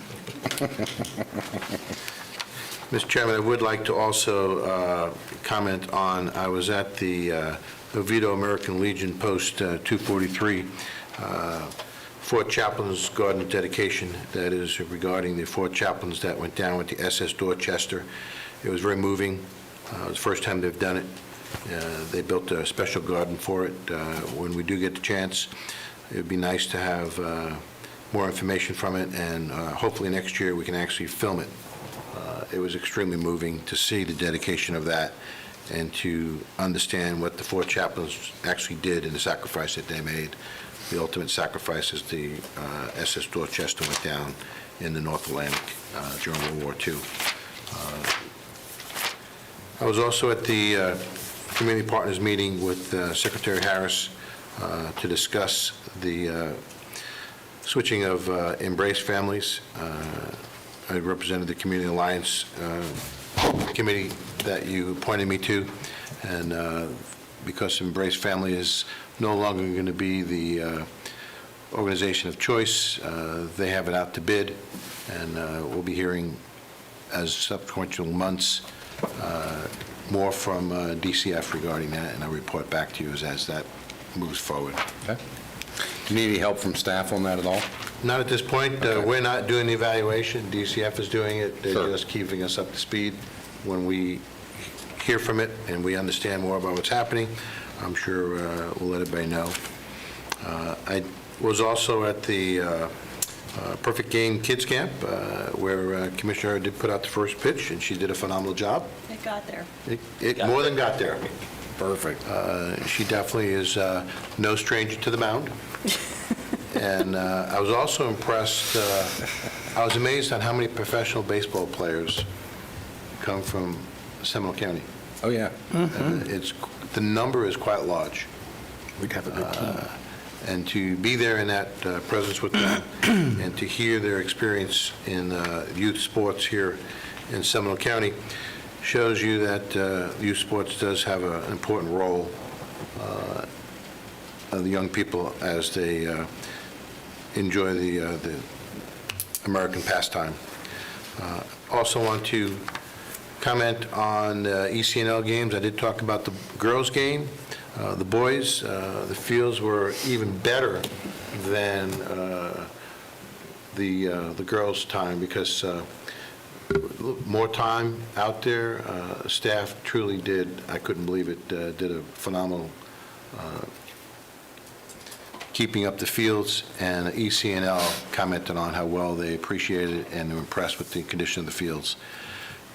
Mr. Chairman, I would like to also comment on, I was at the Oviedo American Legion Post 243 Fort Chaplain's Garden dedication. That is regarding the Fort Chaplains that went down with the SS Dorchester. It was very moving. It was the first time they've done it. They built a special garden for it. When we do get the chance, it would be nice to have more information from it, and hopefully next year we can actually film it. It was extremely moving to see the dedication of that and to understand what the Fort Chaplains actually did and the sacrifice that they made. The ultimate sacrifice is the SS Dorchester went down in the North Atlantic during World War II. I was also at the Community Partners meeting with Secretary Harris to discuss the switching of embrace families. I represented the Community Alliance Committee that you appointed me to, and because Embrace Family is no longer going to be the organization of choice, they have it out to bid, and we'll be hearing, as subsequent months, more from DCF regarding that, and I'll report back to you as that moves forward. Okay. Do you need any help from staff on that at all? Not at this point. Okay. We're not doing the evaluation. DCF is doing it. They're Sure. just keeping us up to speed. When we hear from it and we understand more about what's happening, I'm sure we'll let everybody know. I was also at the Perfect Game Kids Camp, where Commissioner did put out the first pitch, and she did a phenomenal job. It got there. It more than got there. Perfect. She definitely is no stranger to the mound. And I was also impressed, I was amazed at how many professional baseball players come from Seminole County. Oh, yeah. The number is quite large. We'd have a good team. And to be there in that presence with them and to hear their experience in youth sports here in Seminole County shows you that youth sports does have an important role of the young people as they enjoy the American pastime. Also want to comment on ECNL games. I did talk about the girls' game. The boys, the fields were even better than the girls' time because more time out there. Staff truly did, I couldn't believe it, did a phenomenal keeping up the fields, and ECNL commented on how well they appreciated it and were impressed with the condition of the fields.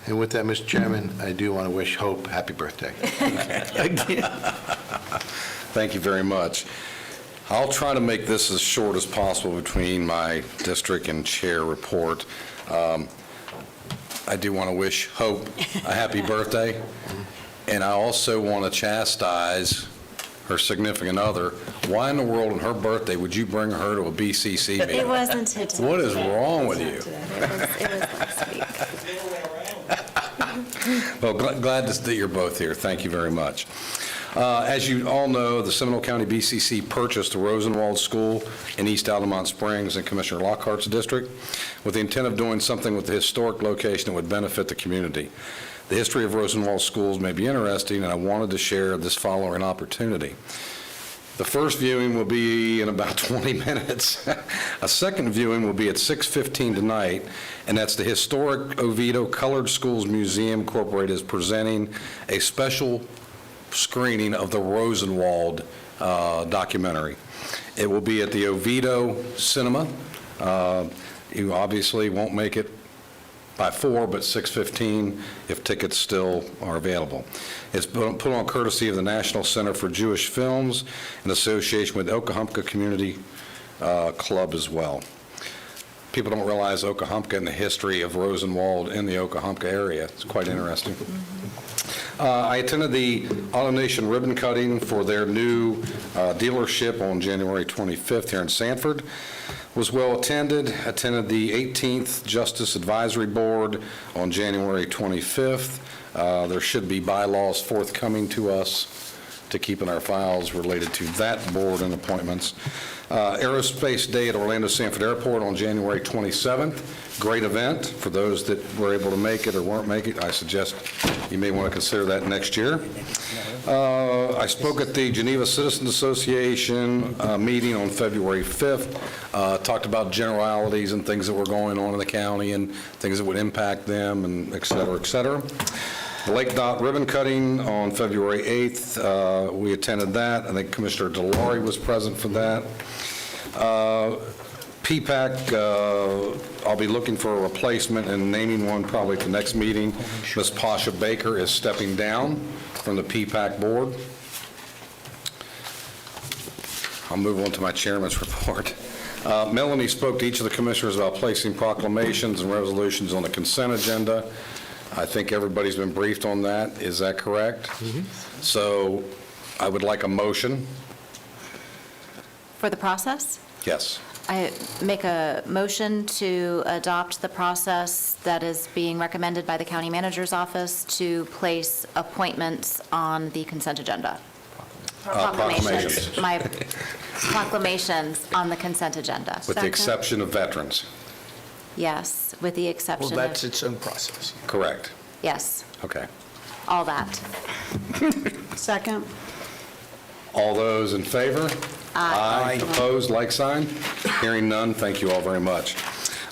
And with that, Mr. Chairman, I do want to wish Hope happy birthday. Thank you very much. I'll try to make this as short as possible between my district and chair report. I do want to wish Hope a happy birthday, and I also want to chastise her significant other. Why in the world on her birthday would you bring her to a BCC meeting? It wasn't today. What is wrong with you? It was last week. Well, glad that you're both here. Thank you very much. As you all know, the Seminole County BCC purchased the Rosenwald School in East Altamont Springs in Commissioner Lockhart's district with the intent of doing something with the historic location that would benefit the community. The history of Rosenwald schools may be interesting, and I wanted to share this following opportunity. The first viewing will be in about 20 minutes. A second viewing will be at 6:15 tonight, and that's the Historic Oviedo Colored Schools Museum Incorporated is presenting a special screening of the Rosenwald documentary. It will be at the Oviedo Cinema. You obviously won't make it by 4, but 6:15 if tickets still are available. It's put on courtesy of the National Center for Jewish Films in association with Okahumpka Community Club as well. People don't realize Okahumpka and the history of Rosenwald in the Okahumpka area. It's quite interesting. I attended the Auto Nation ribbon cutting for their new dealership on January 25th here in Sanford. Was well attended. Attended the 18th Justice Advisory Board on January 25th. There should be bylaws forthcoming to us to keep in our files related to that board and appointments. Aerospace Day at Orlando Sanford Airport on January 27th. Great event. For those that were able to make it or weren't making it, I suggest you may want to consider that next year. I spoke at the Geneva Citizens Association meeting on February 5th. Talked about generalities and things that were going on in the county and things that would impact them, and et cetera, et cetera. The Lake Dot ribbon cutting on February 8th, we attended that. I think Commissioner Delary was present for that. PPAC, I'll be looking for a replacement and naming one probably at the next meeting. Ms. Pasha Baker is stepping down from the PPAC board. I'll move on to my chairman's report. Melanie spoke to each of the commissioners about placing proclamations and resolutions on the consent agenda. I think everybody's been briefed on that. Is that correct? Mm-hmm. So I would like a motion. For the process? Yes. I make a motion to adopt the process that is being recommended by the county manager's office to place appointments on the consent agenda. Proclamations. My proclamations on the consent agenda. With the exception of veterans. Yes, with the exception Well, of... that's its own process. Correct. Yes, Okay. all that. Second. All those in favor? Aye. Opposed, like sign? Hearing none, thank you all very much.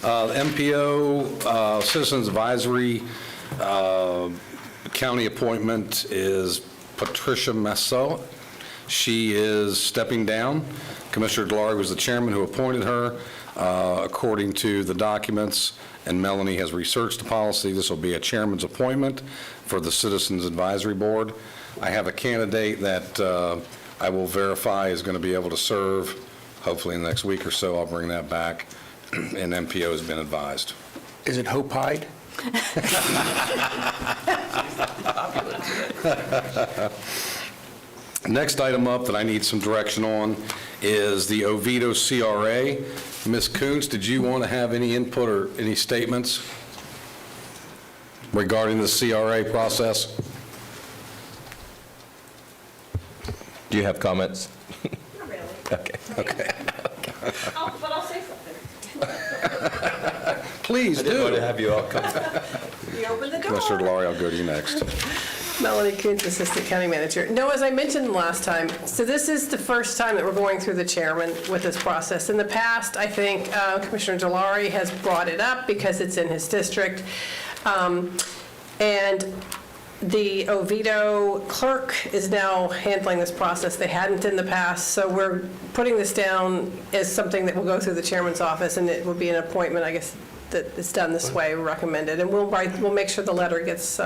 MPO Citizens Advisory County appointment is Patricia Massot. She is stepping down. Commissioner Delary was the chairman who appointed her. According to the documents, and Melanie has researched the policy, this will be a chairman's appointment for the Citizens Advisory Board. I have a candidate that I will verify is going to be able to serve, hopefully in the next week or so. I'll bring that back, and MPO has been advised. Is it Hope Hyde? Next item up that I need some direction on is the Oviedo CRA. Ms. Koontz, did you want to have any input or any statements regarding the CRA process? Do you have comments? Not really. Okay. But I'll say something. Please I didn't want do. to have you all come. You open the door. Commissioner Delary, I'll go to you next. Melanie Koontz, Assistant County Manager. No, as I mentioned last time, so this is the first time that we're going through the chairman with this process. In the past, I think Commissioner Delary has brought it up because it's in his district. And the Oviedo clerk is now handling this process. They hadn't in the past, so we're putting this down as something that will go through the chairman's office, and it will be an appointment, I guess, that it's done this way, recommended. And we'll make sure the letter gets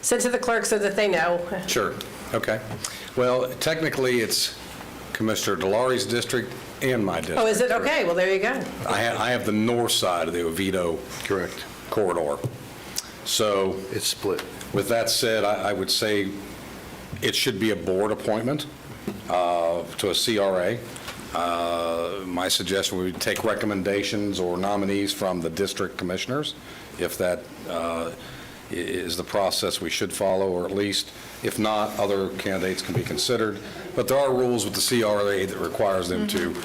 sent to the clerk so that they know. Sure. Okay. Well, technically, it's Commissioner Delary's district and my district. Oh, is it? Okay, well, there you go. I have the north side of the Oviedo corridor. So It's split. with that said, I would say it should be a board appointment to a CRA. My suggestion would be take recommendations or nominees from the district commissioners, if that is the process we should follow, or at least, if not, other candidates can be considered. But there are rules with the CRA that requires them to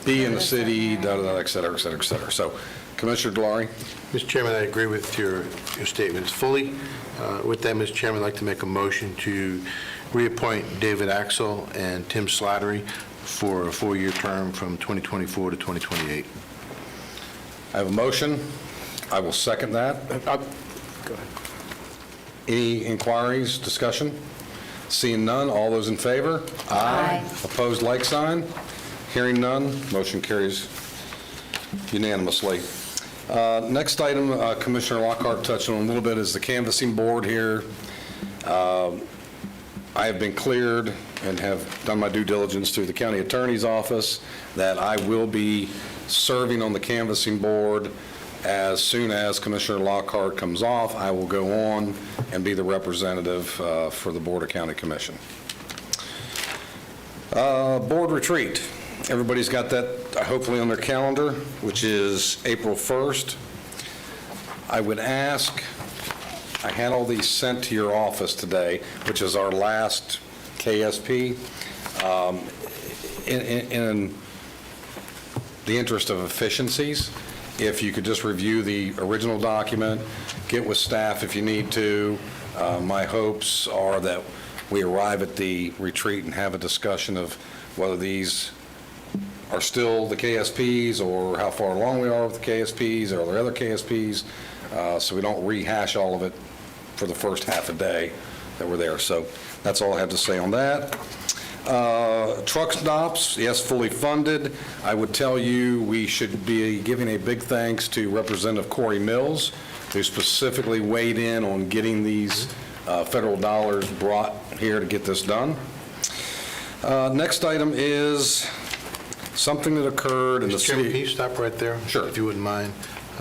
be in the city, et cetera, et cetera, et cetera. So, Commissioner Delary? Mr. Chairman, I agree with your statements fully. With that, Mr. Chairman, I'd like to make a motion to reappoint David Axel and Tim Slattery for a 4-year term from 2024 to 2028. I have a motion. I will second that. Go ahead. Any inquiries, discussion? Seeing none, all those in favor? Aye. Opposed, like sign? Hearing none, motion carries unanimously. Next item, Commissioner Lockhart touched on a little bit, is the canvassing board here. I have been cleared and have done my due diligence through the county attorney's office that I will be serving on the canvassing board As soon as Commissioner Lockhart comes off, I will go on and be the representative for the Board of County Commission. Board retreat. Everybody's got that hopefully on their calendar, which is April 1st. I would ask, I had all these sent to your office today, which is our last KSP. In the interest of efficiencies, if you could just review the original document, get with staff if you need to. My hopes are that we arrive at the retreat and have a discussion of whether these are still the KSPs or how far along we are with the KSPs, or are there other KSPs, so we don't rehash all of it for the first half a day that we're there. So that's all I have to say on that. Truck stops, yes, fully funded. I would tell you we should be giving a big thanks to Representative Corey Mills, who specifically weighed in on getting these federal dollars brought here to get this done. Next item is something that occurred in the Mr. Chairman, city. can you stop right there? Sure. If you wouldn't mind.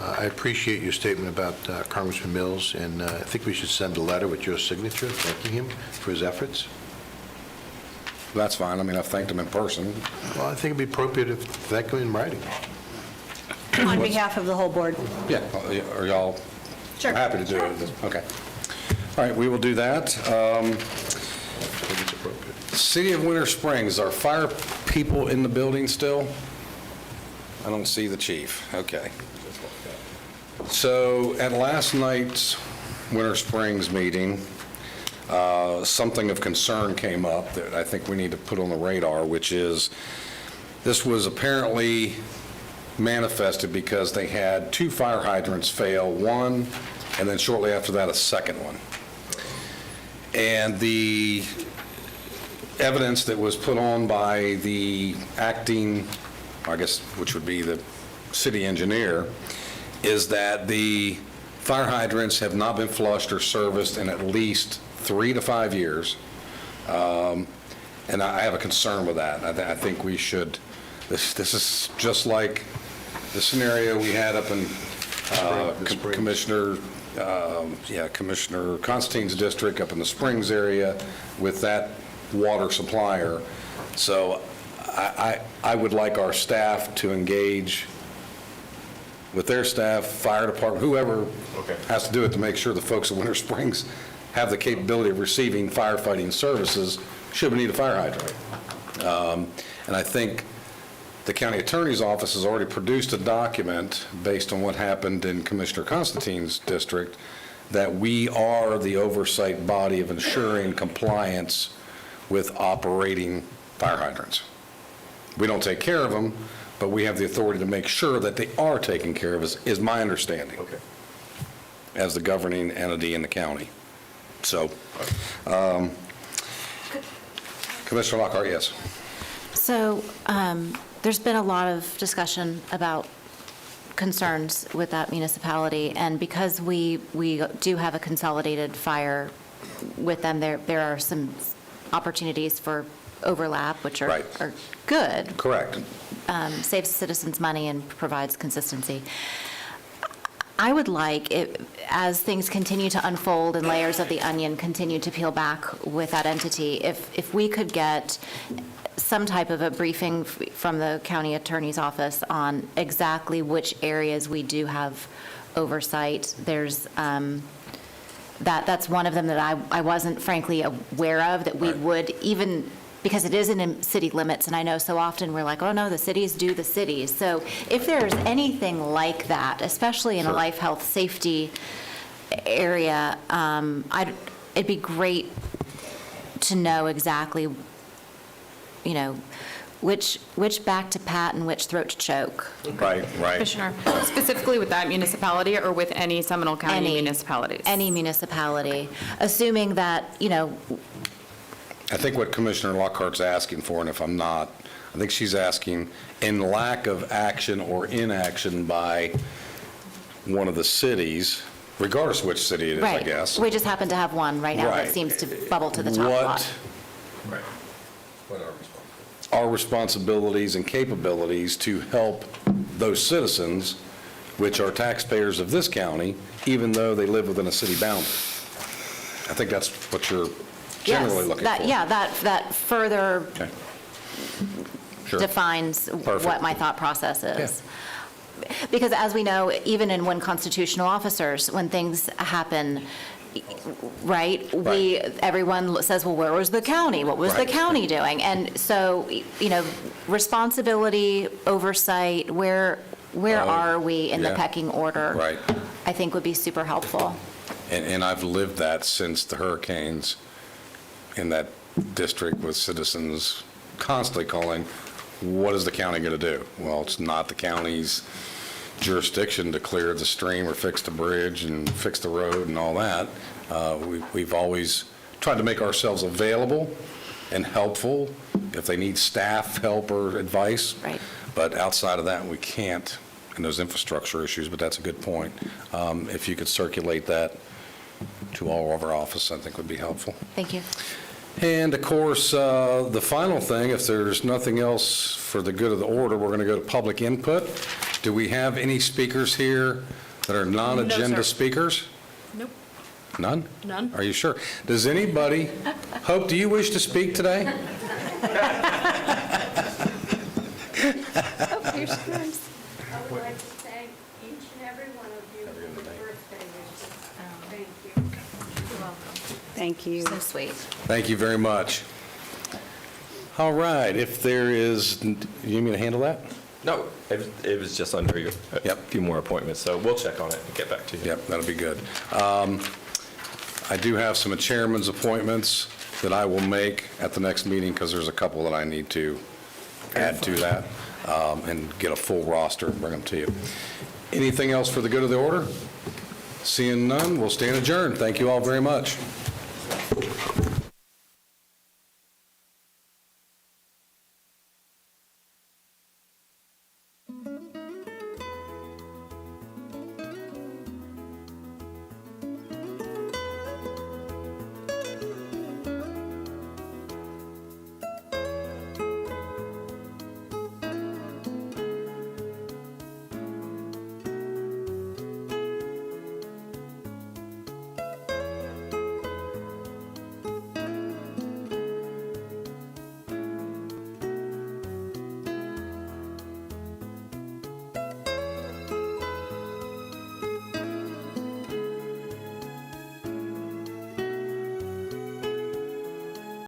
I appreciate your statement about Congressman Mills, and I think we should send a letter with your signature thanking him for his efforts. That's fine. I mean, I've thanked him in person. Well, I think it'd be appropriate to thank him in writing. On behalf of the whole board. Yeah, are y'all Sure. happy to do it? Okay. All right, we will do that. I think it's appropriate. City of Winter Springs, are fire people in the building still? I don't see the chief. Okay. So at last night's Winter Springs meeting, something of concern came up that I think we need to put on the radar, which is this was apparently manifested because they had 2 fire hydrants fail, one, and then shortly after that, a second one. And the evidence that was put on by the acting, I guess, which would be the city engineer, is that the fire hydrants have not been flushed or serviced in at least 3 to 5 years. And I have a concern with that. I think we should, this is just like the scenario we had up in Commissioner Constantine's district up in the Springs area with that water supplier. So I would like our staff to engage with their staff, fire department, whoever has to do it to make sure the folks at Winter Springs have the capability of receiving firefighting services should we need a fire hydrant. And I think the county attorney's office has already produced a document based on what happened in Commissioner Constantine's district, that we are the oversight body of ensuring compliance with operating fire hydrants. We don't take care of them, but we have the authority to make sure that they are taken care of, is my understanding, as the governing entity in the county. So, Commissioner Lockhart, yes. So there's been a lot of discussion about concerns with that municipality, and because we do have a consolidated fire with them, there are some opportunities for overlap, which are good. Correct. Saves citizens money and provides consistency. I would like, as things continue to unfold and layers of the onion continue to peel back with that entity, if we could get some type of a briefing from the county attorney's office on exactly which areas we do have oversight. There's that's one of them that I wasn't frankly aware of, that we would even, because it is in city limits, and I know so often we're like, oh no, the cities do the cities. So if there's anything like that, especially in a life, health, safety area, it'd be great to know exactly, which back to pat and which throat to choke. Right. Commissioner, specifically with that municipality or with any Seminole County municipalities? Any municipality, assuming that, I think what Commissioner Lockhart's asking for, and if I'm not, I think she's asking, in lack of action or inaction by one of the cities, regardless of which city it is, I guess. We just happen to have one right now that seems to bubble to the top lot. What are our responsibilities and capabilities to help those citizens which are taxpayers of this county, even though they live within a city boundary. I think that's what you're generally looking for. Yeah, that further Okay. Sure. defines Perfect. what my thought process is. Because as we know, even when constitutional officers, when things happen, right, everyone says, well, where was the county? What was the county doing? And so, responsibility, oversight, where are we in the pecking order? Right. I think would be super helpful. And I've lived that since the hurricanes in that district with citizens constantly calling, what is the county going to do? Well, it's not the county's jurisdiction to clear the stream or fix the bridge and fix the road and all that. We've always tried to make ourselves available and helpful if they need staff help or advice. Right. But outside of that, we can't, and those infrastructure issues, but that's a good point. If you could circulate that to all of our offices, I think would be helpful. Thank you. And of course, the final thing, if there's nothing else for the good of the order, we're going to go to public input. Do we have any speakers here that are non-agenda sir. speakers? Nope. None? None. Are you sure? Does anybody, Hope, do you wish to speak today? Oh, here's yours. I would like to thank each and every one of you for the birthday wishes. Thank you. You're welcome. Thank you. So sweet. Thank you very much. All right, if there is, you need me to handle that? No, it was just under a few more appointments, so we'll check on it and get back to you. Yep, that'll be good. I do have some chairman's appointments that I will make at the next meeting because there's a couple that I need to add to that and get a full roster and bring them to you. Anything else for the good of the order? Seeing none, we'll stand adjourned. Thank you all very much.